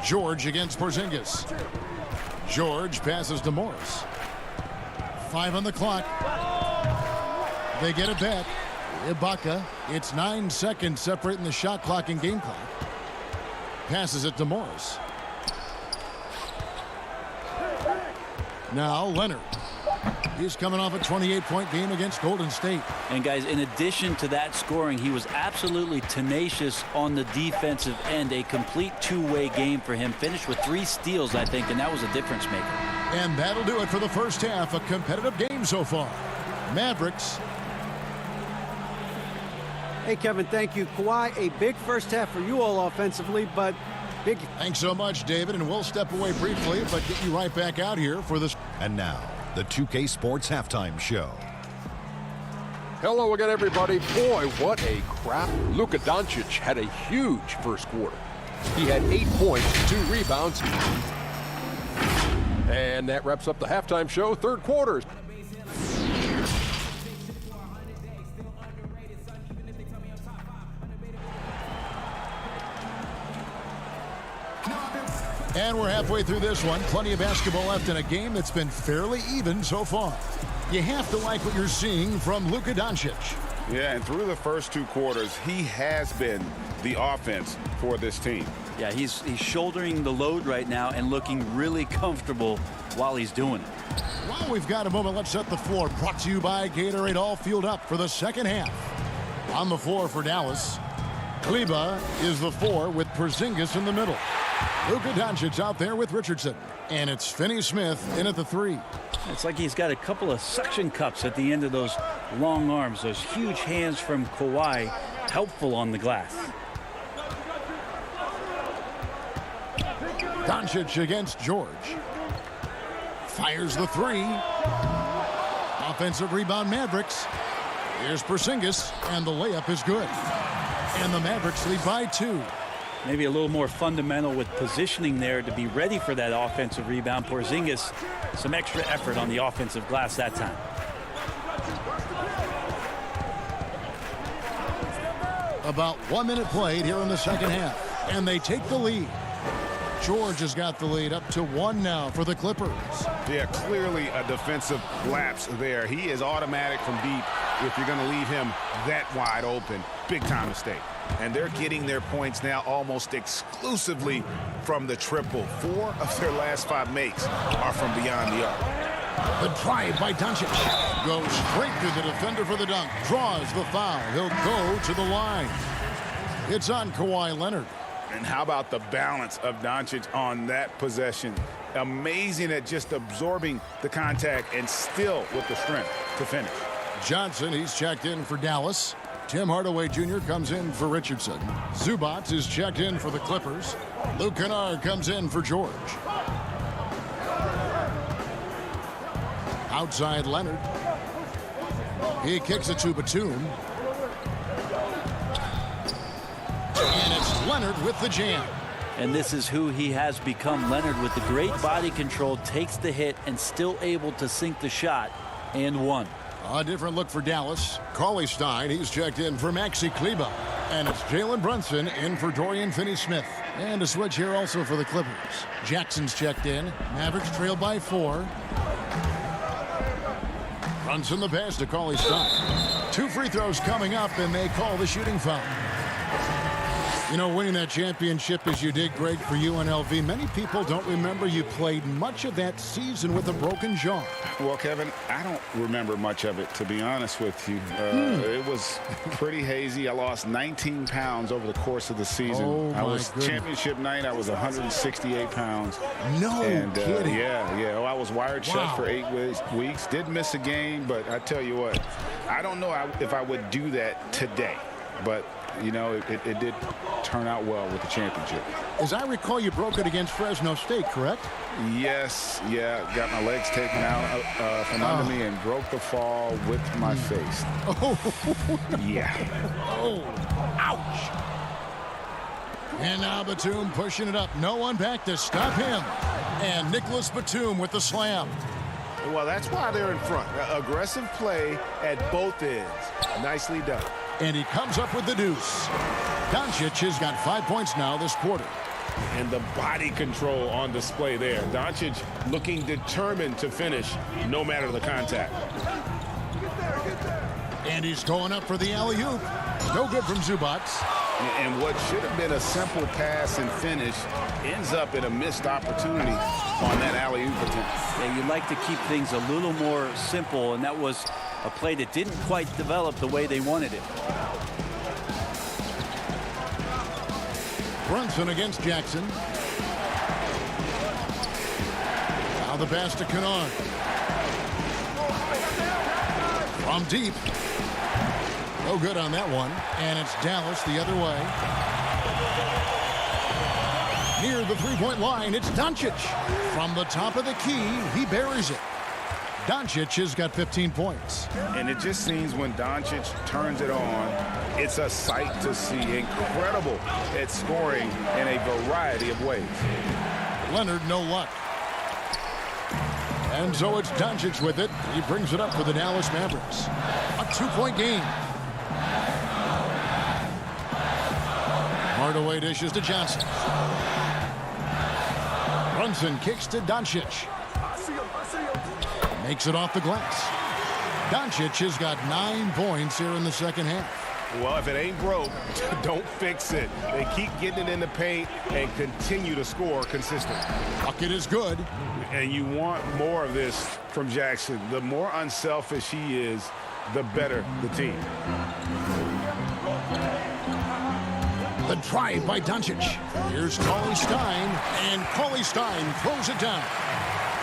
George against Porzingis. George passes to Morris. 5 on the clock. They get it back. Ibaka. It's 9 seconds separating the shot clock and game clock. Passes it to Morris. Now Leonard. He's coming off a 28-point game against Golden State. And guys, in addition to that scoring, he was absolutely tenacious on the defensive end. A complete two-way game for him. Finished with 3 steals, I think, and that was a difference maker. And that'll do it for the first half. A competitive game so far. Mavericks. Hey, Kevin, thank you. Kawhi, a big first half for you all offensively, but big. Thanks so much, David, and we'll step away briefly, but get you right back out here for this. And now, the 2K Sports Halftime Show. Hello again, everybody. Boy, what a crap. Luka Doncic had a huge first quarter. He had 8 points, 2 rebounds. And that wraps up the halftime show, third quarter. And we're halfway through this one. Plenty of basketball left in a game that's been fairly even so far. You have to like what you're seeing from Luka Doncic. Yeah, and through the first 2 quarters, he has been the offense for this team. Yeah, he's shouldering the load right now and looking really comfortable while he's doing it. While we've got a moment, let's set the floor. Brought to you by Gatorade, all fueled up for the second half. On the floor for Dallas, Kleber is the 4 with Porzingis in the middle. Luka Doncic out there with Richardson. And it's Finney-Smith in at the 3. It's like he's got a couple of suction cups at the end of those long arms. Those huge hands from Kawhi, helpful on the glass. Doncic against George. Fires the 3. Offensive rebound, Mavericks. Here's Porzingis, and the layup is good. And the Mavericks lead by 2. Maybe a little more fundamental with positioning there to be ready for that offensive rebound. Porzingis, some extra effort on the offensive glass that time. About 1 minute played here in the second half, and they take the lead. George has got the lead up to 1 now for the Clippers. Yeah, clearly a defensive lapse there. He is automatic from deep if you're going to leave him that wide open. Big time mistake. And they're getting their points now almost exclusively from the triple. 4 of their last 5 makes are from beyond the arc. The drive by Doncic goes straight through the defender for the dunk. Draws the foul. He'll go to the line. It's on Kawhi Leonard. And how about the balance of Doncic on that possession Amazing at just absorbing the contact and still with the strength to finish. Johnson, he's checked in for Dallas. Tim Hardaway Jr. comes in for Richardson. Zubats is checked in for the Clippers. Luke Kennard comes in for George. Outside Leonard. He kicks it to Batum. And it's Leonard with the jam. And this is who he has become. Leonard with the great body control, takes the hit and still able to sink the shot, and one. A different look for Dallas. Cauley Stein, he's checked in for Maxi Kleber. And it's Jalen Brunson in for Dorian Finney-Smith. And a switch here also for the Clippers. Jackson's checked in. Mavericks trail by 4. Brunson the pass to Cauley Stein. 2 free throws coming up, and they call the shooting foul. You know, winning that championship as you did, Greg, for UNLV, many people don't remember you played much of that season with a broken jaw. Well, Kevin, I don't remember much of it, to be honest with you. It was pretty hazy. I lost 19 pounds over the course of the season. Oh, I was goodness. championship night. I was 168 pounds. No kidding. Yeah. Oh, I was wired shut for 8 weeks. Did miss a game, but I tell you what, I don't know if I would do that today. But, you know, it did turn out well with the championship. As I recall, you broke it against Fresno State, correct? Yes, got my legs taken out from under me and broke the fall with my face. Oh, yeah. Oh, ouch. And now Batum pushing it up. No one back to stop him. And Nicholas Batum with the slam. Well, that's why they're in front. Aggressive play at both ends. Nicely done. And he comes up with the deuce. Doncic has got 5 points now this quarter. And the body control on display there. Doncic looking determined to finish no matter the contact. And he's going up for the alley-oop. No good from Zubats. And what should have been a simple pass and finish ends up in a missed opportunity on that alley-oop attempt. Yeah, you like to keep things a little more simple, and that was a play that didn't quite develop the way they wanted it. Brunson against Jackson. Now the pass to Kennard. From deep. No good on that one. And it's Dallas the other way. Near the three-point line, it's Doncic. From the top of the key, he buries it. Doncic has got 15 points. And it just seems when Doncic turns it on, it's a sight to see. Incredible at scoring in a variety of ways. Leonard, no luck. And so it's Doncic with it. He brings it up for the Dallas Mavericks. A 2-point game. Hardaway dishes to Johnson. Brunson kicks to Doncic. Makes it off the glass. Doncic has got 9 points here in the second half. Well, if it ain't broke, don't fix it. They keep getting it in the paint and continue to score consistently. Bucket is good. And you want more of this from Jackson. The more unselfish he is, the better the team. The drive by Doncic. Here's Cauley Stein, and Cauley Stein throws it down.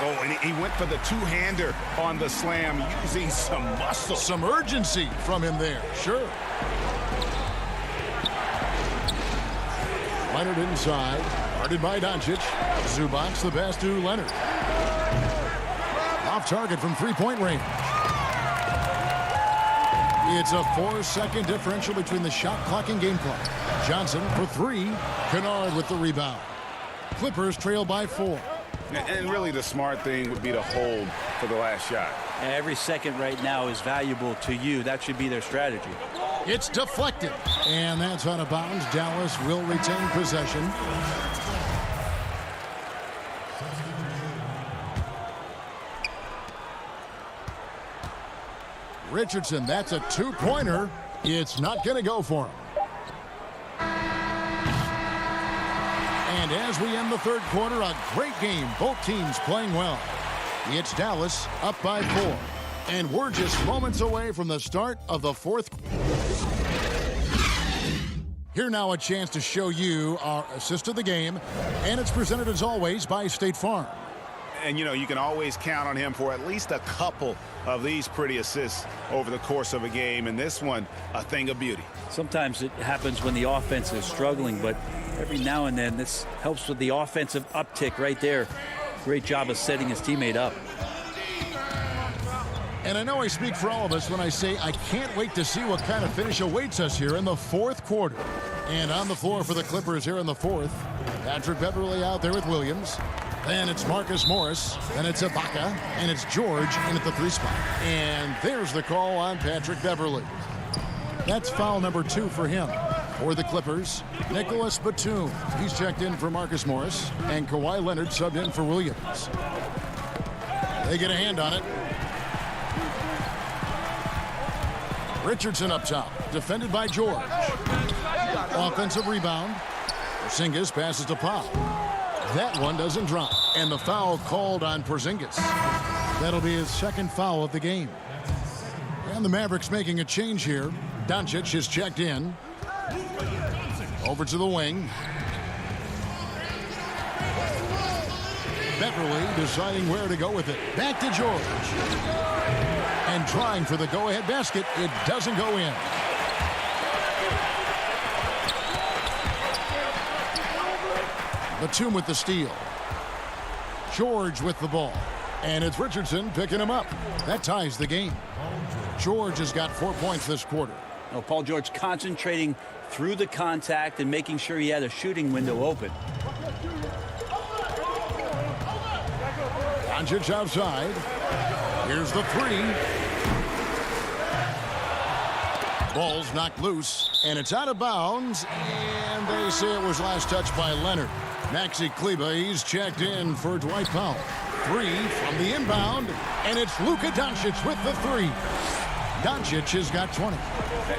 Oh, and he went for the two-hander on the slam, using some muscle. Some urgency from him there, sure. Leonard inside, guarded by Doncic. Zubats the pass to Leonard. Off target from three-point range. It's a 4-second differential between the shot clock and game clock. Johnson for 3. Kennard with the rebound. Clippers trail by 4. And really the smart thing would be to hold for the last shot. Every second right now is valuable to you. That should be their strategy. It's deflected. And that's out of bounds. Dallas will retain possession. Richardson, that's a two-pointer. It's not going to go for him. And as we end the third quarter, a great game. Both teams playing well. It's Dallas up by 4. And we're just moments away from the start of the fourth. Here now a chance to show you our assist of the game. And it's presented as always by State Farm. And, you know, you can always count on him for at least a couple of these pretty assists over the course of a game. And this one, a thing of beauty. Sometimes it happens when the offense is struggling, but every now and then this helps with the offensive uptick right there. Great job of setting his teammate up. And I know I speak for all of us when I say I can't wait to see what kind of finish awaits us here in the fourth quarter. And on the floor for the Clippers here in the fourth, Patrick Beverley out there with Williams. Then it's Marcus Morris. Then it's Ibaka. And it's George in at the 3 spot. And there's the call on Patrick Beverley. That's foul number 2 for him. For the Clippers, Nicholas Batum. He's checked in for Marcus Morris. And Kawhi Leonard subbed in for Williams. They get a hand on it. Richardson up top, defended by George. Offensive rebound. Porzingis passes to Pau. That one doesn't drop. And the foul called on Porzingis. That'll be his second foul of the game. And the Mavericks making a change here. Doncic is checked in. Over to the wing. Beverley deciding where to go with it. Back to George. And trying for the go-ahead basket. It doesn't go in. Batum with the steal. George with the ball. And it's Richardson picking him up. That ties the game. George has got 4 points this quarter. Well, Paul George concentrating through the contact and making sure he had a shooting window open. Doncic outside. Here's the 3. Ball's knocked loose, and it's out of bounds, and they say it was last touched by Leonard. Maxi Kleber, he's checked in for Dwight Powell. 3 from the inbound, and it's Luka Doncic with the 3. Doncic has got 20.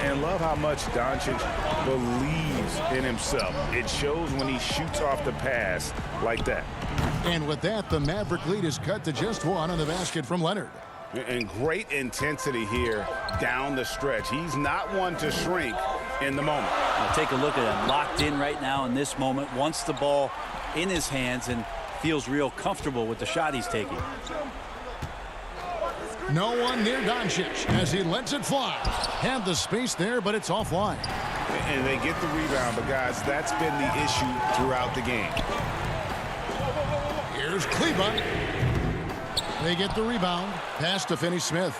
And love how much Doncic believes in himself. It shows when he shoots off the pass like that. And with that, the Maverick lead is cut to just 1 on the basket from Leonard. And great intensity here down the stretch. He's not one to shrink in the moment. Now take a look at him, locked in right now in this moment, wants the ball in his hands and feels real comfortable with the shot he's taking. No one near Doncic as he lets it fly. Had the space there, but it's offline. And they get the rebound, but guys, that's been the issue throughout the game. Here's Kleber. They get the rebound. Pass to Finney-Smith.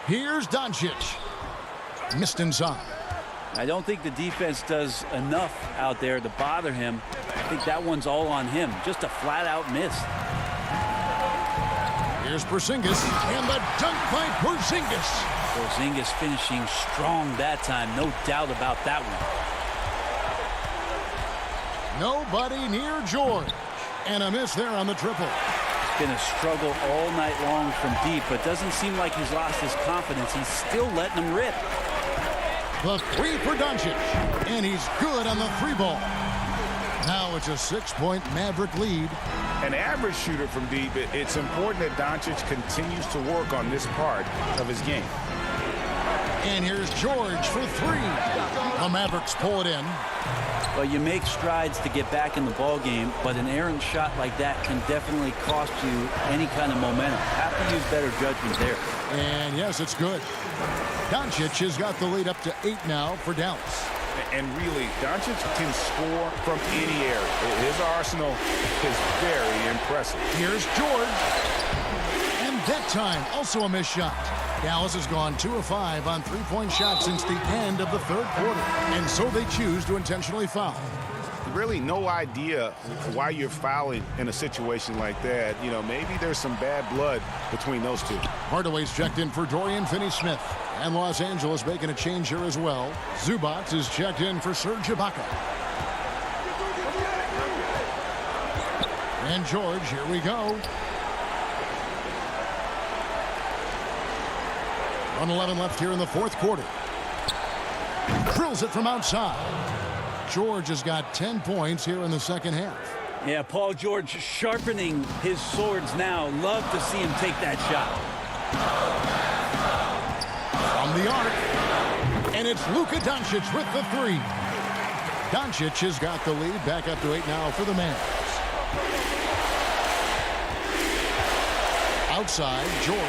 Here's Doncic. Missed inside. I don't think the defense does enough out there to bother him. I think that one's all on him. Just a flat-out miss. Here's Porzingis, and the dunk by Porzingis. Porzingis finishing strong that time. No doubt about that one. Nobody near George. And a miss there on the triple. It's been a struggle all night long from deep, but doesn't seem like he's lost his confidence. He's still letting them rip. The 3 for Doncic, and he's good on the 3 ball. Now it's a 6-point Maverick lead. An average shooter from deep, it's important that Doncic continues to work on this part of his game. And here's George for 3. The Mavericks pull it in. Well, you make strides to get back in the ball game, but an errant shot like that can definitely cost you any kind of momentum. Have to use better judgment there. And yes, it's good. Doncic has got the lead up to 8 now for Dallas. And really, Doncic can score from any area. His arsenal is very impressive. Here's George. And that time, also a missed shot. Dallas has gone 2 of 5 on 3-point shots since the end of the 3rd quarter. And so they choose to intentionally foul. Really no idea why you're fouling in a situation like that. You know, maybe there's some bad blood between those two. Hardaway's checked in for Dorian Finney-Smith. And Los Angeles making a change here as well. Zubac is checked in for Serge Ibaka. And George, here we go. 1:11 left here in the 4th quarter. Drills it from outside. George has got 10 points here in the 2nd half. Yeah, Paul George sharpening his swords now. Love to see him take that shot. From the arc. And it's Luka Doncic with the 3. Doncic has got the lead, back up to 8 now for the Mavs. Outside, George.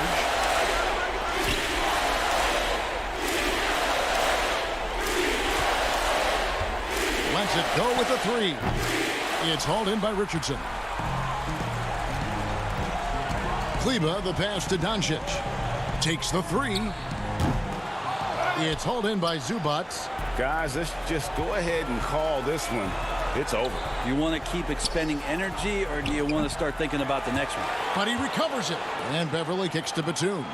Lets it go with the 3. It's hauled in by Richardson. Kleba, the pass to Doncic. Takes the 3. It's hauled in by Zubac. Guys, let's just go ahead and call this one. It's over. You want to keep expending energy, or do you want to start thinking about the next one? But he recovers it. And Beverly kicks to Batum.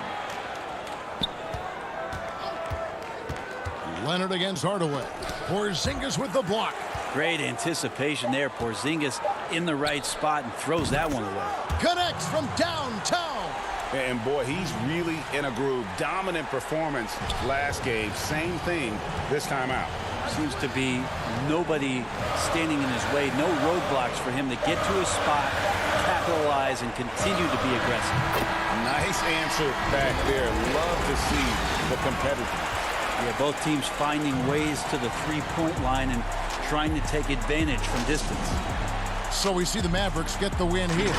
Leonard against Hardaway. Porzingis with the block. Great anticipation there. Porzingis in the right spot and throws that one away. Connects from downtown. And boy, he's really in a groove. Dominant performance last game. Same thing this time out. Seems to be nobody standing in his way. No roadblocks for him to get to his spot, capitalize, and continue to be aggressive. Nice answer back there. Love to see the competitiveness. Yeah, both teams finding ways to the three-point line and trying to take advantage from distance. So we see the Mavericks get the win here.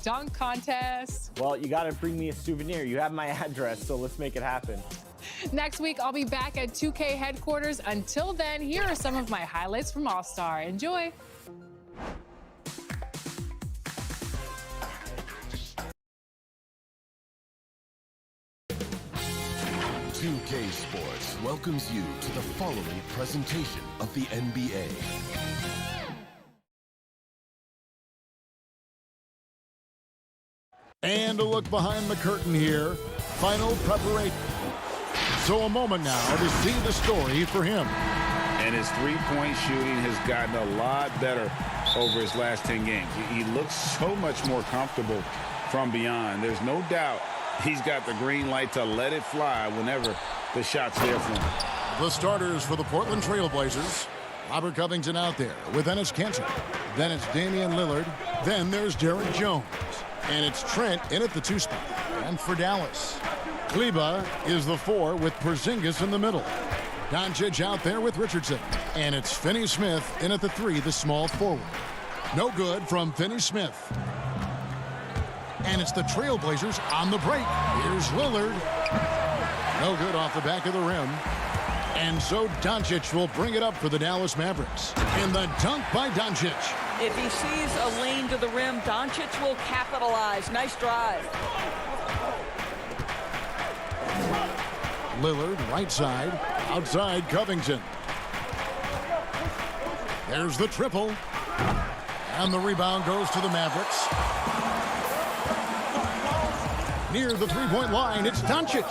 dunk contest. Well, you got to bring me a souvenir. You have my address, so let's make it happen. Next week, I'll be back at 2K headquarters. Until then, here are some of my highlights from All-Star. Enjoy. .2K Sports welcomes you to the following presentation of the NBA. And a look behind the curtain here. Final preparation. So a moment now to see the story for him. And his three-point shooting has gotten a lot better over his last 10 games. He looks so much more comfortable from beyond. There's no doubt he's got the green light to let it fly whenever the shot's there for him. The starters for the Portland Trail Blazers. Robert Covington out there with Enes Kanter. Then it's Damian Lillard. Then there's Derek Jones. And it's Trent in at the 2 spot. And for Dallas, Kleber is the 4 with Porzingis in the middle. Doncic out there with Richardson. And it's Finney-Smith in at the 3, the small forward. No good from Finney-Smith. And it's the Trailblazers on the break. Here's Lillard. No good off the back of the rim. And so Doncic will bring it up for the Dallas Mavericks. And the dunk by Doncic. If he sees a lane to the rim, Doncic will capitalize. Nice drive. Lillard, right side. Outside, Covington. There's the triple. And the rebound goes to the Mavericks. Near the three-point line, it's Doncic.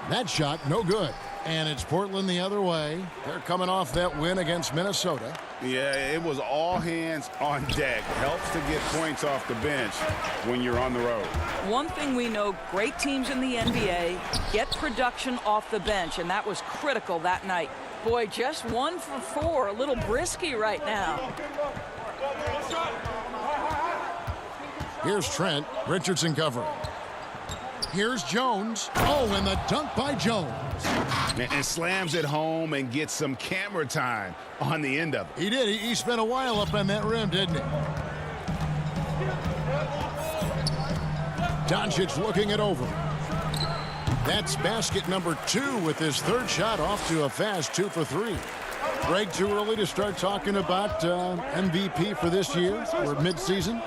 That shot, no good. And it's Portland the other way. They're coming off that win against Minnesota. Yeah, it was all hands on deck. Helps to get points off the bench when you're on the road. One thing we know, great teams in the NBA get production off the bench, and that was critical that night. Boy, just 1 for 4, a little brisky right now. Here's Trent. Richardson covering. Here's Jones. Oh, and the dunk by Jones. And slams it home and gets some camera time on the end of it. He did. He spent a while up on that rim, didn't he? Doncic looking it over. That's basket number 2 with his 3rd shot, off to a fast 2 for 3. Greg, too early to start talking about MVP for this year or midseason?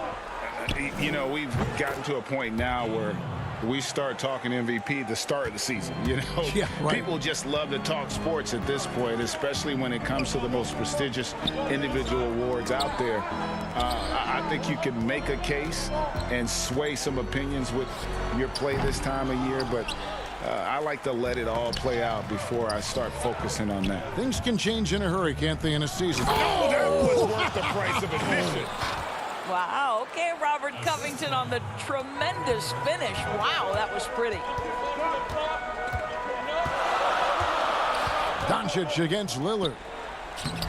You know, we've gotten to a point now where we start talking MVP the start of the season. You know, yeah, right. People just love to talk sports at this point, especially when it comes to the most prestigious individual awards out there. I think you can make a case and sway some opinions with your play this time of year, but I like to let it all play out before I start focusing on that. Things can change in a hurry, can't they, in a season? Oh, that was worth the price of admission. Wow, okay, Robert Covington on the tremendous finish. Wow, that was pretty. Doncic against Lillard.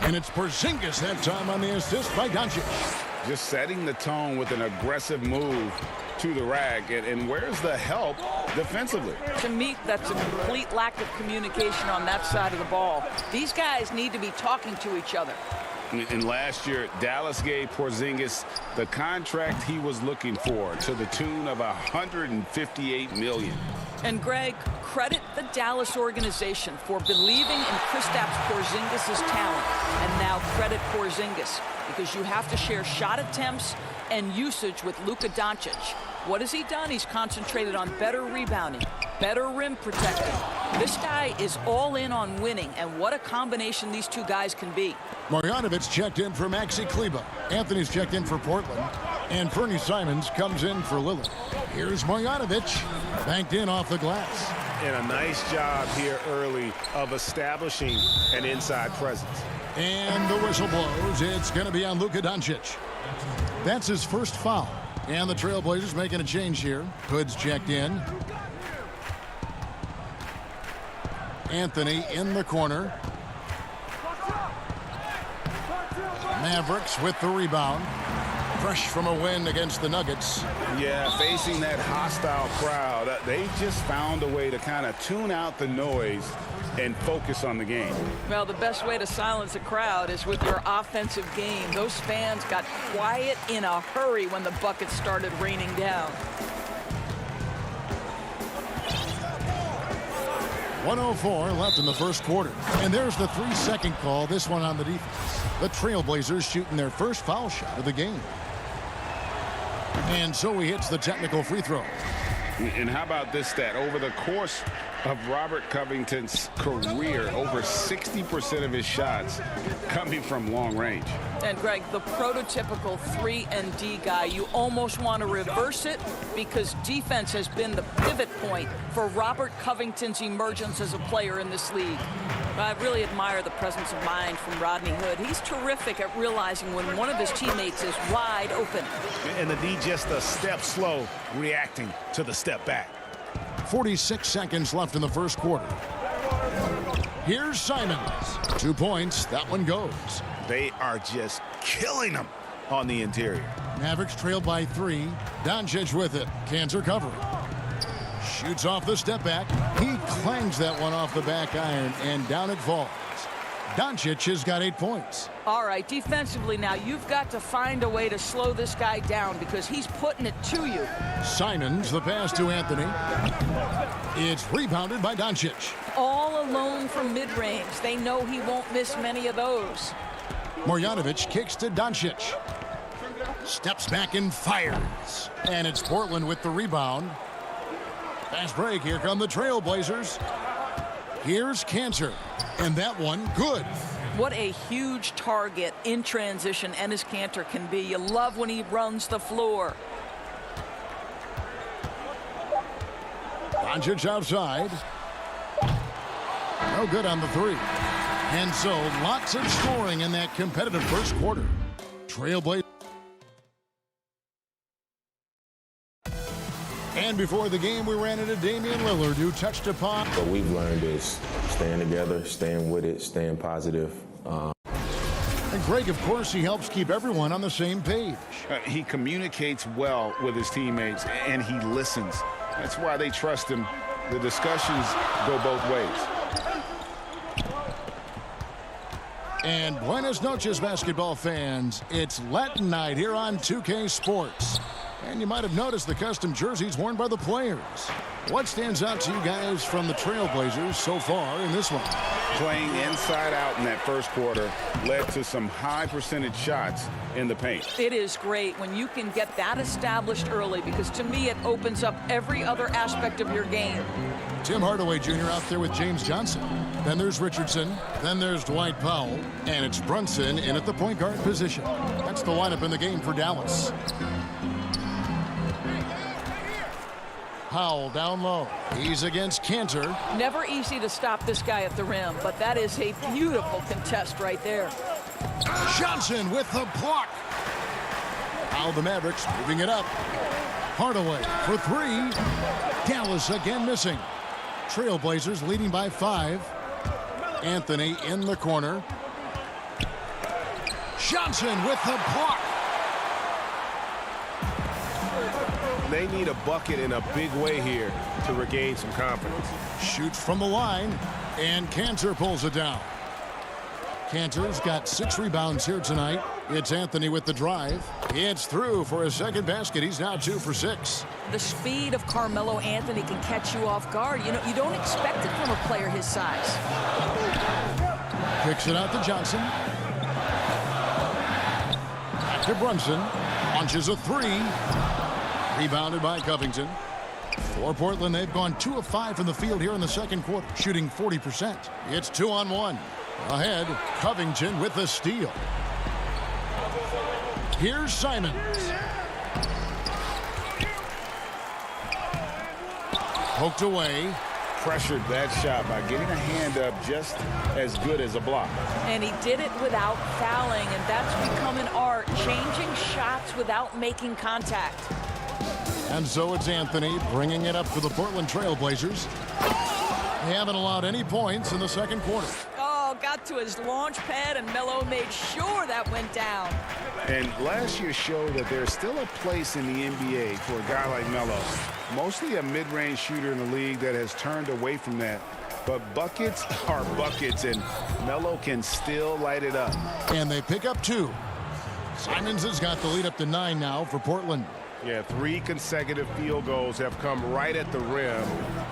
And it's Porzingis that time on the assist by Doncic. Just setting the tone with an aggressive move to the rack. And where's the help defensively? To me, that's a complete lack of communication on that side of the ball. These guys need to be talking to each other. And last year, Dallas gave Porzingis the contract he was looking for to the tune of $158 million. And Greg, credit the Dallas organization for believing in Kristaps Porzingis' talent. And now credit Porzingis, because you have to share shot attempts and usage with Luka Doncic. What has he done? He's concentrated on better rebounding, better rim protecting. This guy is all in on winning, and what a combination these two guys can be. Marjanovic checked in for Maxi Kleber. Anthony's checked in for Portland. And Fernie Simons comes in for Lillard. Here's Marjanovic, banked in off the glass. And a nice job here early of establishing an inside presence. And the whistle blows. It's going to be on Luka Doncic. That's his first foul. And the Trailblazers making a change here. Hood's checked in. Anthony in the corner. Mavericks with the rebound. Fresh from a win against the Nuggets. Yeah, facing that hostile crowd, they just found a way to kind of tune out the noise and focus on the game. Well, the best way to silence a crowd is with your offensive game. Those fans got quiet in a hurry when the buckets started raining down. 1:04 left in the first quarter. And there's the 3-second call, this one on the defense. The Trailblazers shooting their first foul shot of the game. And so he hits the technical free throw. And how about this stat? Over the course of Robert Covington's career, over 60% of his shots coming from long range. And Greg, the prototypical 3-and-D guy, you almost want to reverse it because defense has been the pivot point for Robert Covington's emergence as a player in this league. I really admire the presence of mind from Rodney Hood. He's terrific at realizing when one of his teammates is wide open. And the D just a step slow, reacting to the step back. 46 seconds left in the first quarter. Here's Simons. 2 points. That one goes. They are just killing them on the interior. Mavericks trailed by 3. Doncic with it. Cantor covering. Shoots off the step back. He clangs that one off the back iron, and down it falls. Doncic has got 8 points. All right, defensively now, you've got to find a way to slow this guy down because he's putting it to you. Simons, the pass to Anthony. It's rebounded by Doncic. All alone from mid-range. They know he won't miss many of those. Marjanovic kicks to Doncic. Steps back and fires. And it's Portland with the rebound. Fast break. Here come the Trailblazers. Here's Cantor. And that one, good. What a huge target in transition Enes Kanter can be. You love when he runs the floor. Doncic outside. No good on the three. And so lots of scoring in that competitive first quarter. Trailblazers. And before the game, we ran into Damian Lillard, who touched upon. What we've learned is staying together, staying with it, staying positive. And Greg, of course, he helps keep everyone on the same page. He communicates well with his teammates, and he listens. That's why they trust him. The discussions go both ways. And buenas noches, basketball fans. It's Latin night here on 2K Sports. And you might have noticed the custom jerseys worn by the players. What stands out to you guys from the Trailblazers so far in this one? Playing inside out in that first quarter led to some high percentage shots in the paint. It is great when you can get that established early, because to me it opens up every other aspect of your game. Tim Hardaway Jr. out there with James Johnson. Then there's Richardson. Then there's Dwight Powell. And it's Brunson in at the point guard position. That's the lineup in the game for Dallas. Powell down low. He's against Cantor. Never easy to stop this guy at the rim, but that is a beautiful contest right there. Johnson with the block. Now the Mavericks moving it up. Hardaway for three. Dallas again missing. Trailblazers leading by 5. Anthony in the corner. Johnson with the block. They need a bucket in a big way here to regain some confidence. Shoots from the line, and Cantor pulls it down. Cantor's got 6 rebounds here tonight. It's Anthony with the drive. It's through for his second basket. He's now 2 for 6. The speed of Carmelo Anthony can catch you off guard. You know, you don't expect it from a player his size. Kicks it out to Johnson. Back to Brunson. Launches a 3. Rebounded by Covington. For Portland, they've gone 2 of 5 from the field here in the second quarter, shooting 40%. It's 2-on-1. Ahead, Covington with the steal. Here's Simons. Poked away. Pressured that shot by getting a hand up just as good as a block. And he did it without fouling, and that's become an art, changing shots without making contact. And so it's Anthony bringing it up for the Portland Trailblazers. They haven't allowed any points in the second quarter. Oh, got to his launch pad, and Melo made sure that went down. And last year showed that there's still a place in the NBA for a guy like Melo. Mostly a mid-range shooter in the league that has turned away from that. But buckets are buckets, and Melo can still light it up. And they pick up 2. Simons has got the lead up to 9 now for Portland. Yeah, 3 consecutive field goals have come right at the rim.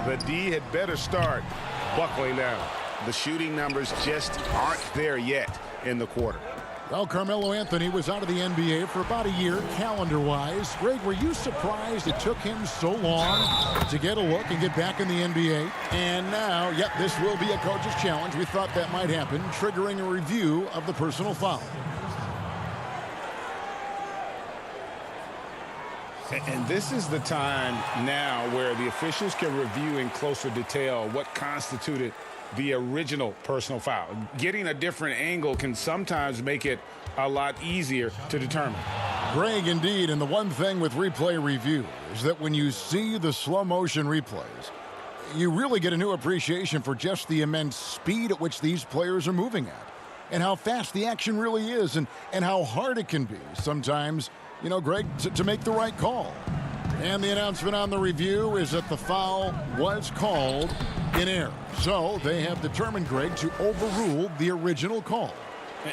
The D had better start buckling down. The shooting numbers just aren't there yet in the quarter. Well, Carmelo Anthony was out of the NBA for about a year, calendar-wise. Greg, were you surprised it took him so long to get a look and get back in the NBA? And now, yep, this will be a coach's challenge. We thought that might happen, triggering a review of the personal foul. And this is the time now where the officials can review in closer detail what constituted the original personal foul. Getting a different angle can sometimes make it a lot easier to determine. Greg, indeed, and the one thing with replay review is that when you see the slow motion replays, you really get a new appreciation for just the immense speed at which these players are moving at, and how fast the action really is, and how hard it can be sometimes, you know, Greg, to make the right call. And the announcement on the review is that the foul was called in error. So they have determined, Greg, to overrule the original call.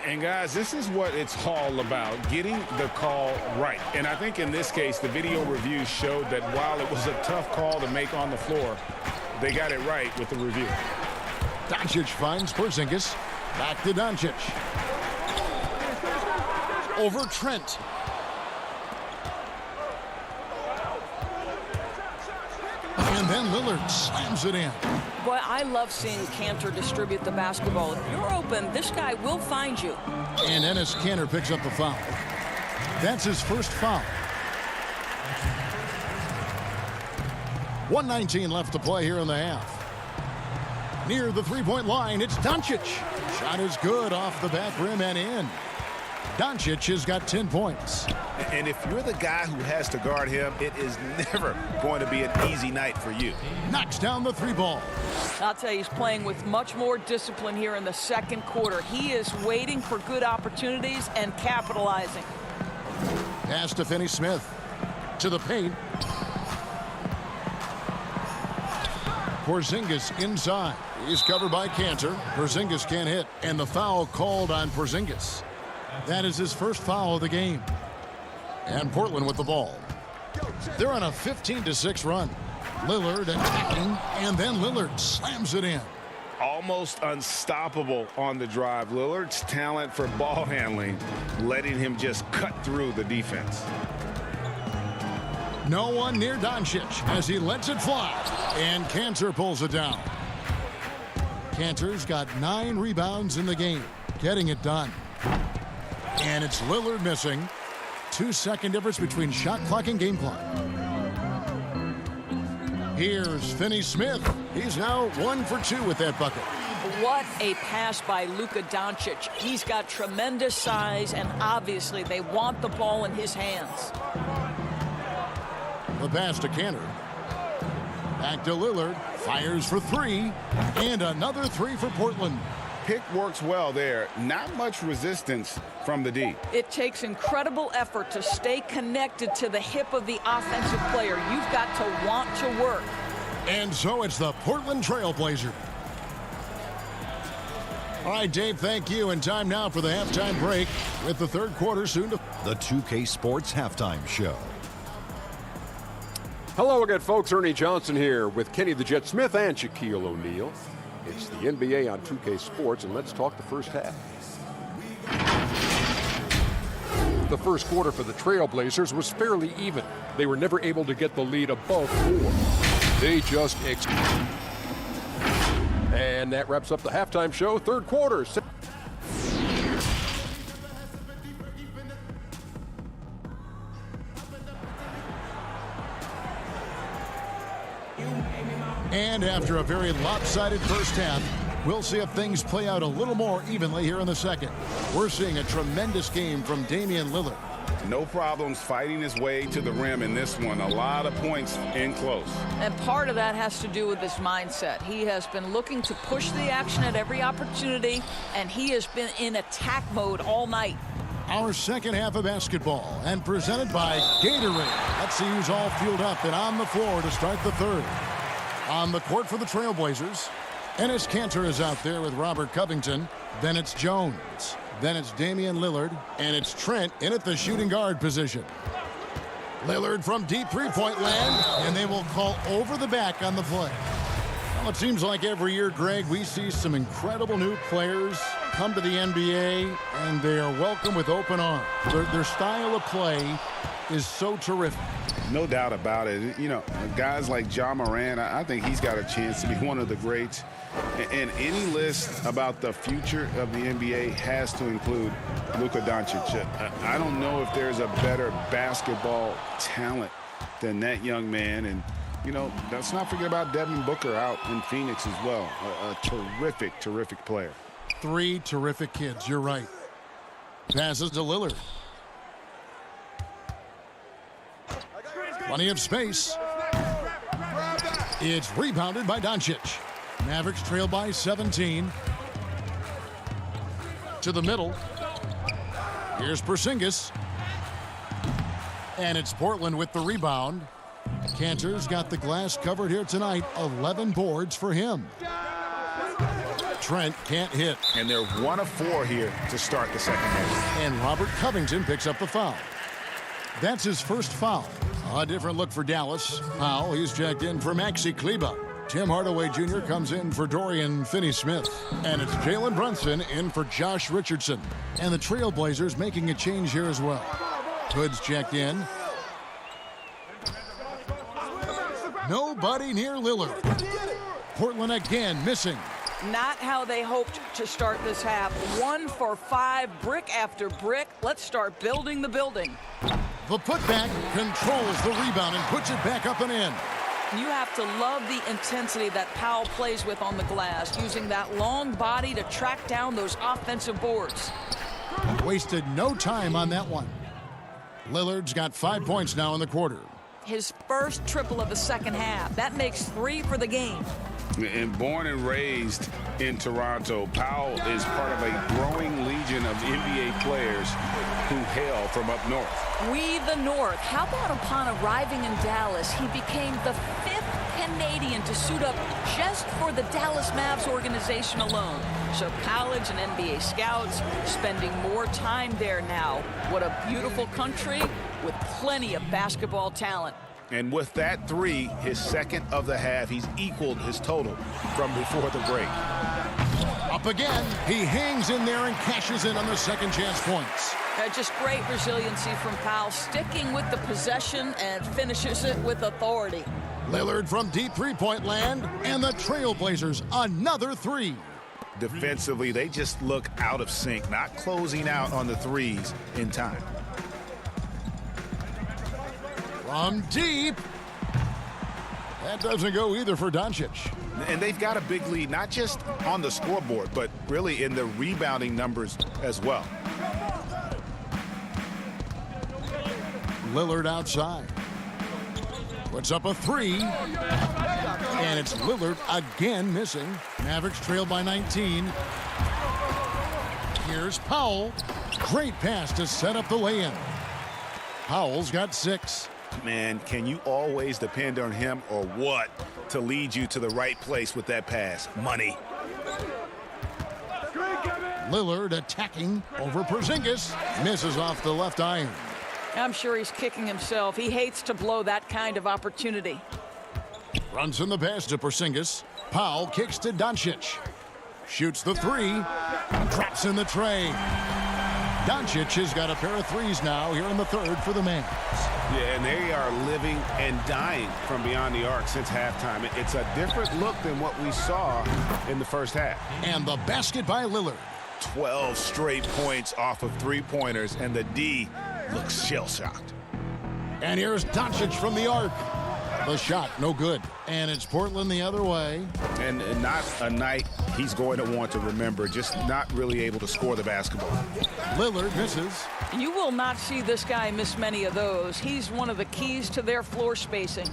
And guys, this is what it's all about, getting the call right. And I think in this case, the video review showed that while it was a tough call to make on the floor, they got it right with the review. Doncic finds Porzingis. Back to Doncic. Over Trent. And then Lillard slams it in. Boy, I love seeing Cantor distribute the basketball. If you're open, this guy will find you. And Enes Kanter picks up the foul. That's his first foul. 1:19 left to play here in the half. Near the three-point line, it's Doncic. Shot is good off the back rim and in. Doncic has got 10 points. And if you're the guy who has to guard him, it is never going to be an easy night for you. Knocks down the three ball. I'll tell you, he's playing with much more discipline here in the second quarter. He is waiting for good opportunities and capitalizing. Pass to Finney-Smith. To the paint. Porzingis inside. He's covered by Cantor. Porzingis can't hit. And the foul called on Porzingis. That is his first foul of the game. And Portland with the ball. They're on a 15-6 run. Lillard attacking, and then Lillard slams it in. Almost unstoppable on the drive. Lillard's talent for ball handling, letting him just cut through the defense. No one near Doncic as he lets it fly. And Cantor pulls it down. Cantor's got 9 rebounds in the game, getting it done. And it's Lillard missing. 2-second difference between shot clock and game clock. Here's Finney-Smith. He's now 1 for 2 with that bucket. What a pass by Luka Doncic. He's got tremendous size, and obviously they want the ball in his hands. The pass to Cantor. Back to Lillard. Fires for 3. And another 3 for Portland. Pick works well there. Not much resistance from the D. It takes incredible effort to stay connected to the hip of the offensive player. You've got to want to work. And so it's the Portland Trail Blazers. All right, Dave, thank you. And time now for the halftime break with the third quarter soon to... The 2K Sports Halftime Show. Hello again, folks. Ernie Johnson here with Kenny the Jet Smith and Shaquille O'Neal. It's the NBA on 2K Sports, and let's talk the first half. The first quarter for the Trailblazers was fairly even. They were never able to get the lead above 4. They just and that wraps up the halftime show. Third quarter. And after a very lopsided first half, we'll see if things play out a little more evenly here in the second. We're seeing a tremendous game from Damian Lillard. No problems fighting his way to the rim in this one. A lot of points in close. And part of that has to do with his mindset. He has been looking to push the action at every opportunity, and he has been in attack mode all night. Our second half of basketball, and presented by Gatorade. Let's see who's all fueled up and on the floor to start the third. On the court for the Trailblazers, Enes Kanter is out there with Robert Covington. Then it's Jones. Then it's Damian Lillard. And it's Trent in at the shooting guard position. Lillard from deep three-point land, and they will call over the back on the play. Well, it seems like every year, Greg, we see some incredible new players come to the NBA, and they are welcome with open arms. Their style of play is so terrific. No doubt about it. You know, guys like Ja Morant, I think he's got a chance to be one of the greats. And any list about the future of the NBA has to include Luka Doncic. I don't know if there's a better basketball talent than that young man. And, you know, let's not forget about Devin Booker out in Phoenix as well. A terrific, terrific player. 3 terrific kids, you're right. Passes to Lillard. Plenty of space. It's rebounded by Doncic. Mavericks trail by 17. To the middle. Here's Porzingis. And it's Portland with the rebound. Cantor's got the glass covered here tonight. 11 boards for him. Trent can't hit. And they're 1 of 4 here to start the second half. And Robert Covington picks up the foul. That's his first foul. A different look for Dallas. Powell, he's checked in for Maxi Kleber. Tim Hardaway Jr. comes in for Dorian Finney-Smith. And it's Jalen Brunson in for Josh Richardson. And the Trailblazers making a change here as well. Hood's checked in. Nobody near Lillard. Portland again missing. Not how they hoped to start this half. 1 for 5, brick after brick. Let's start building the building. The putback controls the rebound and puts it back up and in. You have to love the intensity that Powell plays with on the glass, using that long body to track down those offensive boards. Wasted no time on that one. Lillard's got 5 points now in the quarter. His first triple of the second half. That makes 3 for the game. And born and raised in Toronto, Powell is part of a growing legion of NBA players who hail from up north. We the North. How about upon arriving in Dallas, he became the 5th Canadian to suit up just for the Dallas Mavs organization alone. So college and NBA scouts spending more time there now. What a beautiful country with plenty of basketball talent. And with that 3, his second of the half, he's equaled his total from before the break. Up again. He hangs in there and cashes in on the second chance points. Just great resiliency from Powell, sticking with the possession and finishes it with authority. Lillard from deep three-point land, and the Trailblazers another 3. Defensively, they just look out of sync, not closing out on the 3s in time. From deep. That doesn't go either for Doncic. And they've got a big lead, not just on the scoreboard, but really in the rebounding numbers as well. Lillard outside. Puts up a 3. And it's Lillard again missing. Mavericks trail by 19. Here's Powell. Great pass to set up the lay-in. Powell's got 6. Man, can you always depend on him or what to lead you to the right place with that pass? Money. Lillard attacking over Porzingis. Misses off the left iron. I'm sure he's kicking himself. He hates to blow that kind of opportunity. Runs in the pass to Porzingis. Powell kicks to Doncic. Shoots the 3. Drops in the tray. Doncic has got a pair of 3s now here in the third for the Mavs. Yeah, and they are living and dying from beyond the arc since halftime. It's a different look than what we saw in the first half. And the basket by Lillard. 12 straight points off of 3-pointers, and the D looks shell-shocked. And here's Doncic from the arc. The shot, no good. And it's Portland the other way. And not a night he's going to want to remember, just not really able to score the basketball. Lillard misses. You will not see this guy miss many of those. He's one of the keys to their floor spacing.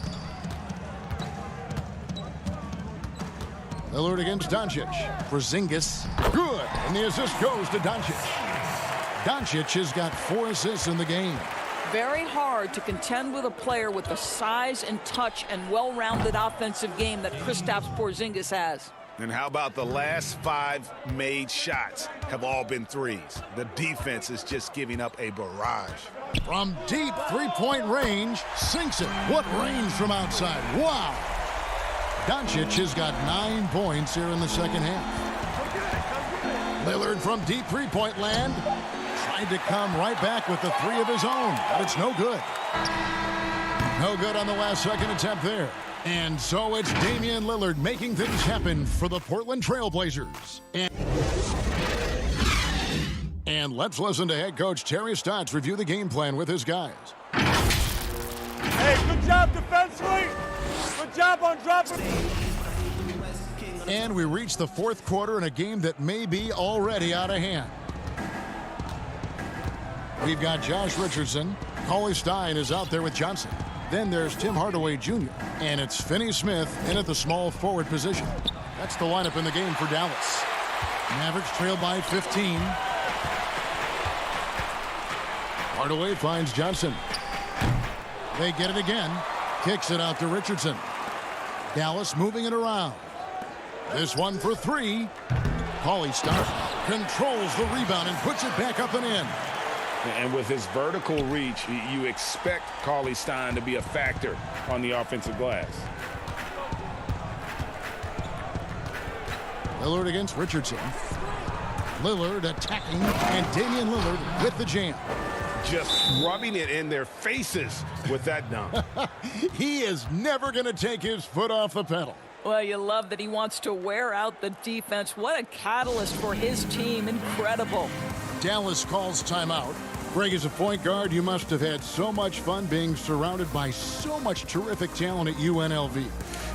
Lillard against Doncic. Porzingis, good. And the assist goes to Doncic. Doncic has got 4 assists in the game. Very hard to contend with a player with the size and touch and well-rounded offensive game that Kristaps Porzingis has. And how about the last 5 made shots have all been 3s? The defense is just giving up a barrage. From deep three-point range, sinks it. What range from outside? Wow. Doncic has got 9 points here in the second half. Lillard from deep three-point land. Tried to come right back with the 3 of his own, but it's no good. No good on the last second attempt there. And so it's Damian Lillard making things happen for the Portland Trailblazers. And let's listen to head coach Terry Stotts review the game plan with his guys. Hey, good job defensively. Good job on dropping. And we reach the fourth quarter in a game that may be already out of hand. We've got Josh Richardson. Cauley Stein is out there with Johnson. Then there's Tim Hardaway Jr. And it's Finney Smith in at the small forward position. That's the lineup in the game for Dallas. Mavericks trail by 15. Hardaway finds Johnson. They get it again. Kicks it out to Richardson. Dallas moving it around. This one for 3. Cauley Stein controls the rebound and puts it back up and in. And with his vertical reach, you expect Cauley Stein to be a factor on the offensive glass. Lillard against Richardson. Lillard attacking, and Damian Lillard with the jam. Just rubbing it in their faces with that dunk. He is never going to take his foot off the pedal. Well, you love that he wants to wear out the defense. What a catalyst for his team. Incredible. Dallas calls timeout. Greg, as a point guard, you must have had so much fun being surrounded by so much terrific talent at UNLV.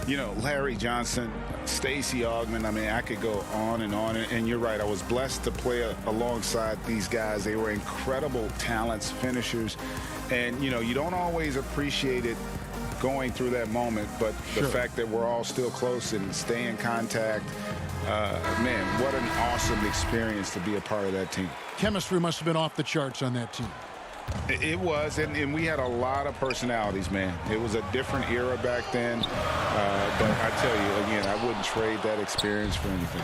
You know, Larry Johnson, Stacey Augmon, I mean, I could go on. And you're right, I was blessed to play alongside these guys. They were incredible talents, finishers. And, you know, you don't always appreciate it going through that moment, but the fact that we're all still close and stay in contact, man, what an awesome experience to be a part of that team. Chemistry must have been off the charts on that team. It was, and we had a lot of personalities, man. It was a different era back then, but I tell you, again, I wouldn't trade that experience for anything.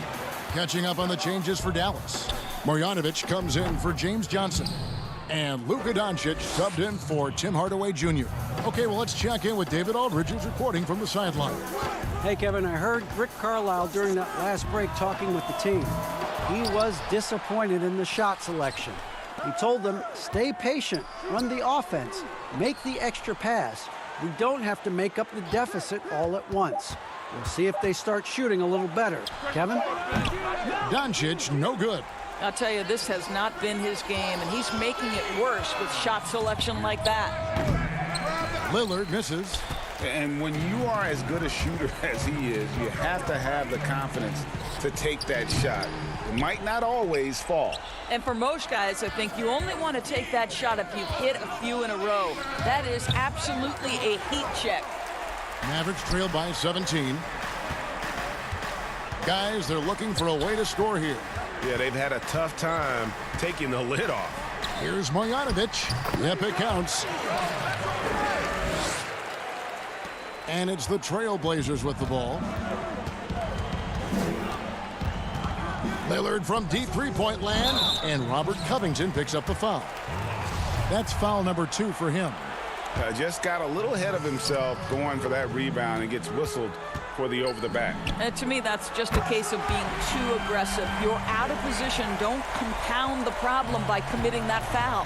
Catching up on the changes for Dallas. Marjanovic comes in for James Johnson. And Luka Doncic subbed in for Tim Hardaway Jr. Okay, well, let's check in with David Aldridge, who's reporting from the sideline. Hey, Kevin, I heard Rick Carlisle during that last break talking with the team. He was disappointed in the shot selection. He told them, stay patient, run the offense, make the extra pass. We don't have to make up the deficit all at once. We'll see if they start shooting a little better. Kevin? Doncic, no good. I'll tell you, this has not been his game, and he's making it worse with shot selection like that. Lillard misses. And when you are as good a shooter as he is, you have to have the confidence to take that shot. It might not always fall. And for most guys, I think you only want to take that shot if you've hit a few in a row. That is absolutely a heat check. Mavericks trail by 17. Guys, they're looking for a way to score here. Yeah, they've had a tough time taking the lid off. Here's Marjanovic. Yep, it counts. And it's the Trailblazers with the ball. Lillard from deep three-point land, and Robert Covington picks up the foul. That's foul number 2 for him. Just got a little ahead of himself going for that rebound and gets whistled for the over-the-back. And to me, that's just a case of being too aggressive. You're out of position. Don't compound the problem by committing that foul.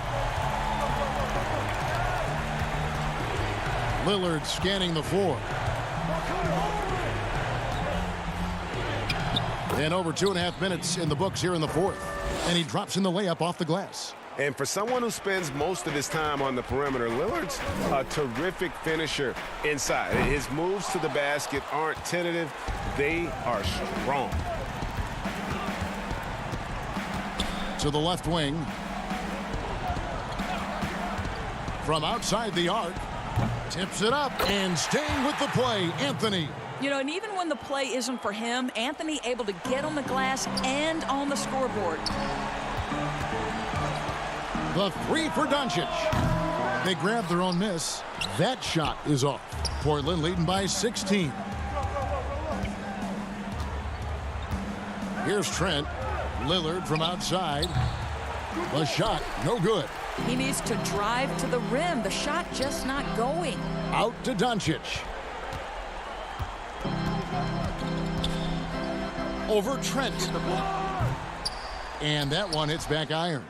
Lillard scanning the floor. And over 2.5 minutes in the books here in the fourth. And he drops in the layup off the glass. And for someone who spends most of his time on the perimeter, Lillard's a terrific finisher inside. His moves to the basket aren't tentative. They are strong. To the left wing. From outside the arc. Tips it up and staying with the play, Anthony. You know, and even when the play isn't for him, Anthony able to get on the glass and on the scoreboard. The 3 for Doncic. They grab their own miss. That shot is off. Portland leading by 16. Here's Trent. Lillard from outside. The shot, no good. He needs to drive to the rim. The shot just not going. Out to Doncic. Over Trent. And that one hits back iron.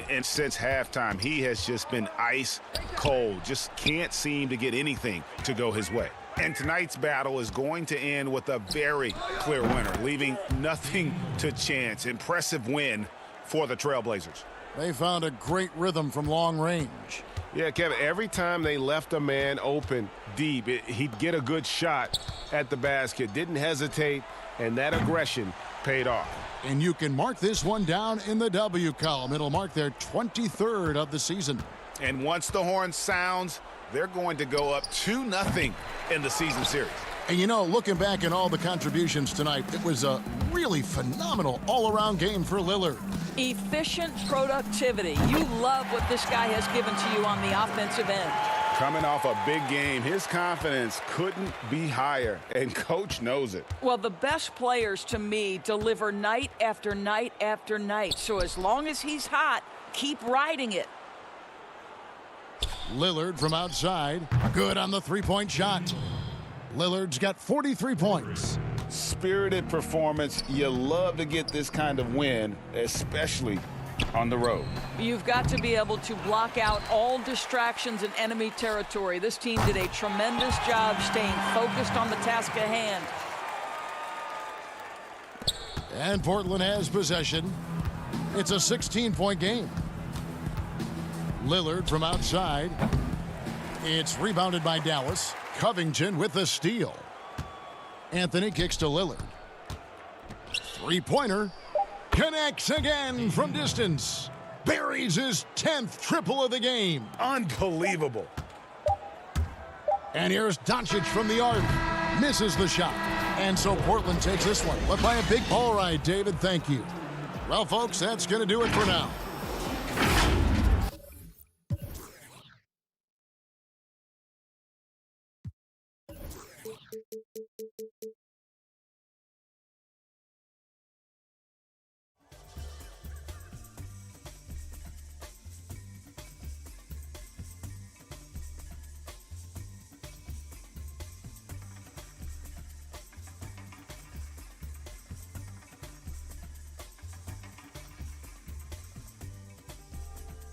And since halftime, he has just been ice cold. Just can't seem to get anything to go his way. And tonight's battle is going to end with a very clear winner, leaving nothing to chance. Impressive win for the Trailblazers. They found a great rhythm from long range. Yeah, Kevin, every time they left a man open deep, he'd get a good shot at the basket. Didn't hesitate, and that aggression paid off. And you can mark this one down in the W column. It'll mark their 23rd of the season. And once the horn sounds, they're going to go up 2-0 in the season series. And you know, looking back at all the contributions tonight, it was a really phenomenal all-around game for Lillard. Efficient productivity. You love what this guy has given to you on the offensive end. Coming off a big game, his confidence couldn't be higher, and Coach knows it. Well, the best players, to me, deliver night after night after night. So as long as he's hot, keep riding it. Lillard from outside. Good on the three-point shot. Lillard's got 43 points. Spirited performance. You love to get this kind of win, especially on the road. You've got to be able to block out all distractions in enemy territory. This team did a tremendous job staying focused on the task at hand. And Portland has possession. It's a 16-point game. Lillard from outside. It's rebounded by Dallas. Covington with the steal. Anthony kicks to Lillard. Three-pointer. Connects again from distance. Buries his 10th triple of the game. Unbelievable. And here's Doncic from the arc. Misses the shot. And so Portland takes this one. But by a big ball ride, David. Thank you. Well, folks, that's going to do it for now.